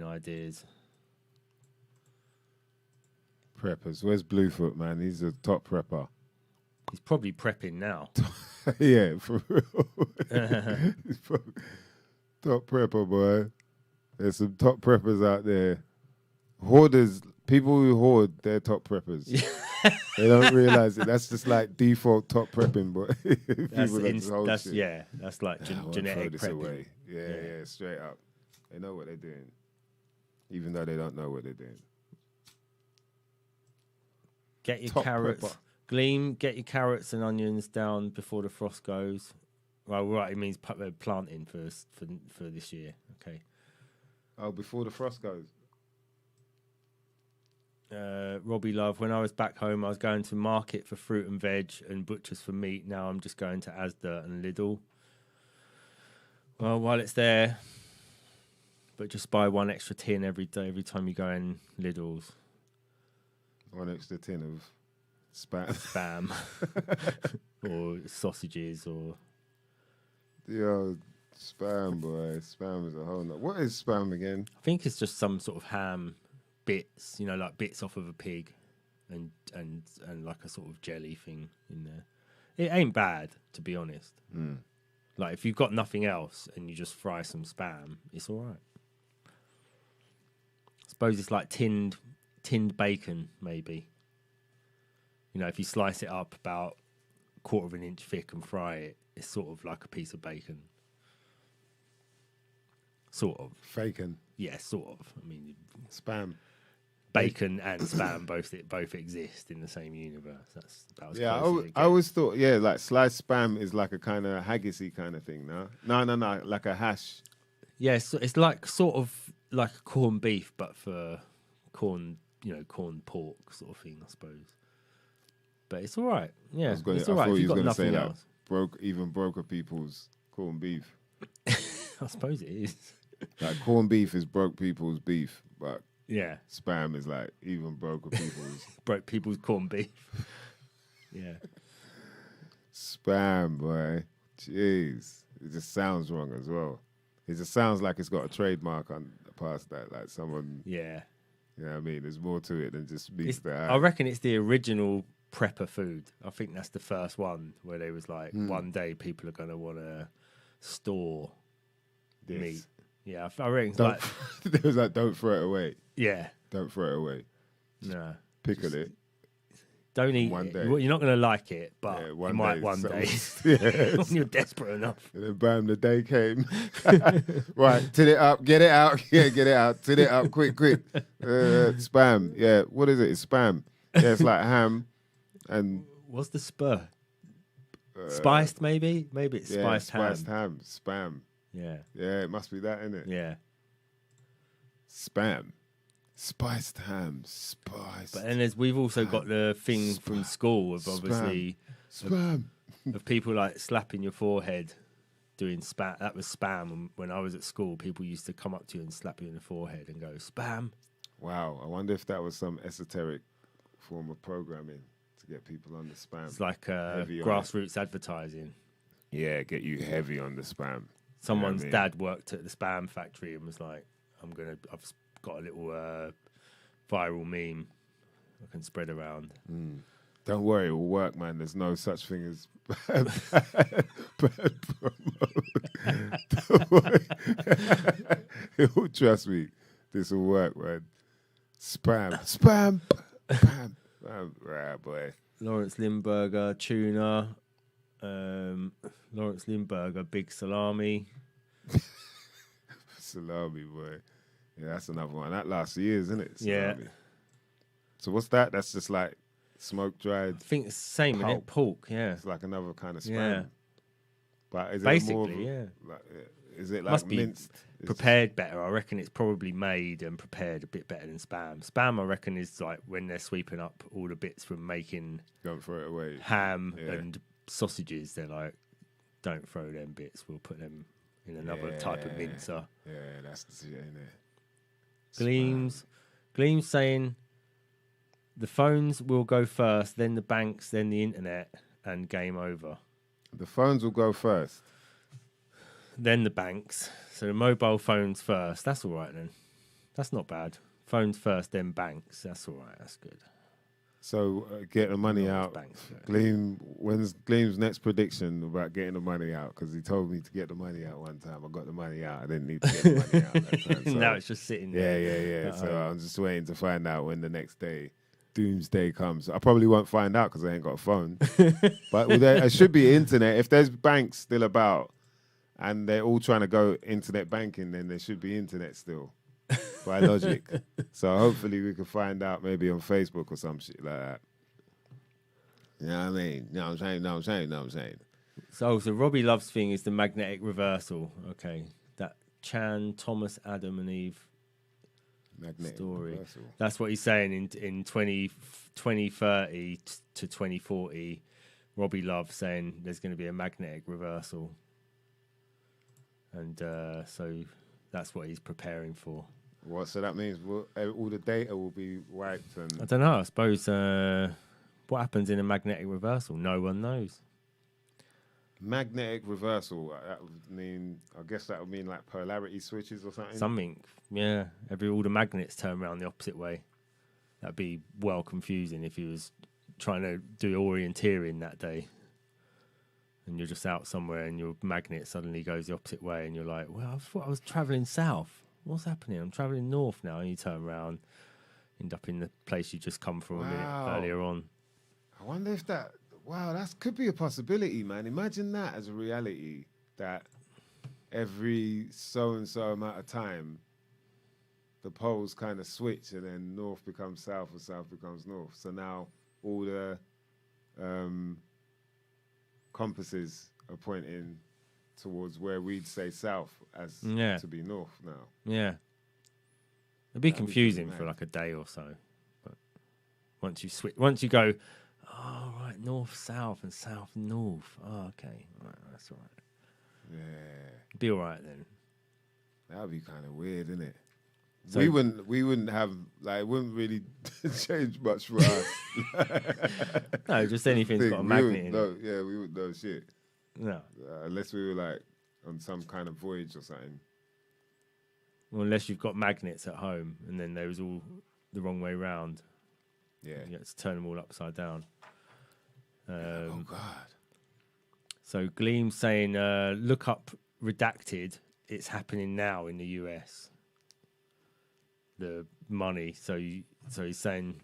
ideas? Preppers. Where's Bluefoot, man? He's a top prepper. He's probably prepping now. Yeah, for real. He's top prepper, boy. There's some top preppers out there. Hoarders, people who hoard, they're top preppers. They don't realize it. That's just like default top prepping, boy. That's like genetic this prepping. away. Yeah, straight up. They know what they're doing, even though they don't know what they're doing. Get your Top carrots. prepper. Gleam, get your carrots and onions down before the frost goes. Well, right, it means planting for this year. Okay. Oh, before the frost goes. Robbie Love, when I was back home, I was going to market for fruit and veg and butchers for meat. Now I'm just going to Asda and Lidl. Well, while it's there, but just buy one extra tin every day, every time you go in Lidl's. One extra tin of spam or sausages or spam, boy. Spam is a whole lot. What is spam again? I think it's just some sort of ham bits, you know, like bits off of a pig and like a sort of jelly thing in there. It ain't bad, to be honest. Like if you've got nothing else and you just fry some spam, it's all right. I suppose it's like tinned bacon, maybe. You know, if you slice it up about 1/4 of an inch thick and fry it, it's sort of like a piece of bacon. Sort of. Bacon. Yeah, sort of. I mean, spam. Bacon and spam both exist in the same universe. That's about as close as it I always thought, like sliced spam is like a kind of haggisy kind of thing, no, like a hash. Yeah, it's like sort of like a corned beef, but for corned pork sort of thing, I suppose. But it's all right. Yeah, it's all right. I thought if you you've was got going to say nothing else. even broker people's corned beef. I suppose it is. Like corned beef is broke people's beef, but yeah, spam is like even broker people's broke people's corned beef. Yeah, spam, boy. Jeez, it just sounds wrong as well. It just sounds like it's got a trademark on past that, like someone. Yeah, you know what I mean. There's more to it than just beef. I reckon it's the original prepper food. I think that's the first one where they was like, one day people are going to want to store meat. Yeah, I reckon. There was like, don't throw it away. Yeah, don't throw it away. No, pickle it. Don't eat one it. Day. You're not going to like it, but you might one day when you're desperate enough. And then bam, the day came. Right, tin it up, get it out. Yeah, get it out. Tin it up, quick. Spam. Yeah, what is it? It's spam. Yeah, it's like ham. And what's the spur? Spiced, maybe? Maybe it's spiced ham. Spiced ham. Spam. Yeah. Yeah, it must be that, innit? Yeah. Spam. Spiced ham. Spiced. But then we've also got the thing from school of obviously spam. Of people like slapping your forehead doing spam. That was spam. When I was at school, people used to come up to you and slap you in the forehead and go, spam. Wow. I wonder if that was some esoteric form of programming to get people on the spam. It's like Heavy on grassroots advertising. Yeah, get you heavy on the spam. Someone's You know what I mean? dad worked at the spam factory and was like, I've got a little viral meme I can spread around. Don't worry, it will work, man. There's no such thing as bad promo. Don't worry. It will, trust me, this will work, man. Spam. Spam. Spam. Right, boy. Lawrence Limburger, tuna. Lawrence Limburger, big salami. Salami, boy. Yeah, that's another one. That lasts years, isn't it? Yeah. Salami. So what's that? That's just like smoke dried. I think it's the same, isn't it? Pork, yeah. It's like another kind of spam. Yeah. But is Basically, it more of yeah. like, is it like Must be minced? prepared better. I reckon it's probably made and prepared a bit better than spam. Spam, I reckon, is like when they're sweeping up all the bits from making Don't throw it away. ham Yeah. and sausages. They're like, don't throw them bits. We'll put them in another type of mincer. Yeah, that's the shit, ain't it? Gleams saying the phones will go first, then the banks, then the internet, and game over. The phones will go first. Then the banks. So the mobile phones first. That's all right then. That's not bad. Phones first, then banks. That's all right. That's good. So get the money Not out. banks, yeah. When's Gleam's next prediction about getting the money out? Because he told me to get the money out one time. I got the money out. I didn't need to get the money out that time. So, Now it's just sitting yeah, there. yeah. So I'm just waiting to find out when the next day, doomsday comes. I probably won't find out because I ain't got a phone. But there should be internet. If there's banks still about and they're all trying to go internet banking, then there should be internet still. By logic. So hopefully we can find out maybe on Facebook or some shit like that. You know what I mean? You know what I'm saying? So Robbie Love's thing is the magnetic reversal. Okay. That Chan, Thomas, Adam and Eve Magnetic story. reversal. That's what he's saying in 2030 to 2040. Robbie Love saying there's going to be a magnetic reversal. And so that's what he's preparing for. What? So that means all the data will be wiped I and don't know. I suppose what happens in a magnetic reversal? No one knows. magnetic reversal. That would mean, I guess that would mean like polarity switches or something. Something, yeah. All the magnets turn around the opposite way. That'd be well confusing if he was trying to do orienteering that day. And you're just out somewhere and your magnet suddenly goes the opposite way and you're like, well, I thought I was travelling south. What's happening? I'm travelling north now. And you turn around, end up in the place you just come from a minute earlier on. I wonder if that could be a possibility, man. Imagine that as a reality, that every so-and-so amount of time, the poles kind of switch and then north becomes south or south becomes north. So now all the compasses are pointing towards where we'd say south as to be north now. Yeah. It'd be That'd be confusing pretty for mad. like a day or so. But once you go, oh, right, north, south, and south, north. Oh, okay. Right, that's all right. Yeah. Be all right then. That would be kind of weird, isn't it? So- we wouldn't have, like, it wouldn't really change much for us. No, just anything's got a magnet in it. Yeah, we wouldn't know shit. No. Unless we were, like, on some kind of voyage or something. Well, unless you've got magnets at home and then they was all the wrong way round. Yeah. You had to turn them all upside down. Oh, God. So Gleam saying, look up redacted. It's happening now in the US. The money. So he's saying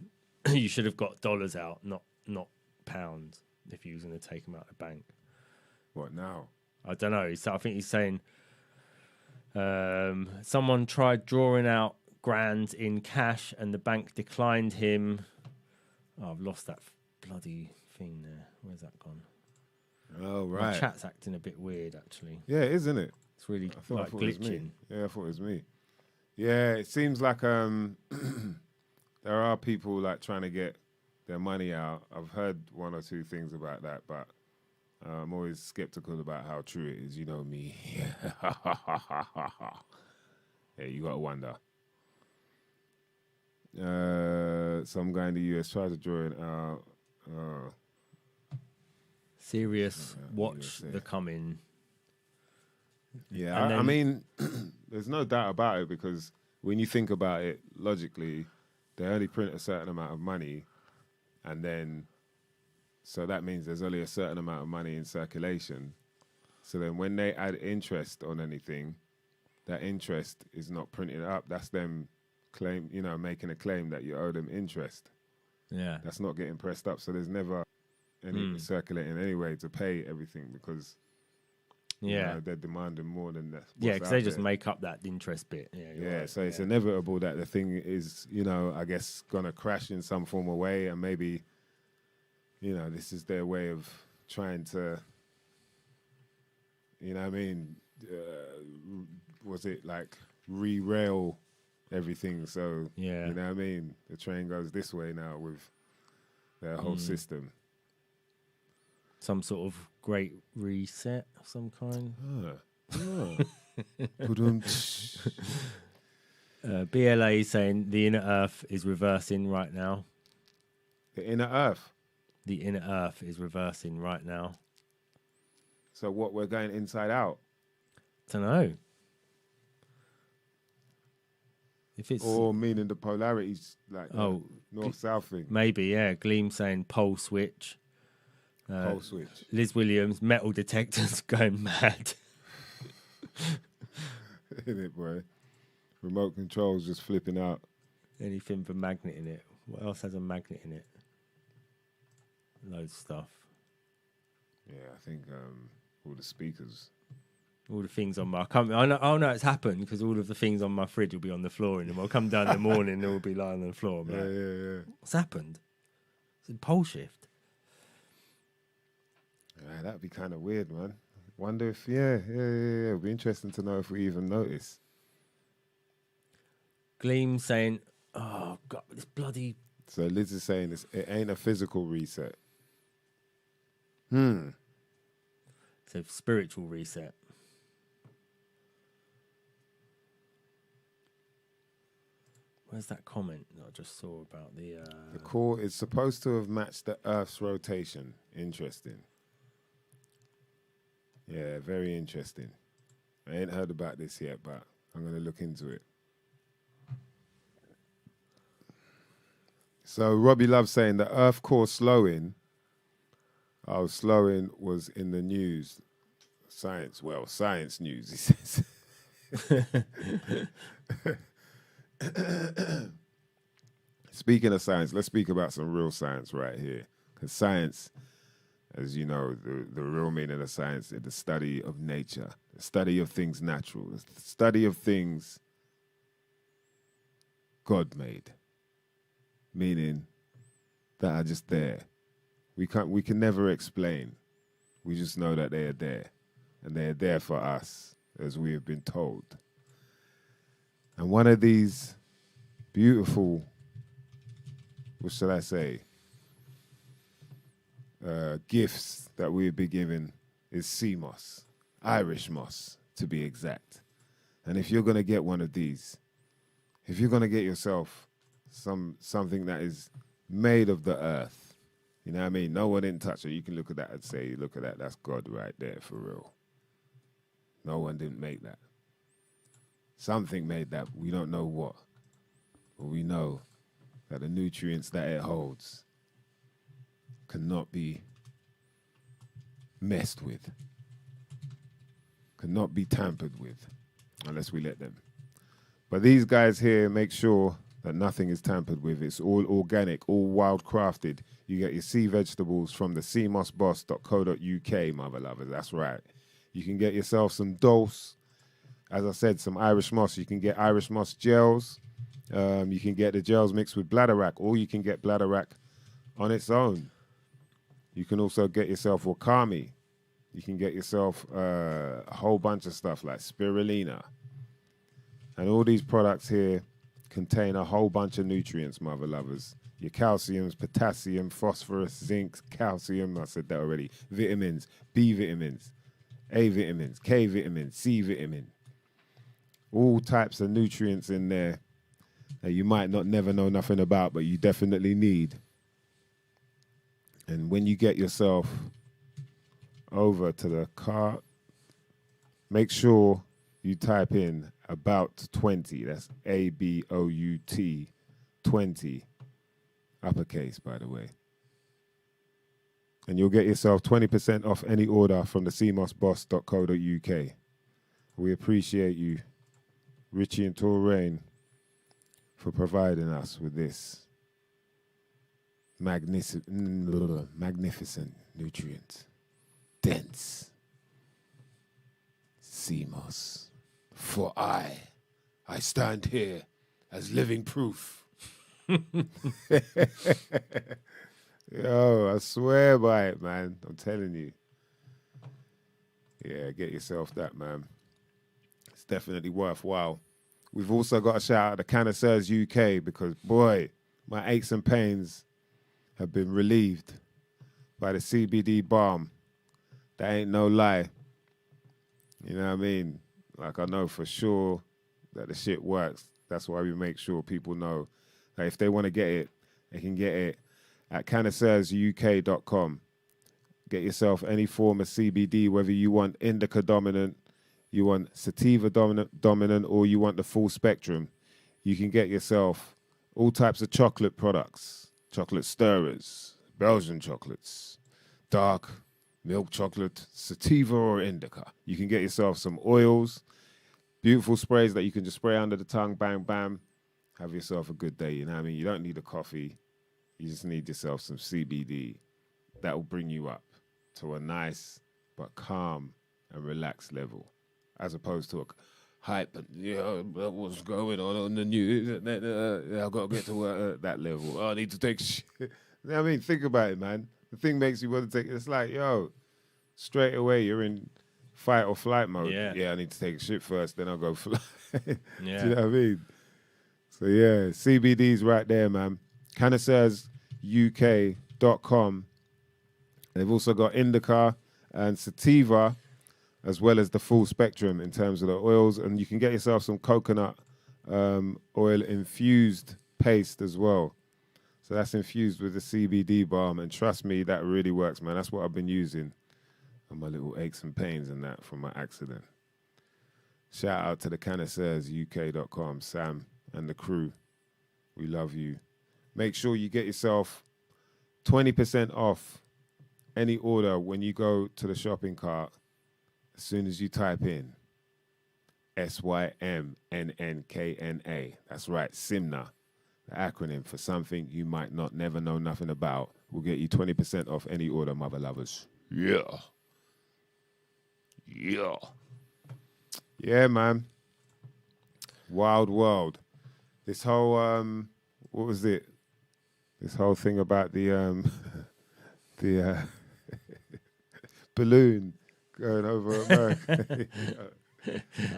you should have got dollars out, not pounds, if you was going to take them out of the bank. What now? I don't know. I think he's saying someone tried drawing out grand in cash and the bank declined him. Oh, I've lost that bloody thing there. Where's that gone? Oh, My right. chat's acting a bit weird, actually. Yeah, it is, isn't it? It's really I thought like it was me. glitching. Yeah, I thought it was me. Yeah, it seems like there are people like trying to get their money out. I've heard one or two things about that, but I'm always skeptical about how true it is. You know me. Yeah, you gotta wonder. Some guy in the US tried to draw it out. Serious. Watch USA. the coming. Yeah, And I then- mean, there's no doubt about it because when you think about it logically, they only print a certain amount of money, and then so that means there's only a certain amount of money in circulation. So then when they add interest on anything, that interest is not printed up. That's them making a claim that you owe them interest. Yeah. That's not getting pressed up. So there's never any circulating anyway to pay everything because they're demanding more than that. Yeah, because they just make up that interest bit. Yeah, Yeah, right. so it's inevitable that the thing is, I guess, gonna crash in some form of way, and maybe, this is their way of trying to, was it like re-rail everything? So Yeah. the train goes this way now with their whole system. Some sort of great reset of some kind. BLA is saying the inner earth is reversing right now. The inner earth. The inner earth is reversing right now. So what, we're going inside out? Don't know. If it's Or meaning the polarities, like the north-south thing. maybe, yeah. Gleam saying pole switch. Pole switch. Liz Williams, metal detectors going mad. In it, boy. Remote controls just flipping out. Anything with a magnet in it. What else has a magnet in it? Loads of stuff. Yeah, I think all the speakers. All the things on my... I know it's happened because all of the things on my fridge will be on the floor and I'll come down in the morning and they'll be lying on the floor. I'm like, Yeah. what's happened? It's a pole shift. Yeah, that'd be kind of weird, man. Wonder if, it'd be interesting to know if we even notice. Gleam saying, oh, God, this bloody... So Liz is saying it ain't a physical reset. It's a spiritual reset. Where's that comment that I just saw about the... The core is supposed to have matched the Earth's rotation. Interesting. Yeah, very interesting. I ain't heard about this yet, but I'm going to look into it. So Robbie Love saying the Earth core slowing. Oh, slowing was in the news. Science news, he says. Speaking of science, let's speak about some real science right here. Because science, as you know, the real meaning of science is the study of nature, the study of things natural, the study of things God made, meaning that are just there. We can never explain. We just know that they are there, and they are there for us, as we have been told. And one of these beautiful, what shall I say, gifts that we've been given is sea moss, Irish moss to be exact. And if you're going to get one of these, if you're going to get yourself something that is made of the earth, you know what I mean? No one didn't touch it. You can look at that and say, look at that, that's God right there for real. No one didn't make that. Something made that. We don't know what. But we know that the nutrients that it holds cannot be messed with, cannot be tampered with, unless we let them. But these guys here make sure that nothing is tampered with. It's all organic, all wild crafted. You get your sea vegetables from the seamossboss.co.uk, mother lovers. That's right. You can get yourself some dose. As I said, some Irish moss. You can get Irish moss gels. You can get the gels mixed with bladderwrack, or you can get bladderwrack on its own. You can also get yourself wakame. You can get yourself a whole bunch of stuff like spirulina. And all these products here contain a whole bunch of nutrients, mother lovers. Your calciums, potassium, phosphorus, zinc, calcium, I said that already. Vitamins, B vitamins, A vitamins, K vitamins, C vitamin. All types of nutrients in there that you might not never know nothing about, but you definitely need. And when you get yourself over to the cart, make sure you type in about 20. That's ABOUT 20. Uppercase, by the way. And you'll get yourself 20% off any order from the cmosboss.co.uk. We appreciate you, Richie and Torain, for providing us with this magnificent nutrient dense CMOS. For I stand here as living proof. Yo, I swear by it, man. I'm telling you. Yeah, get yourself that, man. It's definitely worthwhile. We've also got a shout out to Canisters UK because, boy, my aches and pains have been relieved by the CBD balm. That ain't no lie. You know what I mean? Like, I know for sure that the shit works. That's why we make sure people know that if they want to get it, they can get it at canistersuk.com. Get yourself any form of CBD, whether you want indica dominant, you want sativa dominant, or you want the full spectrum. You can get yourself all types of chocolate products, chocolate stirrers, Belgian chocolates, dark milk chocolate, sativa or indica. You can get yourself some oils, beautiful sprays that you can just spray under the tongue, bang, bam. Have yourself a good day, you know what I mean? You don't need a coffee. You just need yourself some CBD. That will bring you up to a nice but calm and relaxed level, as opposed to a hype and, what's going on the news? I've got to get to that level. I need to take shit. You know what I mean? Think about it, man. The thing makes you want to take it. It's like, straight away you're in fight or flight mode. Yeah, I need to take a shit first, then I'll go fly. Yeah. Do you know what I mean? So, yeah, CBD's right there, man. canistersuk.com. They've also got indica and sativa, as well as the full spectrum in terms of the oils. And you can get yourself some coconut oil infused paste as well. So that's infused with the CBD balm. And trust me, that really works, man. That's what I've been using on my little aches and pains and that from my accident. Shout out to the canistersuk.com, Sam and the crew. We love you. Make sure you get yourself 20% off any order when you go to the shopping cart as soon as you type in SYMNNKNA. That's right, SYMNNKNA, the acronym for something you might not never know nothing about. Will get you 20% off any order, mother lovers. Yeah. Yeah. Yeah, man. Wild world. This whole, what was it? This whole thing about the balloon going over America.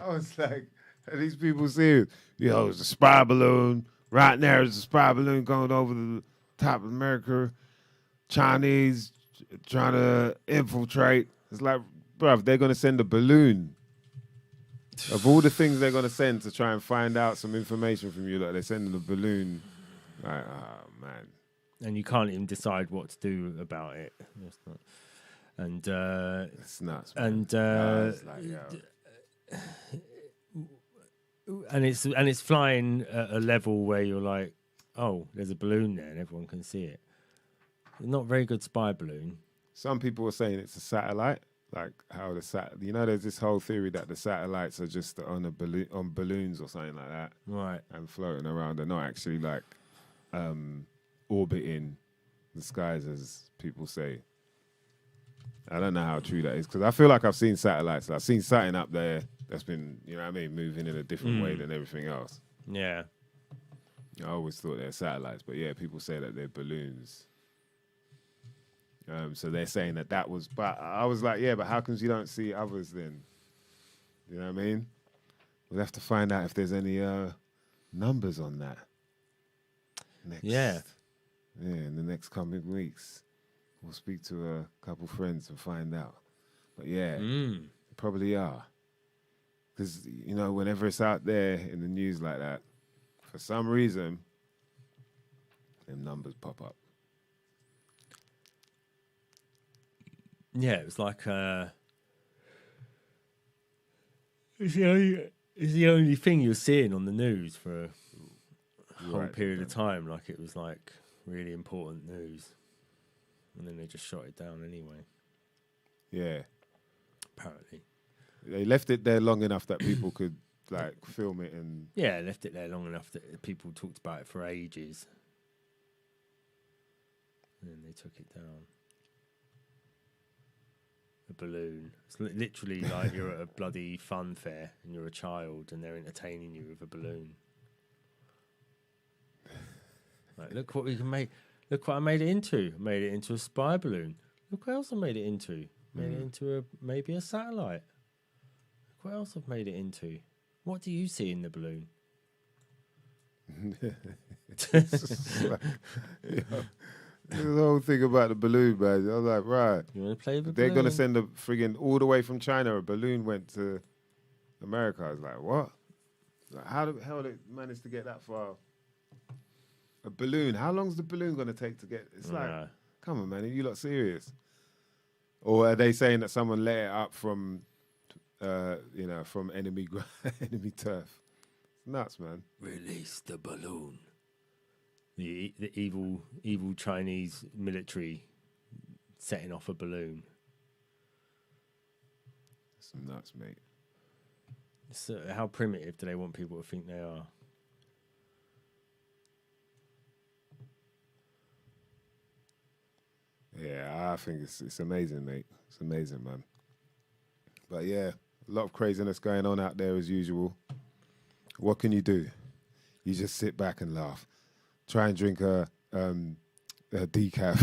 I was like, are these people serious? It's a spy balloon. Right there is a spy balloon going over the top of America. Chinese trying to infiltrate. It's like, bruv, they're going to send a balloon. Of all the things they're going to send to try and find out some information from you, like they're sending a balloon. Like, oh, man. And you can't even decide what to do about it. It's not. And it's nuts. Man. And it's like, and it's flying at a level where you're like, oh, there's a balloon there, and everyone can see it. Not very good spy balloon. Some people are saying it's a satellite, like how the there's this whole theory that the satellites are just on a balloon, on balloons or something like that, right? And floating around. They're not actually like orbiting the skies as people say. I don't know how true that is because I feel like I've seen satellites. I've seen something up there that's been, you know what I mean, moving in a different way than everything else. Yeah. I always thought they're satellites, but yeah, people say that they're balloons. So they're saying that was, but I was like, yeah, but how come you don't see others then? You know what I mean? We'll have to find out if there's any numbers on that. Yeah, in the next coming weeks. We'll speak to a couple friends and find out. But yeah, probably are. Because, whenever it's out there in the news like that, for some reason, them numbers pop up. Yeah, it was like it's the only thing you're seeing on the news for a whole period of time. Like it was like really important news, and then they just shot it down anyway. Yeah, apparently they left it there long enough that people could like film it and left it there long enough that people talked about it for ages, and then they took it down. A balloon. It's literally like you're at a bloody fun fair and you're a child and they're entertaining you with a balloon. Like, look what we can make. Look what I made it into. I made it into a spy balloon. Look what else I made it into. Made it into maybe a satellite. Look what else I've made it into. What do you see in the balloon? The whole thing about the balloon, man. I was like, right. You want to play with a They're balloon? going to send a friggin' all the way from China. A balloon went to America. I was like, what? Like, how the hell did it manage to get that far? A balloon. How long's the balloon going to take to get? It's like, come on, man. Are you lot serious? Or are they saying that someone let it up from, from enemy enemy turf? It's nuts, man. Release the balloon. The evil Chinese military setting off a balloon. It's nuts, mate. So how primitive do they want people to think they are? Yeah, I think it's amazing, mate. It's amazing, man. But yeah, a lot of craziness going on out there as usual. What can you do? You just sit back and laugh. Try and drink a decaf.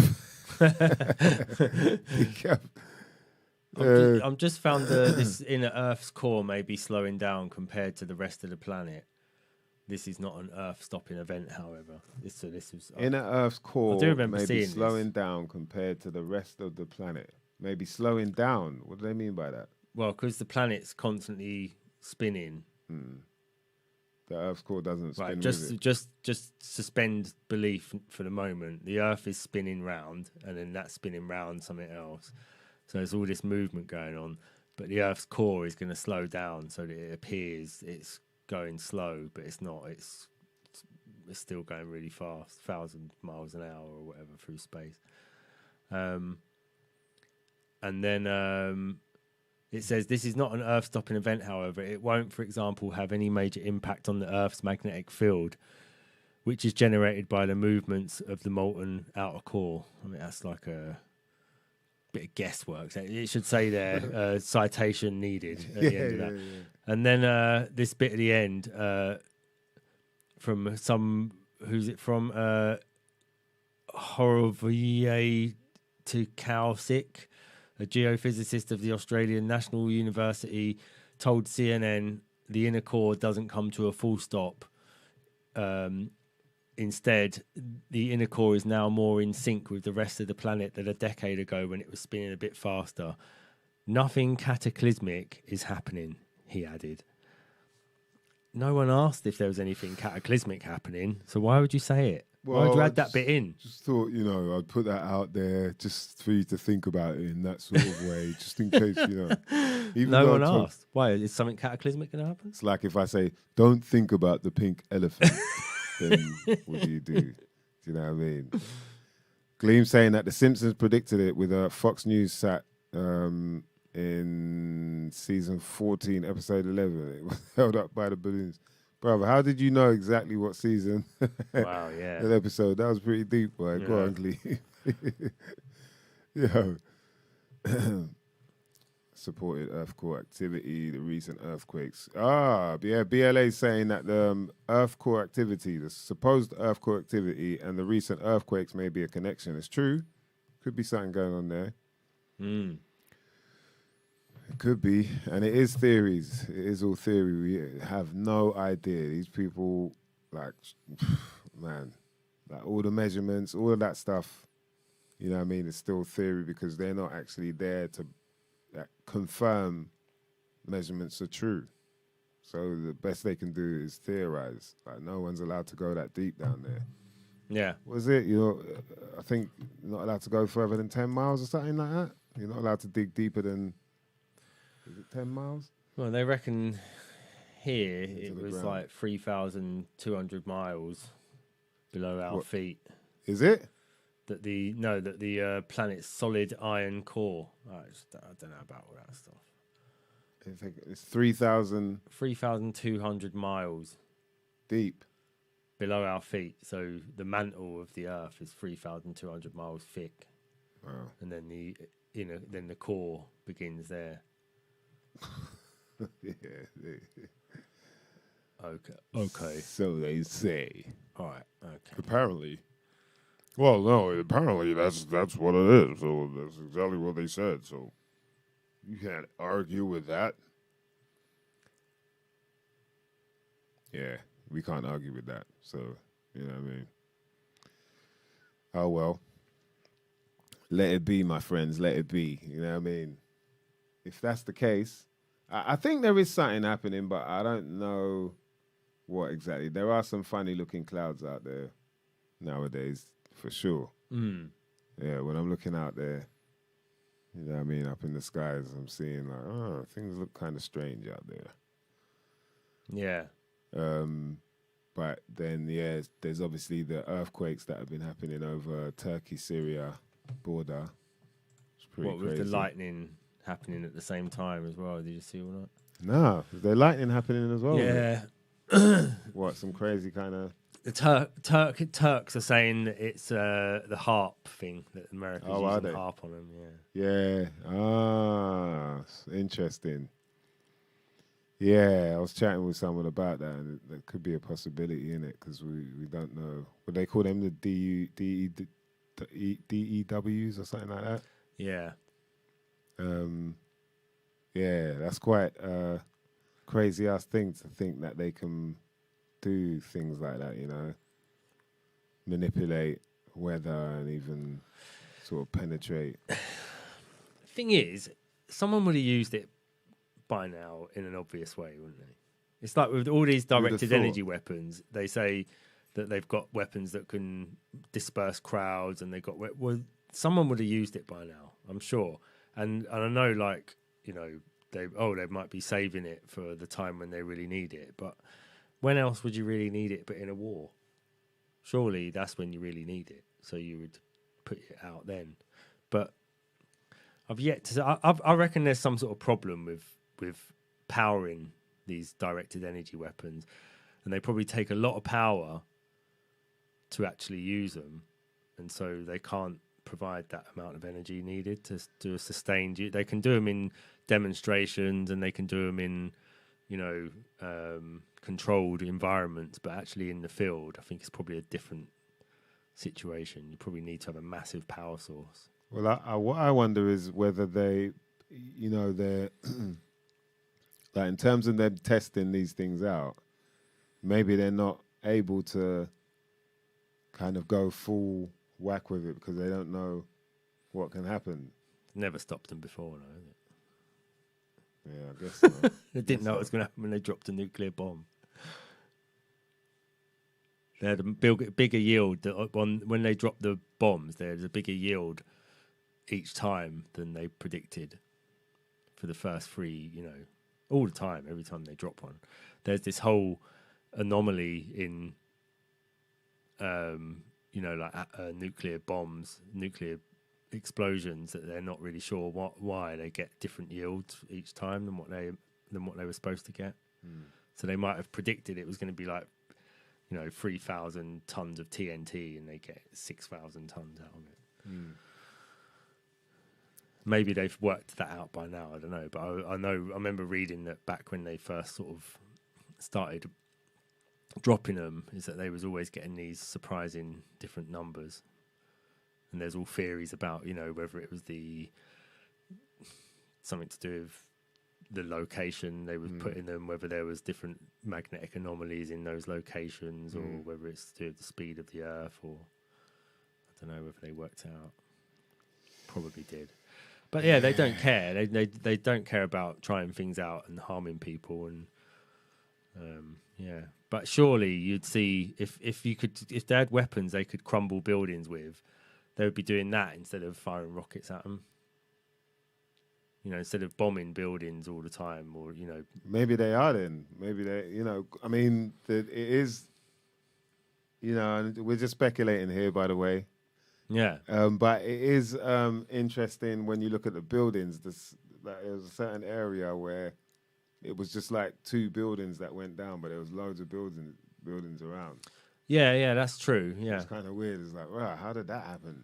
Decaf. I'm just found this inner Earth's core may be slowing down compared to the rest of the planet. This is not an Earth-stopping event, however. This was inner Earth's core remember may be seeing slowing this. down compared to the rest of the planet. Maybe slowing down. What do they mean by that? Well, because the planet's constantly spinning. The Earth's core doesn't spin Right, with it. just suspend belief for the moment. The Earth is spinning round, and then that's spinning round something else. So there's all this movement going on, but the Earth's core is going to slow down so that it appears it's going slow, but it's not. It's still going really fast, 1,000 miles an hour or whatever through space. And then it says this is not an Earth-stopping event, however. It won't, for example, have any major impact on the Earth's magnetic field, which is generated by the movements of the molten outer core. I mean, that's like a bit of guesswork. It should say there, citation needed at the end of that. Yeah. And then this bit at the end, from some, who's it from? Homeboy Sandman, a geophysicist of the Australian National University, told CNN the inner core doesn't come to a full stop. Instead, the inner core is now more in sync with the rest of the planet than a decade ago when it was spinning a bit faster. Nothing cataclysmic is happening, he added. No one asked if there was anything cataclysmic happening, so why would you say it? Well, why would you add that bit in? Just thought, I'd put that out there just for you to think about it in that sort of way, just in case, Even no one asked. Why? Is something cataclysmic going to happen? It's like if I say, don't think about the pink elephant, then what do you do? Do you know what I mean? Gleam saying that The Simpsons predicted it with a Fox News sat in season 14, episode 11. It was held up by the balloons. Brother, how did you know exactly what season? Wow, yeah. That episode, that was pretty deep, boy. Yeah. Go on, Gleam. Yo. Supported earth core activity, the recent earthquakes. Yeah, BLA saying that the earth core activity, the supposed earth core activity and the recent earthquakes may be a connection. It's true. Could be something going on there. It could be. And it is theories. It is all theory. We have no idea. These people, like all the measurements, all of that stuff, you know what I mean? It's still theory because they're not actually there to confirm measurements are true. So the best they can do is theorize. Like no one's allowed to go that deep down there. Yeah. Was it? You're, I think you're not allowed to go further than 10 miles or something like that. You're not allowed to dig deeper than, is it 10 miles? Well, they reckon here Into it the was ground. like 3,200 miles below our What? feet. Is it? That the planet's solid iron core. I don't know about all that stuff. It's 3,000 3,200 miles deep. below our feet. So the mantle of the Earth is 3,200 miles thick, Wow. and then then the core begins there. Yeah. Okay. So they say. All right. Okay. Apparently. Well, no, apparently that's what it is. So that's exactly what they said. So you can't argue with that. Yeah, we can't argue with that. So, you know what I mean? Oh, well. Let it be, my friends. Let it be. You know what I mean? If that's the case, I think there is something happening, but I don't know what exactly. There are some funny-looking clouds out there nowadays, for sure. Mm. Yeah, when I'm looking out there, you know what I mean, up in the skies, I'm seeing like, oh, things look kind of strange out there. Yeah. But then, yeah, there's obviously the earthquakes that have been happening over Turkey-Syria border. It's pretty What with crazy. the lightning happening at the same time as well? Did you see all that? No, is there lightning happening as well? Yeah. What, some crazy kind of... The Turks are saying that it's the harp thing that America's Oh, are using they? harp on them. Yeah. Yeah. Ah, interesting. Yeah, I was chatting with someone about that, and there could be a possibility in it because we don't know. What they call them, the DEWs or something like that. Yeah. Yeah, that's quite a crazy ass thing to think that they can do things like that, you know, manipulate weather and even sort of penetrate. Thing is, someone would have used it by now in an obvious way, wouldn't they? It's like with all these directed thought. energy weapons, they say that they've got weapons that can disperse crowds, and they got well, someone would have used it by now, I'm sure. And I know, like, you know, they might be saving it for the time when they really need it, but when else would you really need it but in a war? Surely that's when you really need it, so you would put it out then. But I've yet to. I reckon there's some sort of problem with powering these directed energy weapons, and they probably take a lot of power to actually use them, and so they can't provide that amount of energy needed to do a sustained. They can do them in demonstrations, and they can do them in, you know, controlled environments, but actually in the field, I think it's probably a different situation. You probably need to have a massive power source. Well, what I wonder is whether they, you know, they're like in terms of them testing these things out, maybe they're not able to kind of go full whack with it because they don't know what can happen. Never stopped them before, no, has it? Yeah, I guess so. They didn't know what was going to happen when they dropped a nuclear bomb. They had a bigger yield. When they dropped the bombs, there was a bigger yield each time than they predicted for the first three, you know, all the time, every time they drop one. There's this whole anomaly in, you know, like nuclear bombs, nuclear explosions, that they're not really sure why they get different yields each time than what they were supposed to get. So they might have predicted it was going to be like, you know, 3,000 tons of TNT, and they get 6,000 tons out of it. Maybe they've worked that out by now. I don't know, but I remember reading that back when they first sort of started dropping them, is that they was always getting these surprising different numbers. And there's all theories about, you know, whether it was something to do with the location they was putting them, whether there was different magnetic anomalies in those locations, or whether it's to do with the speed of the Earth, or I don't know whether they worked it out. Probably did. But yeah, they don't care. They don't care about trying things out and harming people. And Yeah, but surely you'd see if they had weapons they could crumble buildings with, they would be doing that instead of firing rockets at them. You know, instead of bombing buildings all the time, or you know, maybe they are then. Maybe they, you know, I mean, it is, you know, and we're just speculating here, by the way. yeah, But it is interesting when you look at the buildings. Like, there was a certain area where it was just like 2 buildings that went down, but there was loads of buildings around. yeah, that's true. Yeah, It's kind of weird. It's like, wow, how did that happen?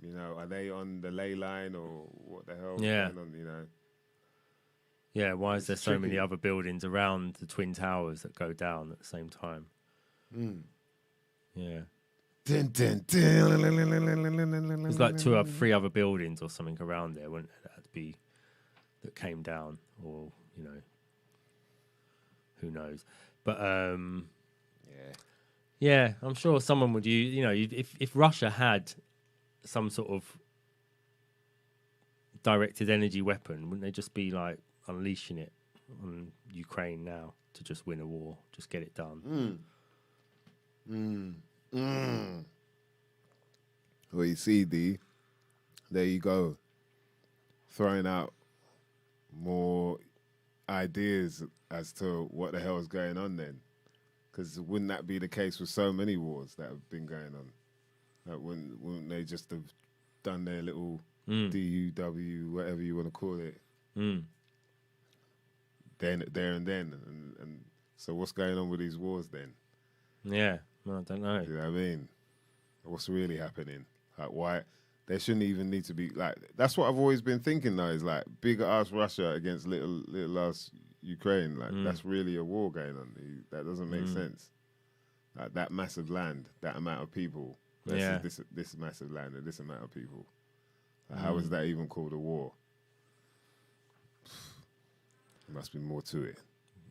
You know, are they on the ley line or what the hell is going on? You know. Yeah, why is there so many tricky. other buildings around the Twin Towers that go down at the same time? Yeah. Dun, dun, There's like dun. 3 other buildings or something around there, wouldn't there, that came down, or, you know, who knows. But, yeah, I'm sure someone would use, you know, if Russia had some sort of directed energy weapon, wouldn't they just be like unleashing it on Ukraine now to just win a war, just get it done? Well, you see, D, there you go. Throwing out more ideas as to what the hell is going on then. Because wouldn't that be the case with so many wars that have been going on? Like, wouldn't they just have done their little DUW, whatever you want to call it, then, there and then? And so what's going on with these wars then? Yeah, well, I don't know. Do you know what I mean? What's really happening? Like, why? There shouldn't even need to be, like, that's what I've always been thinking though, is like bigger ass Russia against little ass Ukraine. Like, that's really a war going on. That doesn't make sense. Like, that massive land, that amount of people versus this massive land and this amount of people. Like, how is that even called a war? There must be more to it.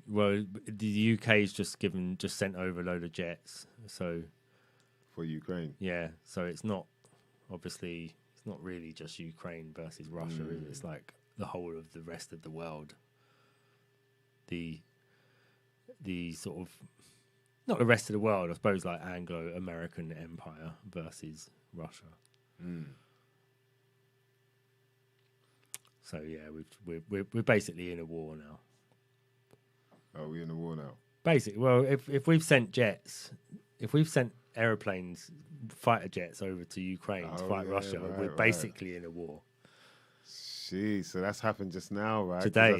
Well, the UK's just sent over a load of jets, so For Ukraine. yeah, so it's not really just Ukraine versus Russia. Is it? It's like the whole of the rest of the world. The sort of, not the rest of the world, I suppose, like Anglo-American Empire versus Russia. So yeah, we're basically in a war now. Oh, we're in a war now. Basically, well, if we've sent jets, if we've sent aeroplanes, fighter jets over to Ukraine to fight Russia, we're basically in a war. Gee, so that's happened just now, right? Today,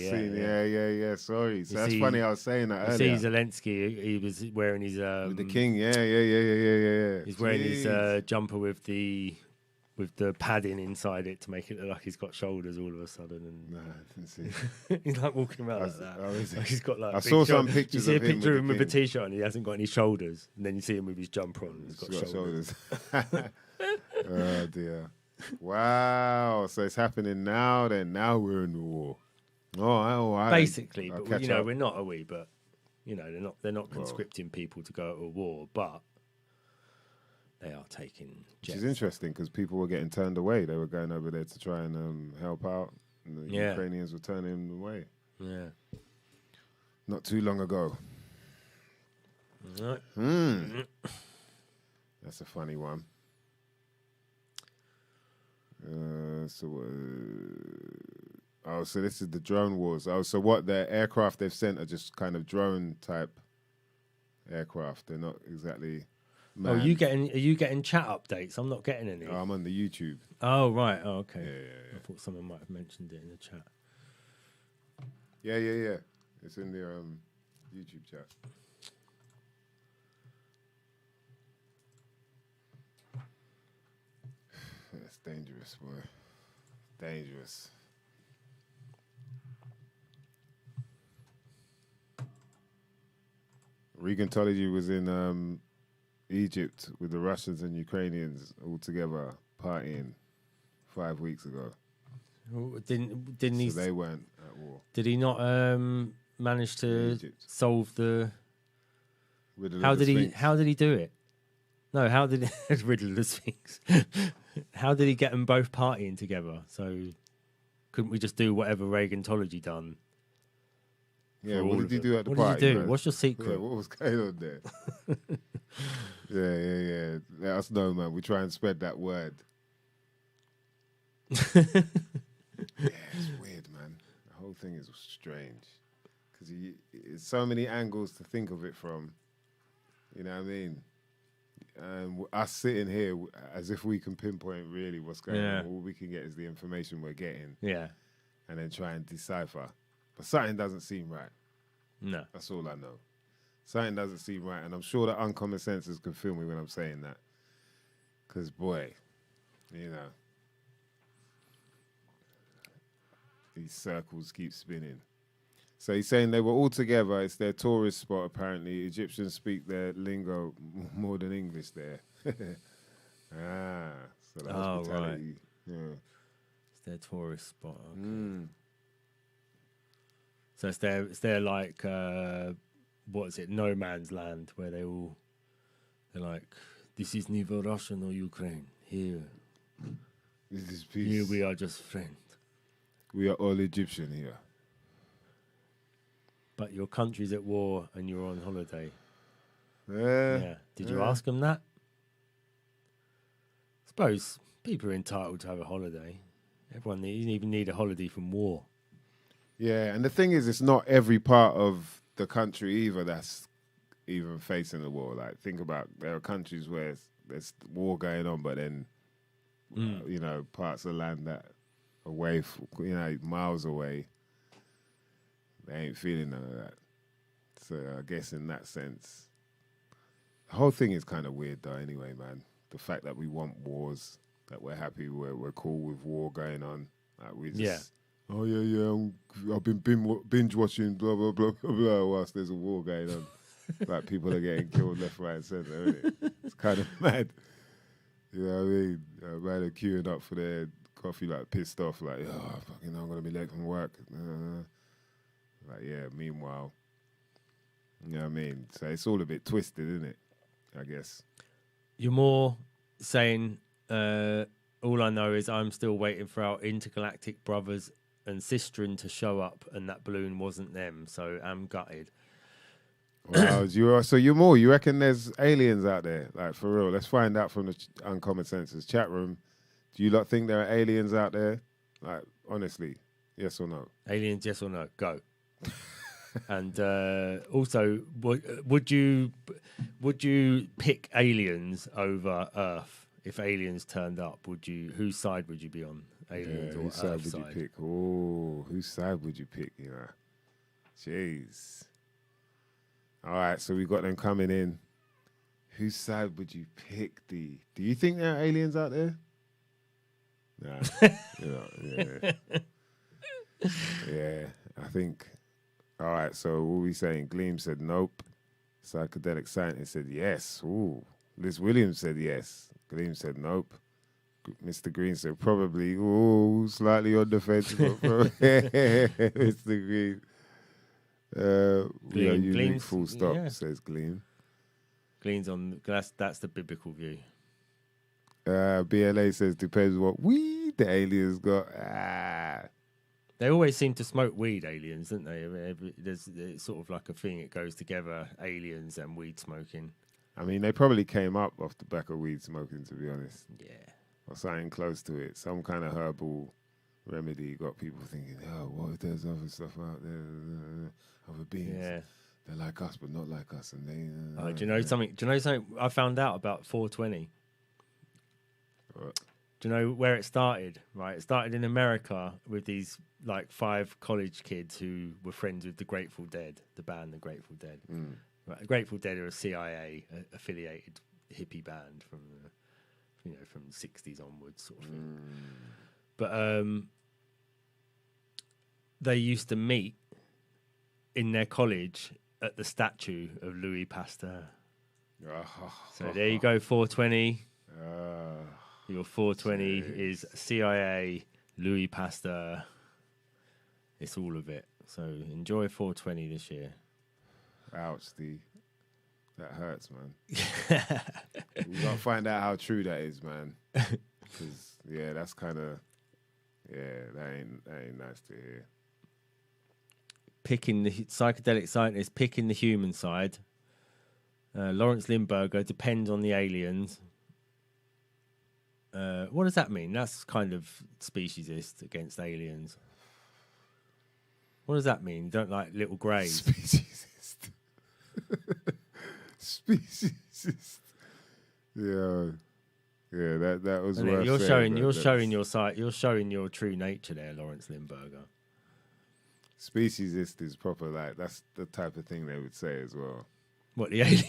yeah. Sorry. So that's funny. I was saying that you earlier. see Zelensky, he was wearing his With the king, yeah. He's wearing his jumper with the padding inside it to make it look like he's got shoulders all of a sudden, and Nah, I didn't see. he's like walking around like that. Oh, is it? Like he's got like I saw some You pictures see a of him picture of him with with the a t-shirt on, he hasn't got any shoulders, and then you see him with his jumper on, and he's got shoulders. Oh dear. Wow. So it's happening now. Then now we're in the war. All right. Basically, I'll but catch you know up. we're not, are we? But you know they're not conscripting people to go to a war, but they are taking Which jets. is interesting because people were getting turned away. They were going over there to try and help out, and the Ukrainians were turning them away. Yeah. Not too long ago. Right. That's a funny one. So this is the drone wars. Oh, so what the aircraft they've sent are just kind of drone type aircraft. They're not exactly. Oh, are you getting chat updates? I'm not getting any. Oh, I'm on the YouTube. Oh right. Oh okay. Yeah. I thought someone might have mentioned it in the chat. Yeah. It's in the YouTube chat. That's dangerous, boy. Dangerous. Regentology was in Egypt with the Russians and Ukrainians all together partying 5 weeks ago. Didn't So he? they weren't at war. Did he not manage to Egypt. solve the? Riddle How of the did he? Sphinx. How did he do it? No, how did riddle of the Sphinx? How did he get them both partying together? So couldn't we just do whatever Regentology done? Yeah, for what all did of you them. do at the What party? did you do? man? What's your Yeah, secret? what was going on there? yeah. Let us know, man. We try and spread that word. Yeah, it's weird, man. The whole thing is strange because it's so many angles to think of it from. You know what I mean? And us sitting here as if we can pinpoint really what's going on. All we can get is the information we're getting, Yeah. and then try and decipher. But something doesn't seem right. No. That's all I know. Something doesn't seem right, and I'm sure that Uncommon Senses can feel me when I'm saying that. Because, boy, you know, these circles keep spinning. So he's saying they were all together. It's their tourist spot, apparently. Egyptians speak their lingo more than English there. So the hospitality. Right. Yeah. It's their tourist spot. Okay. Mm. So it's their like what is it? No man's land where they're like, this is neither Russian or Ukraine. Here This is peace. here we are just friends. We are all Egyptian here. But your country's at war and you're on holiday. Yeah. Did you ask them that? Suppose people are entitled to have a holiday. Everyone you even need a holiday from war. Yeah, and the thing is, it's not every part of the country either that's even facing the war. Like, think about, there are countries where there's war going on, but then, you know, parts of land that away, miles away, they ain't feeling none of that. So I guess in that sense, the whole thing is kind of weird though anyway, man. The fact that we want wars, that we're happy, we're cool with war going on. Like we just, oh yeah, I've been binge watching blah, blah, blah, blah, blah, whilst there's a war going on. Like people are getting killed left, right, and centre, isn't it? It's kind of mad. You know what I mean? Man are queuing up for their coffee, like pissed off, like, oh, fucking, I'm going to be late from work. Like, yeah, meanwhile, you know what I mean? So it's all a bit twisted, isn't it? I guess. You're more saying, all I know is I'm still waiting for our intergalactic brothers and sistren to show up, and that balloon wasn't them, so I'm gutted. Wow, so you reckon there's aliens out there? Like, for real, let's find out from the Uncommon Senses chat room. Do you lot think there are aliens out there? Like, honestly, yes or no? Aliens, yes or no? Go. And also, would you pick aliens over Earth if aliens turned up? Whose side would you be on? Aliens or whose side Earth's would side? you pick? Oh, whose side would you pick? You know, jeez. All right, so we got them coming in. Whose side would you pick, D? Do you think there are aliens out there? Nah, yeah, I think. All right, so what are we saying? Gleam said nope. Psychedelic Scientist said yes. Ooh, Liz Williams said yes. Gleam said nope. Mr. Green said probably. Ooh, slightly on the fence. Mr. Green. We are unique, Gleam's, full stop, yeah. says Gleam. Glean's on. That's the biblical view. BLA says depends what weed the aliens got. They always seem to smoke weed, aliens, don't they? There's it's sort of like a thing. It goes together, aliens and weed smoking. I mean, they probably came up off the back of weed smoking, to be honest. Yeah. Or something close to it. Some kind of herbal remedy got people thinking, oh, what if there's other stuff out there, other beings? Yeah. They're like us, but not like us. And they. Do you know something? Do you know something I found out about 420? What? Do you know where it started? Right, it started in America with these like 5 college kids who were friends with the Grateful Dead, the band, the Grateful Dead. Right, Grateful Dead are a CIA affiliated hippie band from from the 60s onwards, sort of thing. But they used to meet in their college at the statue of Louis Pasteur. So there you go, 420. Your 420 is CIA, Louis Pasteur. It's all of it. So enjoy 420 this year. Ouch, Steve. That hurts, man. We gotta find out how true that is, man. Because that's kind of that ain't nice to hear. picking the psychedelic scientist, picking the human side. Lawrence Limburger depends on the aliens. What does that mean? That's kind of speciesist against aliens. What does that mean? Don't like little greys. Speciesist. Speciesist. Yeah. Yeah, that was worth You're saying, showing your side. You're showing your true nature there, Lawrence Limburger. Speciesist is proper, like, that's the type of thing they would say as well. What, the aliens?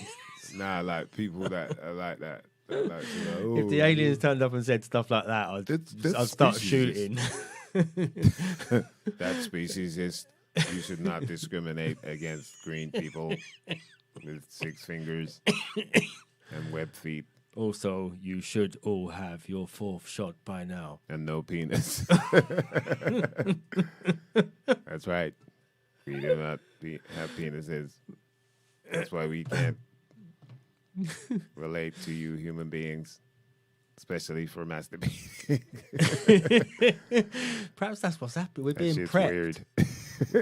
Nah, like people that are like that. That like, you know, If the aliens turned up and said stuff like that, I'd start shooting. That speciesist. You should not discriminate against green people with 6 fingers and web feet. Also, you should all have your 4th shot by now. And no penis. That's right. We do not have penises. That's why we can't relate to you human beings, especially for masturbating. Perhaps that's what's happening. We're That being shit's prepped. weird.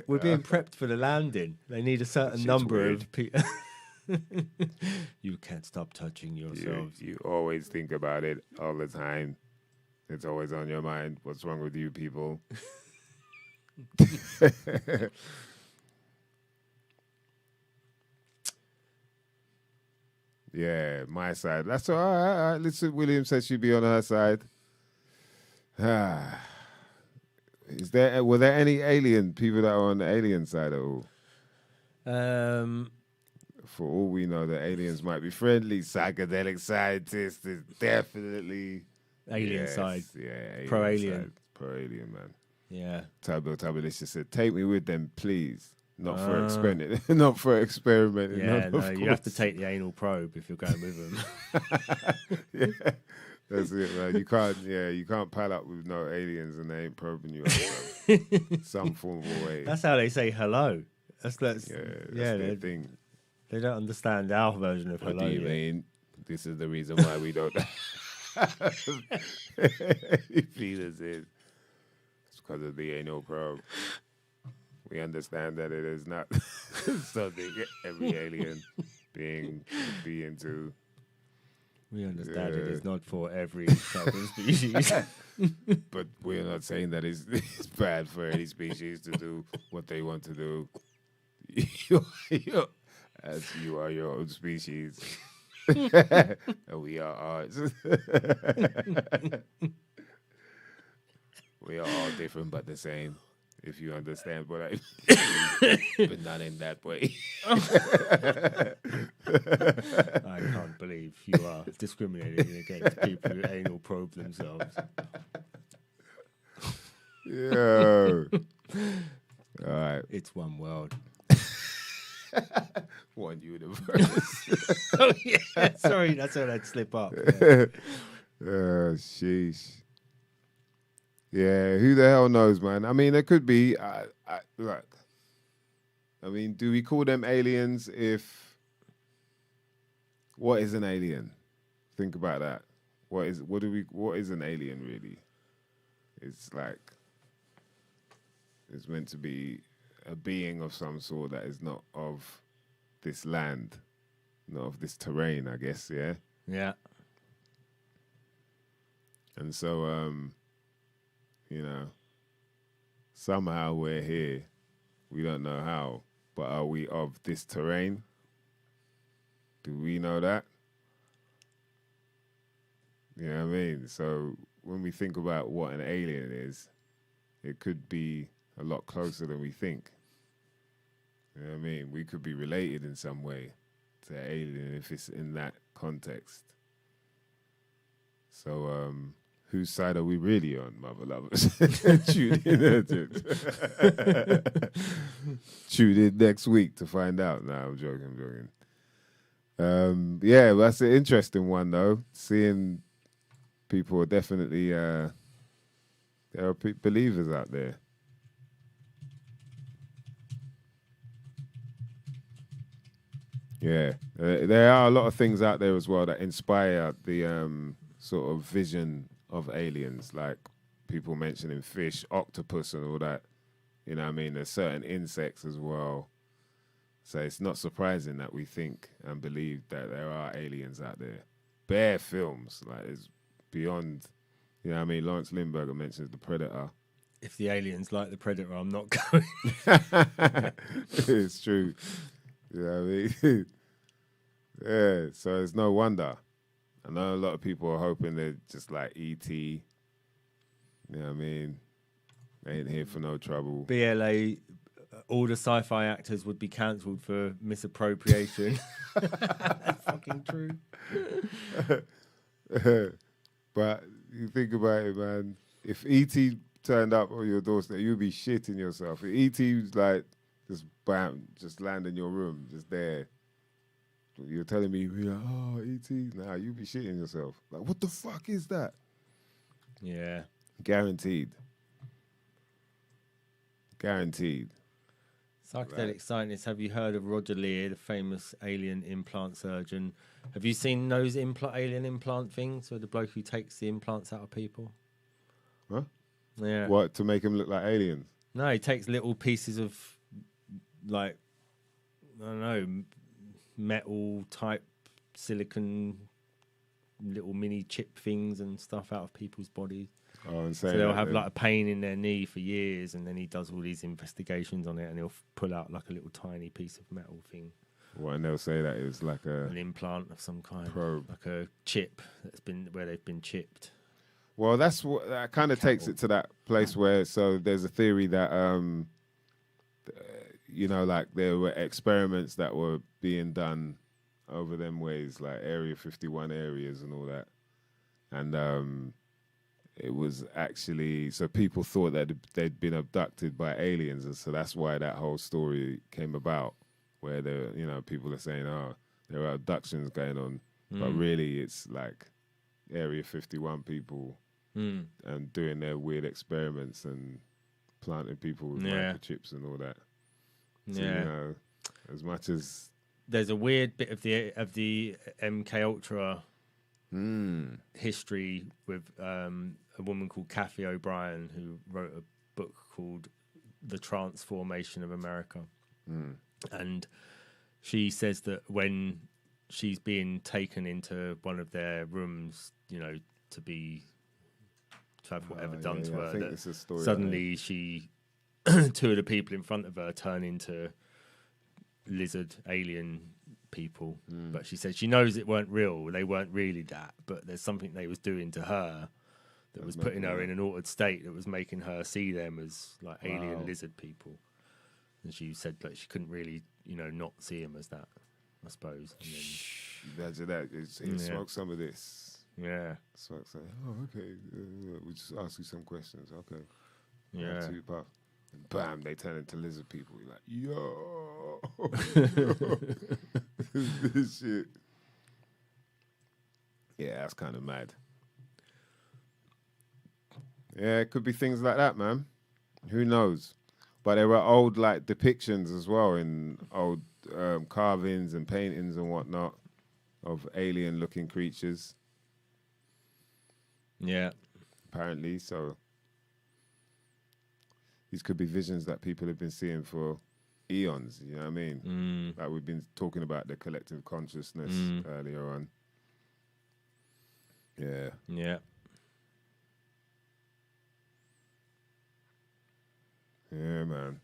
We're being prepped for the landing. They need a certain Shit's number weird. of people. You can't stop touching yourselves. You always think about it all the time. It's always on your mind. What's wrong with you people? Yeah, my side. That's all right. All right. Listen, William said she'd be on her side. Were there any alien people that are on the alien side at all? For all we know, the aliens might be friendly. Psychedelic scientists is definitely Alien yes, side. Yeah, alien Pro-alien. side. Pro-alien, man. Yeah. Tabulicious said, "Take me with them, please. Not for experiment. Not for experimenting. Yeah, no, no, you have to take the anal probe if you're going with them. Yeah, that's it, man. You can't. Yeah, you can't pile up with no aliens and they ain't probing you out, some form of way. That's how they say hello. That's That's their thing. They don't understand our version of What hello. do you yet. mean? This is the reason why we don't. Penises. It's because of the anal probe. We understand that it is not something every alien being would be into. We understand it is not for every type of species. But we're not saying that it's bad for any species to do what they want to do. As you are your own species. And we are ours. We are all different but the same. If you understand what I mean. But not in that way. I can't believe you are discriminating against people who anal probe themselves. Yeah. All right. It's one world. One universe. Oh, yeah. Sorry, that's how I'd slip up. Sheesh. Yeah, who the hell knows, man? I mean, there could be. Look. I mean, do we call them aliens if? What is an alien? Think about that. What is an alien really? It's like it's meant to be a being of some sort that is not of this land, not of this terrain, I guess, yeah? Yeah. And so, you know, somehow we're here. We don't know how, but are we of this terrain? Do we know that? You know what I mean? So when we think about what an alien is, it could be a lot closer than we think. You know what I mean? We could be related in some way to an alien if it's in that context. So, whose side are we really on, mother lovers? Tune in. Tune in next week to find out. No, I'm joking. Yeah, that's an interesting one, though. Seeing people are definitely, there are believers out there. Yeah, there are a lot of things out there as well that inspire the sort of vision of aliens, like people mentioning fish, octopus, and all that You know what I mean? There's certain insects as well. So it's not surprising that we think and believe that there are aliens out there. Bare films, like it's beyond, you know what I mean? Lawrence Lindbergh mentions The Predator. If the aliens like The Predator, I'm not going. It's true. You know what I mean? Yeah, so it's no wonder. I know a lot of people are hoping they're just like E.T. You know what I mean? They ain't here for no trouble. BLA, all the sci-fi actors would be cancelled for misappropriation. That's fucking true. But you think about it, man. If E.T. turned up on your doorstep, you'd be shitting yourself. If E.T. was like, just bam, just land in your room, just there. You're telling me, you'd be like, oh, E.T. Nah, you'd be shitting yourself. Like, what the fuck is that? Yeah. Guaranteed. Guaranteed. Psychedelic scientists, have you heard of Roger Lear, the famous alien implant surgeon? Have you seen those alien implant things where the bloke who takes the implants out of people? Huh? Yeah. What, to make them look like aliens? No, he takes little pieces of, like, I don't know, metal type silicon, little mini chip things and stuff out of people's bodies. Oh, and So saying they'll that have then- like a pain in their knee for years, and then he does all these investigations on it, and he'll pull out like a little tiny piece of metal thing, What, and they'll say that it was like an a implant of some kind, probe. like a chip that's been where they've been chipped. Well, that's what that kind of takes it to that place where so there's a theory that you know, like there were experiments that were being done over them ways, like Area 51 areas and all that, and it was actually so people thought that they'd been abducted by aliens, and so that's why that whole story came about, where the you know people are saying, oh, there are abductions going on, but really it's like Area 51 people. And doing their weird experiments and planting people with microchips and all that. So, you know, as much as there's a weird bit of the MK Ultra history with a woman called Kathy O'Brien who wrote a book called The Transformation of America, and she says that when she's being taken into one of their rooms, you know, to have whatever done to her, that suddenly she two of the people in front of her turn into lizard alien people, but she said she knows it weren't real, they weren't really that, but there's something they was doing to her that was putting her in an altered state that was making her see them as like alien lizard people, and she said that she couldn't really, you know, not see them as that, I suppose. imagine that. Smoke some of this. Yeah. So I say, oh, okay. We just ask you some questions. Okay. Yeah. 2 puff. And bam, they turn into lizard people. You're like, yo. This shit. Yeah, that's kind of mad. Yeah, it could be things like that, man. Who knows? But there were old like depictions as well in old carvings and paintings and whatnot of alien-looking creatures. Yeah. Apparently, so these could be visions that people have been seeing for eons, you know what I mean? Like we've been talking about the collective consciousness earlier on. Yeah. Yeah. Yeah, man.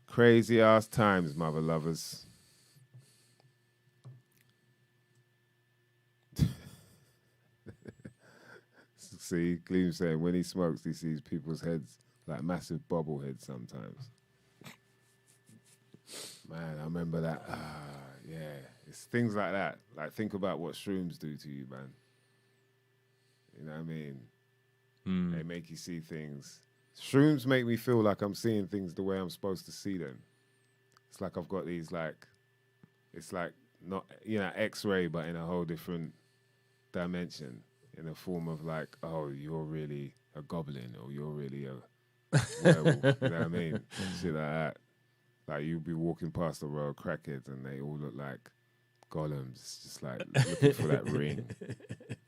Crazy ass times, mother lovers. See, Gleam saying when he smokes, he sees people's heads like massive bobbleheads sometimes. Man, I remember that. Yeah, it's things like that. Like, think about what shrooms do to you, man. You know what I mean? They make you see things. Shrooms make me feel like I'm seeing things the way I'm supposed to see them. It's like I've got these, like, it's like not, you know, X-ray, but in a whole different dimension. In the form of like, oh, you're really a goblin, or you're really a werewolf. You know what I mean? Shit like that. Like you'd be walking past a row of crackheads and they all look like golems, just like looking for that ring.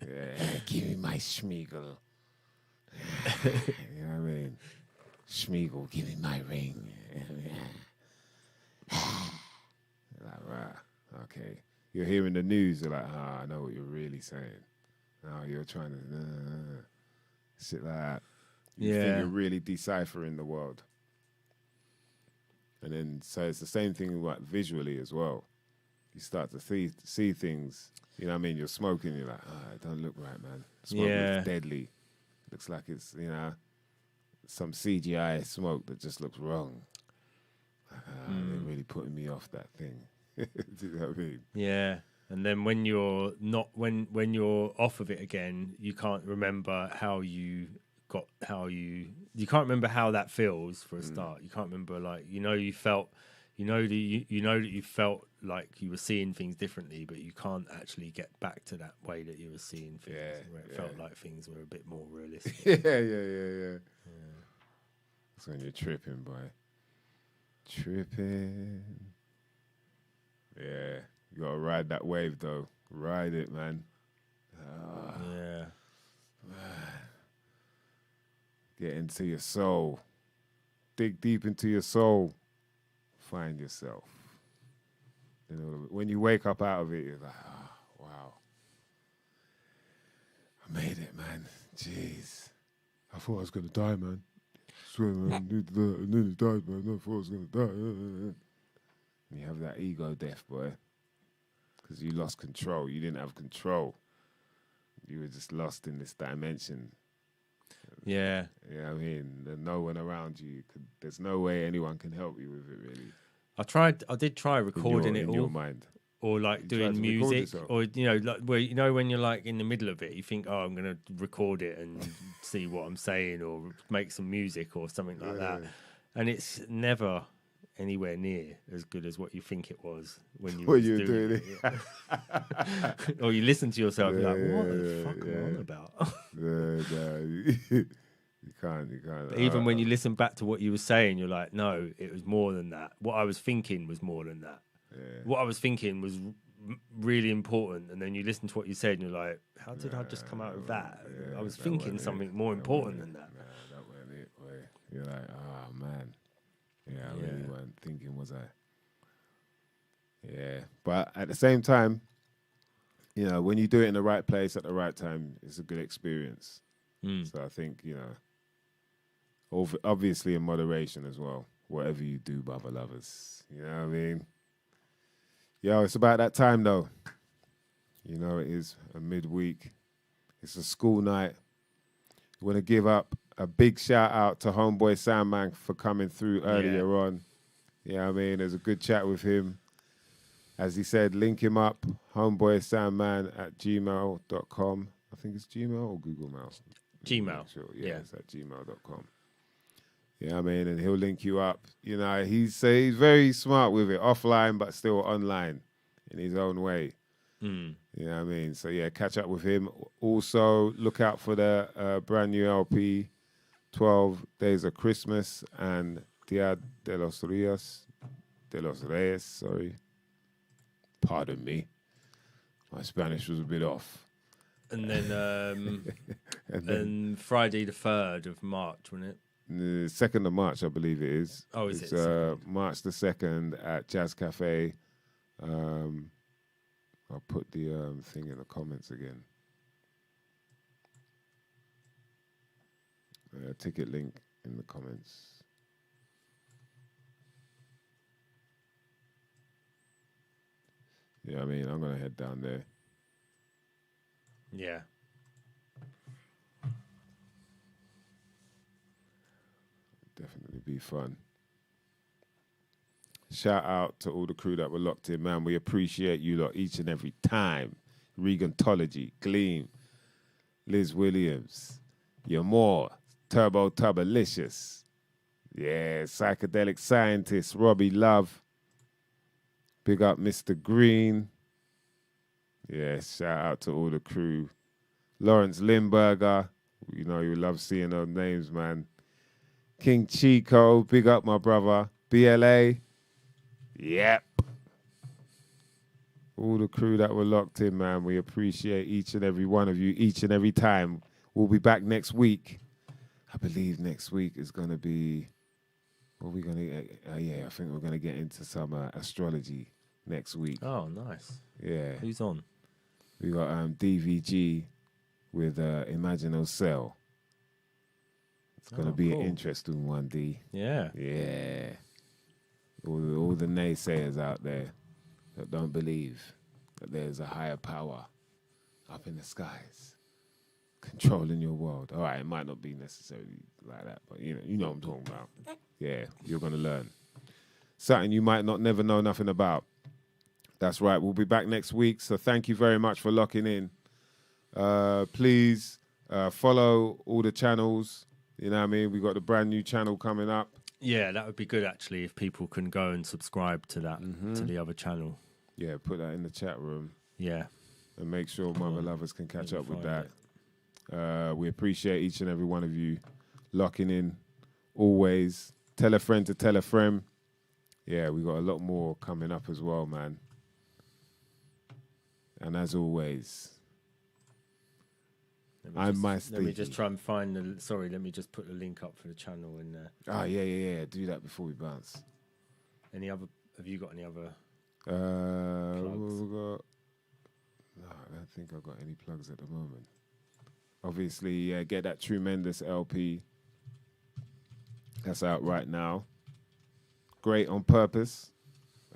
Yeah, give me my schmeagle. You know what I mean? Schmeagle, give me my ring. Like, right, okay. You're hearing the news, you're like, I know what you're really saying. No, you're trying to shit like that. You think you're really deciphering the world. And then, so it's the same thing like visually as well. You start to see things, you know what I mean? You're smoking, you're like, it don't look right, man. Smoke looks deadly. Looks like it's, you know, some CGI smoke that just looks wrong. They're really putting me off that thing. Do you know what I mean? Yeah. And then when you're not, when you're off of it again, you can't remember you can't remember how that feels for a start. You can't remember, like, you felt like you were seeing things differently, but you can't actually get back to that way that you were seeing things, where it felt like things were a bit more realistic. Yeah. That's when you're tripping, boy. Tripping. Yeah. You gotta ride that wave, though. Ride it, man. Yeah. Get into your soul. Dig deep into your soul. Find yourself. You know, when you wake up out of it, you're like, wow. I made it, man. Jeez. I thought I was going to die, man. I swear, man. I nearly died, man. I thought I was going to die. And you have that ego death, boy. Because you lost control. You didn't have control. You were just lost in this dimension. Yeah. You know what I mean? There's no one around you. There's no way anyone can help you with it, really. I did try recording it all. In your mind. Or like doing music, or like where when you're like in the middle of it, you think, I'm gonna record it and see what I'm saying, or make some music or something like that, and it's never anywhere near as good as what you think it was when you were doing it. Yeah. Or you listen to yourself, you're like, what the fuck am I on about? You can't. But even when you listen back to what you were saying, you're like, no, it was more than that. What I was thinking was more than that. Yeah. What I was thinking was really important, and then you listen to what you said, and you're like, "How did I just come out of that? Yeah, I was thinking something more important than that." Nah, that wasn't it. Boy. You're like, "Oh man, I really wasn't thinking, was I?" Yeah, but at the same time, when you do it in the right place at the right time, it's a good experience. So I think obviously in moderation as well. Whatever you do, brother lovers, you know what I mean. Yo, it's about that time, though. It is a midweek. It's a school night. I want to give up a big shout out to Homeboy Sandman for coming through earlier on. You know what I mean? There's a good chat with him. As he said, link him up, homeboysandman@gmail.com. I think it's Gmail or Google Mail? Gmail. Sure. Yeah, it's at gmail.com. Yeah, I mean, and he'll link you up. He's very smart with it, offline but still online in his own way. You know what I mean? So yeah, catch up with him. Also, look out for the brand new LP, 12 Days of Christmas and Dia de los Reyes. Sorry. Pardon me. My Spanish was a bit off. And then, and Friday the 3rd of March, wasn't it? The 2nd of March, I believe it is. Oh, is it's, it? March the 2nd at Jazz Cafe. I'll put the thing in the comments again. Ticket link in the comments. Yeah, I mean, I'm going to head down there. Yeah. Definitely be fun. Shout out to all the crew that were locked in, man. We appreciate you lot each and every time. Regantology, Gleam, Liz Williams, Yamore, Turbo Tubalicious. Yeah, Psychedelic Scientist, Robbie Love. Big up Mr. Green. Yeah, shout out to all the crew. Lawrence Limburger. You love seeing those names, man. King Chico, big up my brother. BLA. Yep. All the crew that were locked in, man. We appreciate each and every one of you, each and every time. We'll be back next week. I believe next week is going to be, what are we going to get? Yeah, I think we're going to get into some astrology next week. Oh, nice. Yeah. Who's on? We got DVG with Imagine Cell. It's going to be cool. an interesting one, D. Yeah. Yeah. All the naysayers out there that don't believe that there's a higher power up in the skies controlling your world. All right, it might not be necessarily like that, but you know what I'm talking about. Yeah, you're going to learn. Something you might not never know nothing about. That's right. We'll be back next week, so thank you very much for locking in. Please follow all the channels. You know what I mean? We got the brand new channel coming up. Yeah, that would be good actually if people can go and subscribe to that to the other channel. Yeah, put that in the chat room. Yeah. And make sure Mother Lovers can catch up with find that. We appreciate each and every one of you locking in always. Tell a friend to tell a friend. Yeah, we got a lot more coming up as well, man. And as always, let me just try and find the. Sorry, let me just put the link up for the channel in there. Oh, yeah. Do that before we bounce. Any other? Have you got any other? What have we got? No, I don't think I've got any plugs at the moment. Obviously, yeah, get that Tremendous LP. That's out right now. Great on Purpose,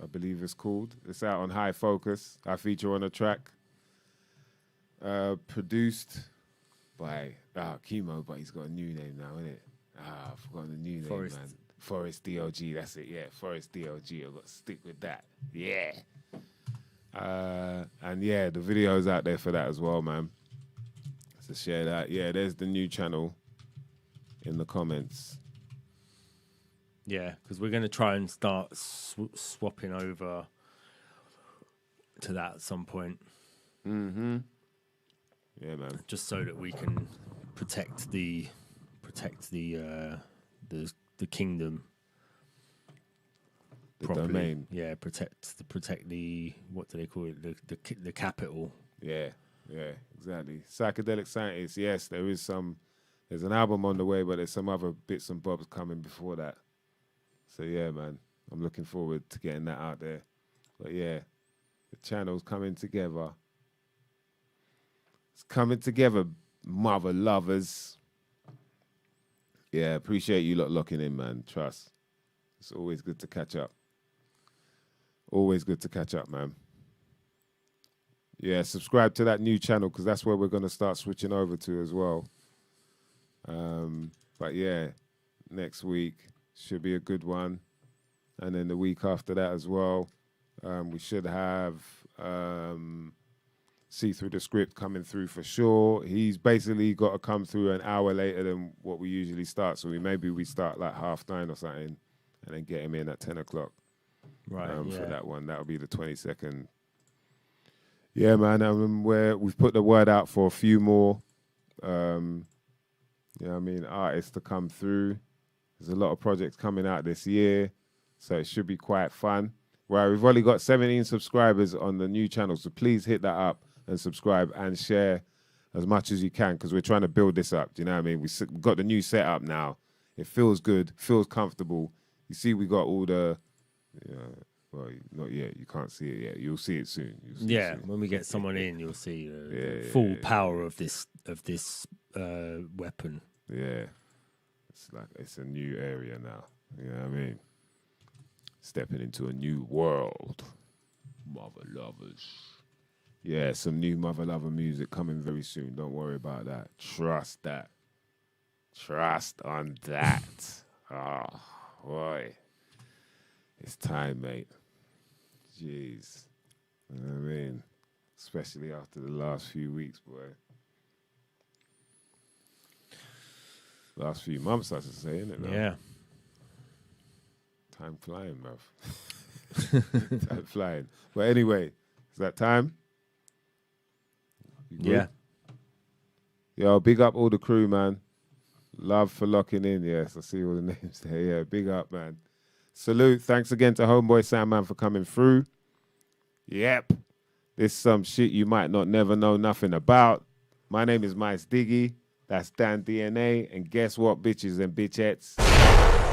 I believe it's called. It's out on High Focus. I feature on a track. Produced by Chemo, but he's got a new name now, isn't it? I've forgotten the new name, man. Forest DLG, that's it, yeah. Forest DLG, I've got to stick with that. Yeah. And yeah, the video's out there for that as well, man. So share that. Yeah, there's the new channel in the comments. Yeah, because we're going to try and start swapping over to that at some point. Mm-hmm. Yeah, man. Just so that we can protect the kingdom. The properly. domain. Yeah, protect the what do they call it? The capital. Yeah, exactly. Psychedelic Scientists. Yes, there's an album on the way, but there's some other bits and bobs coming before that. So yeah, man, I'm looking forward to getting that out there. But yeah, the channel's coming together. It's coming together, Mother Lovers. Yeah, appreciate you lot locking in, man. Trust. It's always good to catch up. Always good to catch up, man. Yeah, subscribe to that new channel because that's where we're going to start switching over to as well. But yeah, next week should be a good one. And then the week after that as well, we should have See Through the Script coming through for sure. He's basically got to come through an hour later than what we usually start. So maybe we start like 9:30 or something and then get him in at 10 o'clock. Right, For that one. That'll be the 22nd. Yeah, man. We've put the word out for a few more, artists to come through. There's a lot of projects coming out this year, so it should be quite fun. Right, we've only got 17 subscribers on the new channel, so please hit that up and subscribe and share as much as you can because we're trying to build this up. Do you know what I mean? We've got the new setup now. It feels good, feels comfortable. You see, we got all the... well, not yet. You can't see it yet. You'll see it soon. When we get someone in, you'll see the full power of this weapon. Yeah, it's a new area now. You know what I mean? Stepping into a new world. Mother Lovers. Yeah, some new Mother Lover music coming very soon. Don't worry about that. Trust that. Trust on that. Oh, boy. It's time, mate. Jeez. You know what I mean? Especially after the last few weeks, boy. Last few months, I should say, isn't it? Now? Yeah. Time flying, bruv. Time flying. But anyway, is that time? Yeah. Yo, big up all the crew, man. Love for locking in. Yes, I see all the names there. Yeah, big up, man. Salute. Thanks again to Homeboy Sandman for coming through. Yep. This is some shit you might not never know nothing about. My name is Mice Diggy. That's Dan DNA. And guess what, bitches and bitchettes?